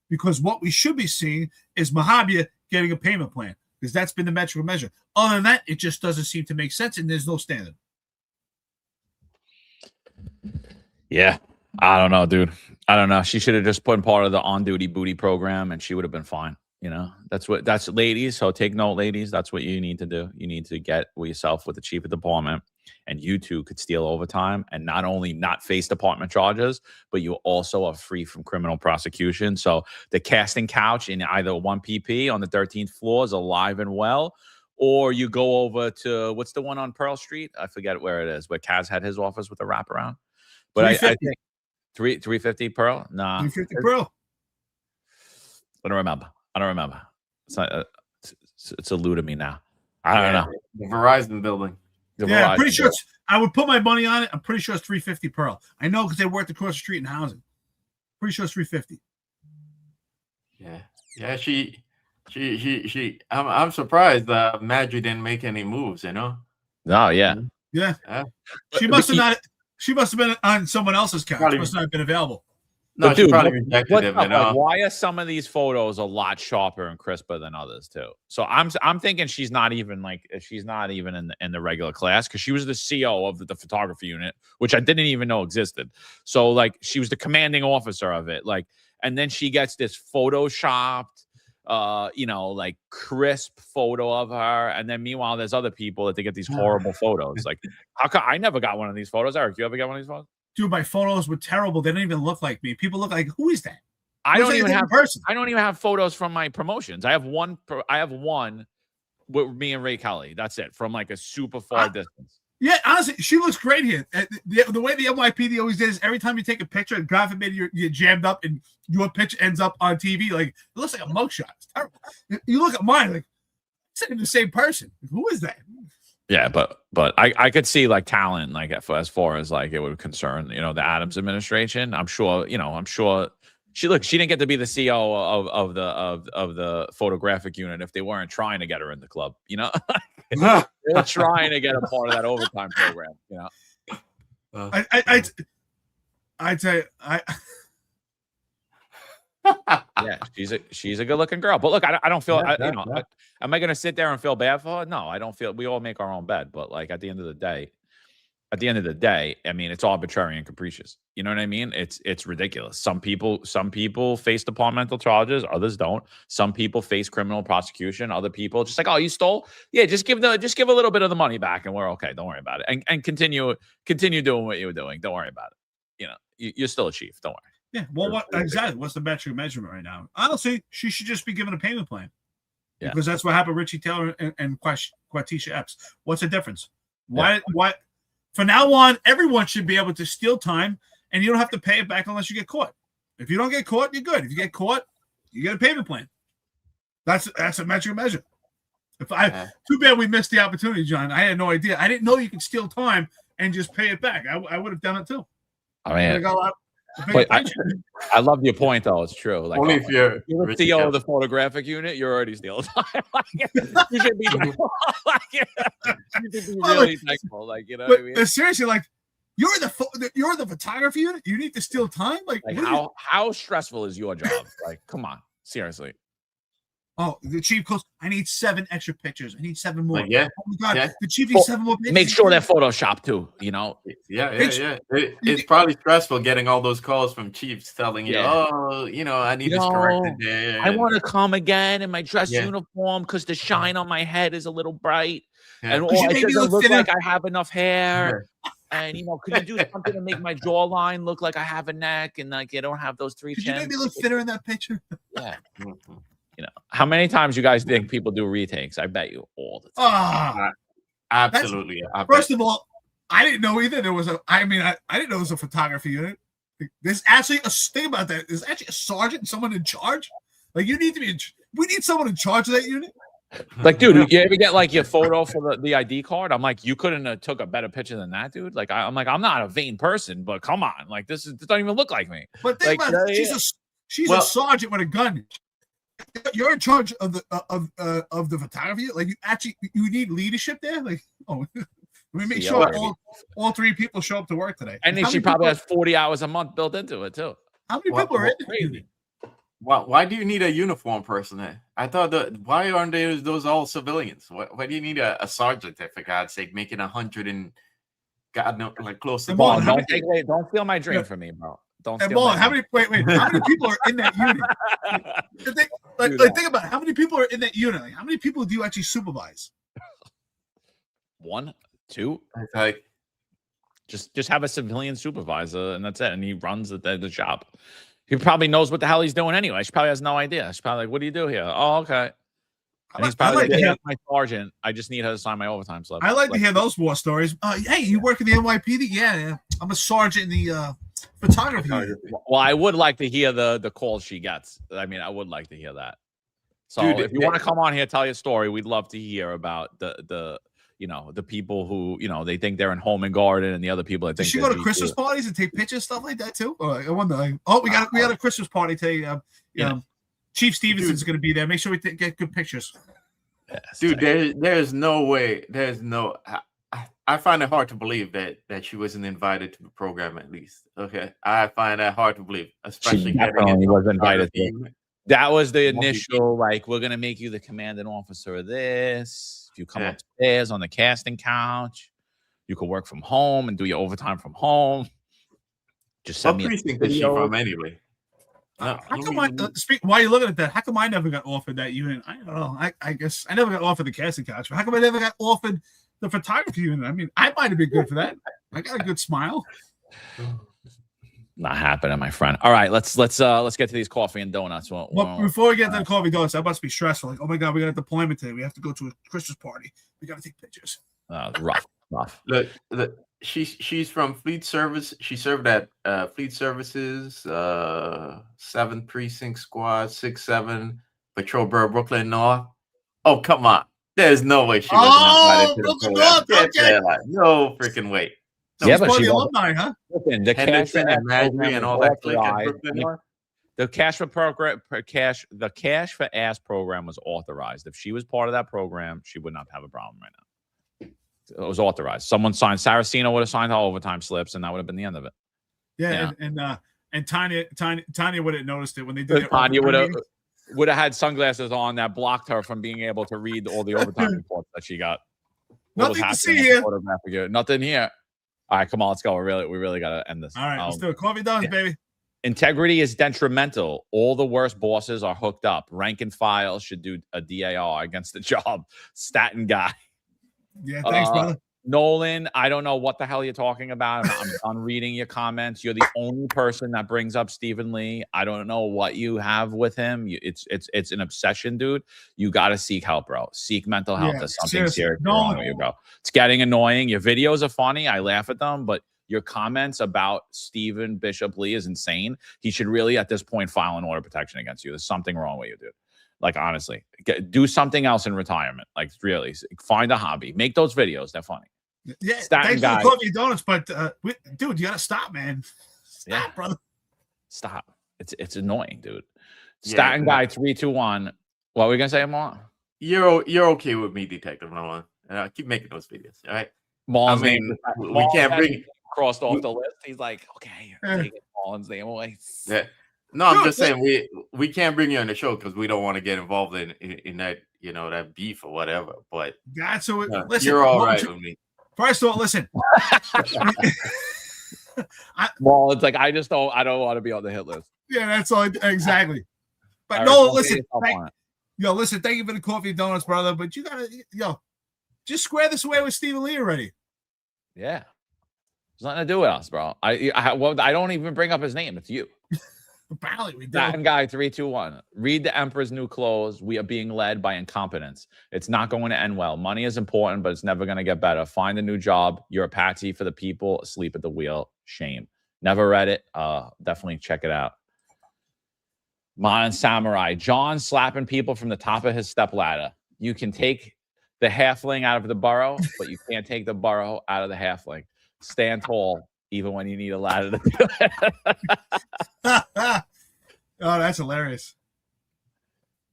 Because what we should be seeing is Mojave getting a payment plan, because that's been the metric measure. Other than that, it just doesn't seem to make sense, and there's no standard. Yeah, I don't know, dude. I don't know. She should have just put in part of the on-duty booty program, and she would have been fine. You know, that's ladies. So take note, ladies. That's what you need to do. You need to get with yourself with the chief of department, and you two could steal overtime and not only not face department charges, but you also are free from criminal prosecution. So the casting couch in either 1 PP on the 13th floor is alive and well, or you go over to what's the one on Pearl Street? I forget where it is, where Kaz had his office with the wraparound. But I think 350 Pearl. Nah, 350 Pearl. I don't remember. It's not. It's eluded me now. I don't know. The Verizon building. Yeah, I'm pretty sure I would put my money on it. I'm pretty sure it's 350 Pearl. I know because they worked across the street in housing. Pretty sure it's 350. Yeah. She. I'm surprised Madry didn't make any moves. You know. Oh yeah. Yeah. She must have not. She must have been on someone else's couch. She must not have been available. No, but she dude, probably rejected him. You know? Like, why are some of these photos a lot sharper and crisper than others too? So I'm thinking she's not even in the regular class, because she was the CO of the photography unit, which I didn't even know existed. So like she was the commanding officer of it. Like, and then she gets this photoshopped, like crisp photo of her, and then meanwhile there's other people that they get these horrible photos. Like, how come I never got one of these photos? Eric, you ever get one of these photos? Dude, my photos were terrible. They don't even look like me. People look like, who is that? I don't even have photos from my promotions. I have one with me and Ray Kelly. That's it, from like a super far distance. Yeah, honestly, she looks great here. The way the NYPD always did is every time you take a picture, and God forbid you're jammed up and your picture ends up on TV, like it looks like a mugshot. It's terrible. You look at mine, like it's not even the same person. Who is that? Yeah, but I could see like talent, like as far as like it would concern, the Adams administration. I'm sure she didn't get to be the CEO of the photographic unit if they weren't trying to get her in the club. They were trying to get a part of that overtime program. I tell you, Yeah, she's a good looking girl. But look, I don't feel Yeah, I, am I gonna sit there and feel bad for her? No, I don't feel. We all make our own bed, but like at the end of the day, I mean, it's arbitrary and capricious. You know what I mean? It's ridiculous. Some people face departmental charges, others don't. Some people face criminal prosecution. Other people just like, oh, you stole? Yeah, just give a little bit of the money back, and we're okay. Don't worry about it, and continue doing what you were doing. Don't worry about it. You know, you're still a chief. Don't worry. Yeah. Well, what exactly? What's the measurement right now? Honestly, she should just be given a payment plan. Yeah. Because that's what happened with Richie Taylor and Quatisha Epps. What's the difference? Why? From now on, everyone should be able to steal time, and you don't have to pay it back unless you get caught. If you don't get caught, you're good. If you get caught, you get a payment plan. That's a measure. Too bad we missed the opportunity, John. I had no idea. I didn't know you could steal time and just pay it back. I would have done it too. I mean, but I love your point, though. It's true. Like, only if you're the CEO of the photographic unit, you're already stealing time. You should be thankful. You should be really thankful. Like, you know what I mean? Seriously, like, you're the photography unit. You need to steal time. Like how stressful is your job? Like, come on, seriously. Oh, the chief goes, I need 7 extra pictures. I need 7 more. Like, yeah. Oh my God. Yeah. The chief needs 7 more pictures. Make sure they're Photoshop too, you know? Yeah. It's probably stressful getting all those calls from chiefs telling you, oh, you know, I need this corrected there. I want to come again in my dress uniform because the shine on my head is a little bright. Yeah. And it doesn't look like I have enough hair. Yeah. And, you know, could you do something to make my jawline look like I have a neck and like you don't have those 3 chins? Could you make me look thinner in that picture? Yeah. You know, how many times you guys think people do retakes? I bet you all the time. Absolutely. First of all, I didn't know either. There was I didn't know it was a photography unit. There's actually a thing about that. There's actually a sergeant, someone in charge. Like we need someone in charge of that unit. Like, dude, you ever get like your photo for the ID card? I'm like, you couldn't have took a better picture than that, dude. Like, I'm not a vain person, but come on, like this doesn't even look like me. But think about it. She's a sergeant with a gun. You're in charge of the photography. Like you need leadership there. Like, let me make sure all 3 people show up to work today. And then she probably has 40 hours a month built into it too. How many people are in the unit? Why do you need a uniform person there? I thought why aren't those all civilians? Why do you need a sergeant there, for God's sake, making 100 and God knows, like close to the ball? Don't steal my dream from me, bro. Don't steal my how many people are in that unit? Think about it. How many people are in that unit? Like, how many people do you actually supervise? 1, 2. Like, just have a civilian supervisor, and that's it. And he runs the shop. He probably knows what the hell he's doing anyway. She probably has no idea. She's probably like, "What do you do here?" Oh, okay. And he's probably like, my sergeant. I just need her to sign my overtime slip. I like to hear those war stories. Hey, you work in the NYPD? Yeah. I'm a sergeant in the photography. Well, I would like to hear the calls she gets. I mean, I would like to hear that. So dude, if you want to come on here, tell your story, we'd love to hear about the people who, they think they're in home and garden, and the other people that think. Does she go to Christmas parties and take pictures, stuff like that too? I wonder. We got a Christmas party today. Chief Stevenson's going to be there. Make sure we get good pictures. Yes, dude, there's no way. I find it hard to believe that she wasn't invited to the program at least. Okay, I find that hard to believe, especially she definitely was invited. That was the initial, like, we're gonna make you the commanding officer of this. If you come upstairs on the casting couch, you can work from home and do your overtime from home. Just send me a precinct is she from anyway? How come while you're looking at that, how come I never got offered that unit? I don't know. I guess I never got offered the casting couch, but how come I never got offered the photography unit? I mean, I might have been good for that. I got a good smile. Not happening, my friend. All right, let's get to these coffee and donuts. Well, before we get to the coffee donuts, that must be stressful. Like, oh my God, we got a deployment today. We have to go to a Christmas party. We got to take pictures. Rough. Look, she's from Fleet Service. She served at Fleet Services, 7th Precinct Squad, 6-7 Patrol Bureau, Brooklyn North. Oh, come on. There's no way she wasn't invited to the program. Okay. No freaking way. No, yeah, but she's alumni, huh? Listen, the cash and all that the cash for ass program was authorized. If she was part of that program, she would not have a problem right now. It was authorized. Someone signed. Saraceno would have signed her overtime slips, and that would have been the end of it. Yeah, and And Tanya would have noticed it when they did their Tanya overtime games. would have had sunglasses on that blocked her from being able to read all the overtime reports that she got. What was Nothing to see happening at the here. photographic unit? Nothing here. All right, come on, let's go. We really got to end this. All right, let's do it. Coffee donuts, baby. Integrity is detrimental. All the worst bosses are hooked up. Rank and file should do a DAR against the job. Staten guy. Yeah, thanks, brother. Nolan, I don't know what the hell you're talking about. I'm done reading your comments. You're the only person that brings up Stephen Lee. I don't know what you have with him. It's an obsession, dude. You got to seek help, bro. Seek mental health. There's something serious wrong with you, bro. It's getting annoying. Your videos are funny. I laugh at them, but your comments about Stephen Bishop Lee is insane. He should really, at this point, file an order of protection against you. There's something wrong with you, dude. Like, honestly, do something else in retirement. Like, really, find a hobby. Make those videos. They're funny. Yeah, Staten thanks guy. for the coffee donuts, but dude, you gotta stop, man. Stop, brother. Stop. It's annoying, dude. Staten guy 321. What were we gonna say, Marlon? You're okay with me, Detective Nolan. Keep making those videos, all right? Marlon's name. We can't bring crossed off the list. He's like, okay, you're taking Marlon's name away. Yeah. No, I'm just saying we can't bring you on the show because we don't want to get involved in that, that beef or whatever. But that's so. Listen, you're all right with me. First of all, listen. Well, it's like I don't want to be on the hit list. Yeah, that's all exactly. But All no, right, listen. Listen, thank you for the coffee and donuts, brother. But you gotta just square this away with Stephen Lee already. Yeah. There's nothing to do with us, bro. I don't even bring up his name. It's you. Apparently we do. Staten guy 321. Read The Emperor's New Clothes. We are being led by incompetence. It's not going to end well. Money is important, but it's never going to get better. Find a new job. You're a patsy for the people, asleep at the wheel. Shame. Never read it. Definitely check it out. Modern Samurai. John slapping people from the top of his stepladder. You can take the halfling out of the burrow, but you can't take the burrow out of the halfling. Stand tall, even when you need a ladder to do it. Oh, that's hilarious.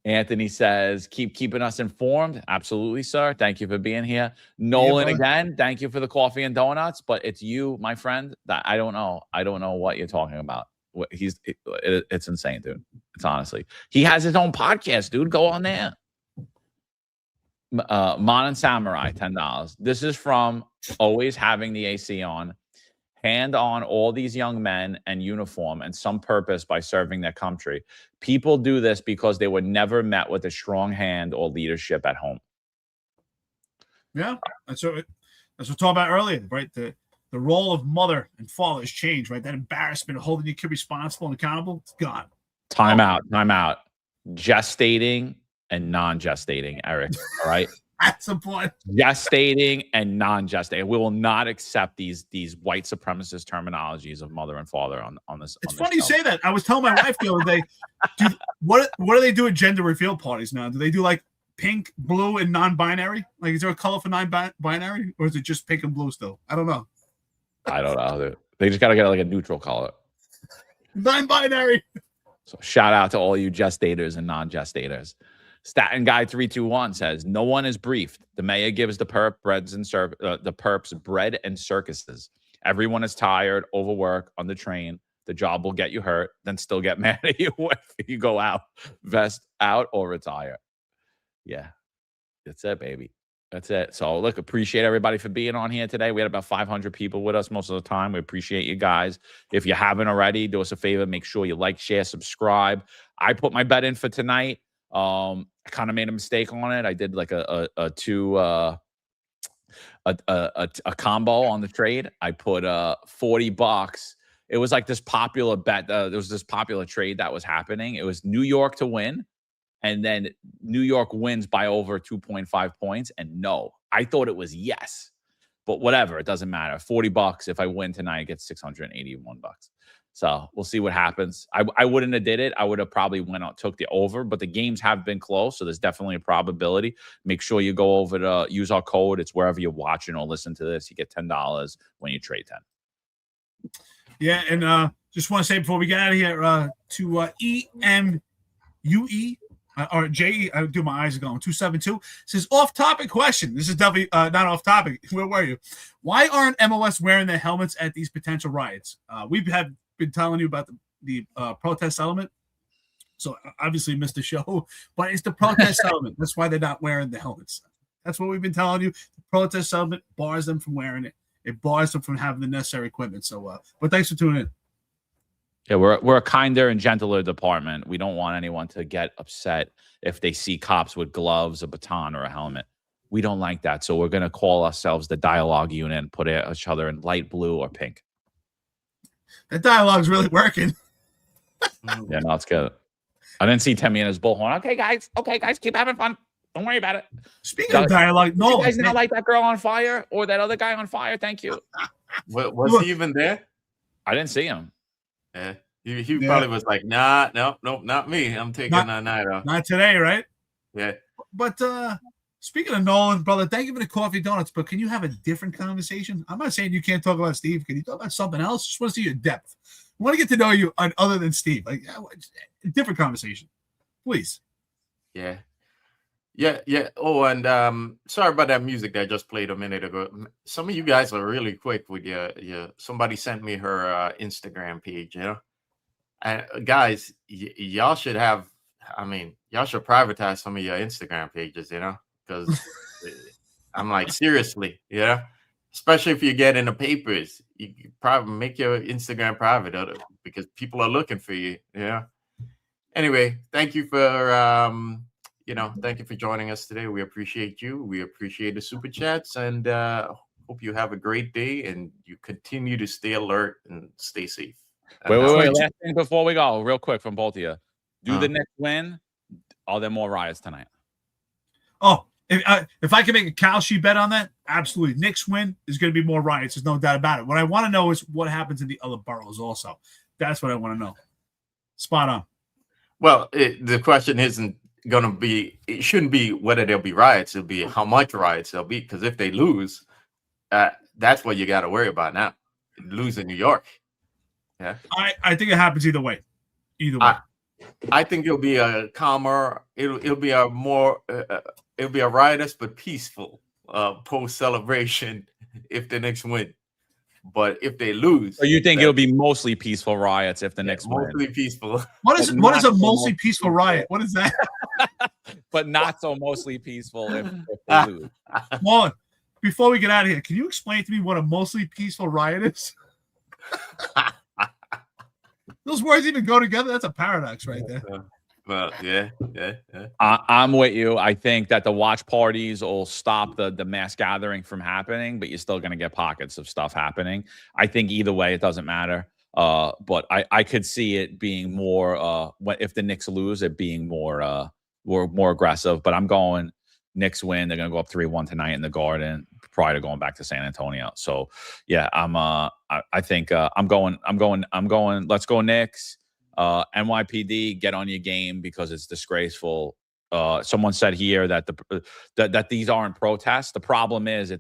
Anthony says, keep keeping us informed. Absolutely, sir. Thank you for being here. Nolan, again, thank you for the coffee and donuts, but it's you, my friend, that I don't know. I don't know what you're talking about. It's insane, dude. It's honestly. He has his own podcast, dude. Go on there. Modern Samurai, $10. This is from always having the AC on. Hand on all these young men and uniform and some purpose by serving their country. People do this because they were never met with a strong hand or leadership at home. Yeah, that's what we talked about earlier, right? The role of mother and father has changed, right? That embarrassment of holding your kid responsible and accountable, it's gone. Time out. Gestating and non-gestating, Eric. All right. That's the point. Gestating and non-gestating. We will not accept these white supremacist terminologies of mother and father on this. It's funny you say that. I was telling my wife the other day, dude, what do they do at gender reveal parties now? Do they do like pink, blue, and non-binary? Like, is there a color for non-binary, or is it just pink and blue still? I don't know. I don't know. They just got to get like a neutral color. Non-binary. So shout out to all you gestators and non-gestators. Staten Guy 321 says, no one is briefed. The mayor gives the perps bread and circuses. Everyone is tired, overworked, on the train. The job will get you hurt, then still get mad at you if you go out, vest out, or retire. Yeah, that's it, baby. That's it. So, look, appreciate everybody for being on here today. We had about 500 people with us most of the time. We appreciate you guys. If you haven't already, do us a favor. Make sure you like, share, subscribe. I put my bet in for tonight. I kind of made a mistake on it. I did like a combo on the trade. I put $40. It was like this popular bet. There was this popular trade that was happening. It was New York to win, and then New York wins by over 2.5 points. And no, I thought it was yes, but whatever. It doesn't matter. $40. If I win tonight, I get $681. So we'll see what happens. I wouldn't have did it. I would have probably took the over, but the games have been close, so there's definitely a probability. Make sure you go over to use our code. It's wherever you're watching or listen to this. You get $10 when you trade 10. Yeah, and just want to say before we get out of here, to EMUE or JE, I do my eyes are going 272 says off-topic question. This is definitely not off topic. Where were you? Why aren't MOS wearing their helmets at these potential riots? We've had been telling you about the protest settlement. So obviously missed the show, but it's the protest settlement. That's why they're not wearing the helmets. That's what we've been telling you. The protest settlement bars them from wearing it. It bars them from having the necessary equipment. So, but thanks for tuning in. Yeah, we're a kinder and gentler department. We don't want anyone to get upset if they see cops with gloves, a baton, or a helmet. We don't like that. So we're going to call ourselves the dialogue unit and put each other in light blue or pink. That dialogue's really working. Yeah, no, it's good. I didn't see Timmy in his bullhorn. Okay, guys, keep having fun. Don't worry about it. Speaking of dialogue, no, you guys not like that girl on fire or that other guy on fire? Thank you. Was he even there? I didn't see him. Yeah, he probably was like, nah, no, not me. I'm taking a night off. Not today, right? Yeah. But speaking of Nolan, brother, thank you for the coffee donuts. But can you have a different conversation? I'm not saying you can't talk about Steve. Can you talk about something else? Just want to see your depth. I want to get to know you other than Steve. Like a different conversation, please. Yeah. Oh, and sorry about that music that I just played a minute ago. Some of you guys are really quick with your somebody sent me her Instagram page, and guys, y'all should have, y'all should privatize some of your Instagram pages, because I'm like, seriously, especially if you get in the papers, you probably make your Instagram private because people are looking for you. Anyway, thank you for thank you for joining us today. We appreciate you. We appreciate the super chats, and hope you have a great day and you continue to stay alert and stay safe. Wait. Last thing before we go, real quick from both of you. Do the Knicks win? Are there more riots tonight? Oh, if I can make a cow sheet bet on that, absolutely. Knicks win, there's going to be more riots. There's no doubt about it. What I want to know is what happens in the other boroughs also. That's what I want to know. Spot on. Well, the question isn't going to be, it shouldn't be whether there'll be riots. It'll be how much riots there'll be. Because if they lose, that's what you got to worry about now. Lose in New York. Yeah. I think it happens either way. I think it'll be a calmer, it'll be a more, it'll be a riotous but peaceful post celebration if the Knicks win. But if they lose, so you think it'll be mostly peaceful riots if the Knicks win? Mostly peaceful. What is a mostly peaceful riot? What is that? But not so mostly peaceful if they lose. Marlon, before we get out of here, can you explain to me what a mostly peaceful riot is? Those words even go together. That's a paradox right there. Well, yeah. I'm with you. I think that the watch parties will stop the mass gathering from happening, but you're still going to get pockets of stuff happening. I think either way, it doesn't matter. But I could see it being more, if the Knicks lose, it being more aggressive. But I'm going Knicks win. They're going to go up 3-1 tonight in the Garden prior to going back to San Antonio. So yeah, I think I'm going. Let's go Knicks. NYPD, get on your game because it's disgraceful. Someone said here that that these aren't protests. The problem is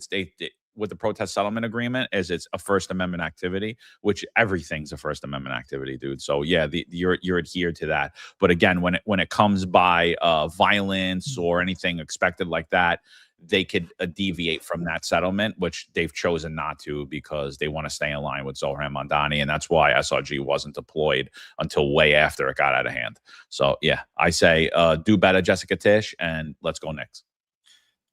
with the protest settlement agreement is it's a First Amendment activity, which everything's a First Amendment activity, dude. So yeah, you're adhered to that. But again, when it comes by violence or anything expected like that, they could deviate from that settlement, which they've chosen not to because they want to stay in line with Zohran Mamdani. And that's why SRG wasn't deployed until way after it got out of hand. So, yeah, I say do better, Jessica Tisch, and let's go Knicks.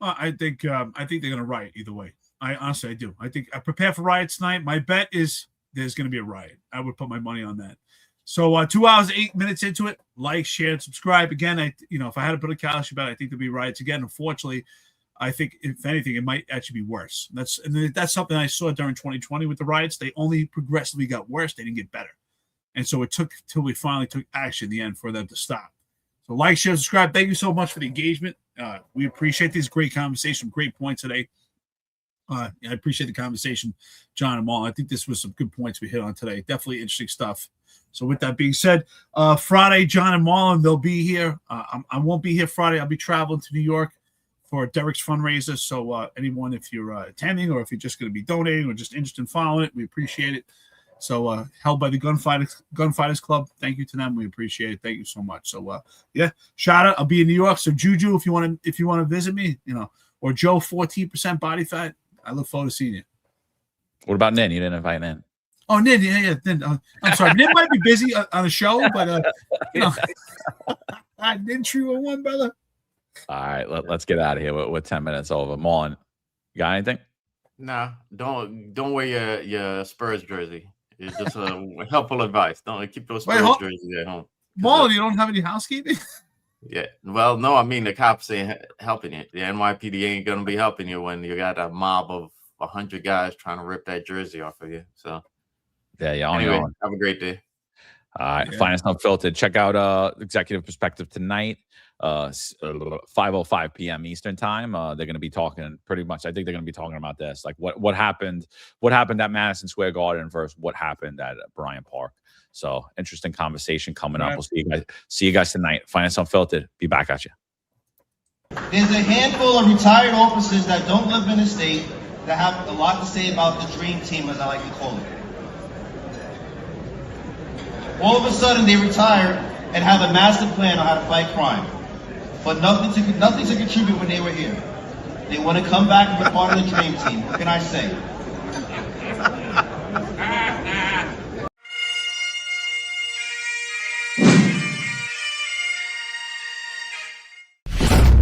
I think they're going to riot either way. I do. I think I prepare for riots tonight. My bet is there's going to be a riot. I would put my money on that. So 2 hours, 8 minutes into it, like, share, and subscribe. Again, if I had to put a cash bet, I think there'll be riots again. Unfortunately, I think, if anything, it might actually be worse. That's something I saw during 2020 with the riots. They only progressively got worse. They didn't get better. And so it took till we finally took action in the end for them to stop. So like, share, subscribe. Thank you so much for the engagement. We appreciate these great conversation, great points today. I appreciate the conversation, John and Mal. I think this was some good points we hit on today. Definitely interesting stuff. So with that being said, Friday, John and Marlon, they'll be here. I won't be here Friday. I'll be traveling to New York for Derek's fundraiser. So anyone, if you're attending or if you're just going to be donating or just interested in following it, we appreciate it. So held by the Gunfighters Club. Thank you to them. We appreciate it. Thank you so much. So yeah, shout out. I'll be in New York. So Juju, if you want to visit me, or Joe, 14% body fat. I look forward to seeing you. What about Nin? You didn't invite Nin. Oh, Nid, yeah. I'm sorry. Nid might be busy on the show, but Nid 311, brother. All right, let's get out of here. We're 10 minutes over. Marlon, you got anything? Nah, don't wear your Spurs jersey. It's just a helpful advice. Don't keep those Spurs jerseys at home. Marlon, you don't have any housekeeping? Yeah. Well, no, I mean the cops ain't helping you. The NYPD ain't gonna be helping you when you got a mob of 100 guys trying to rip that jersey off of you. So yeah. Anyway, have a great day. All right, Finest Unfiltered. Check out Executive Perspective tonight, 5:05 p.m. Eastern time. They're going to be talking pretty much. I think they're going to be talking about this, like what happened at Madison Square Garden versus what happened at Bryant Park. So interesting conversation coming up. We'll see you guys tonight. Finest Unfiltered. Be back at you. There's a handful of retired officers that don't live in the state that have a lot to say about the dream team, as I like to call it. All of a sudden, they retire and have a master plan on how to fight crime, but nothing to contribute when they were here. They want to come back and be part of the dream team. What can I say?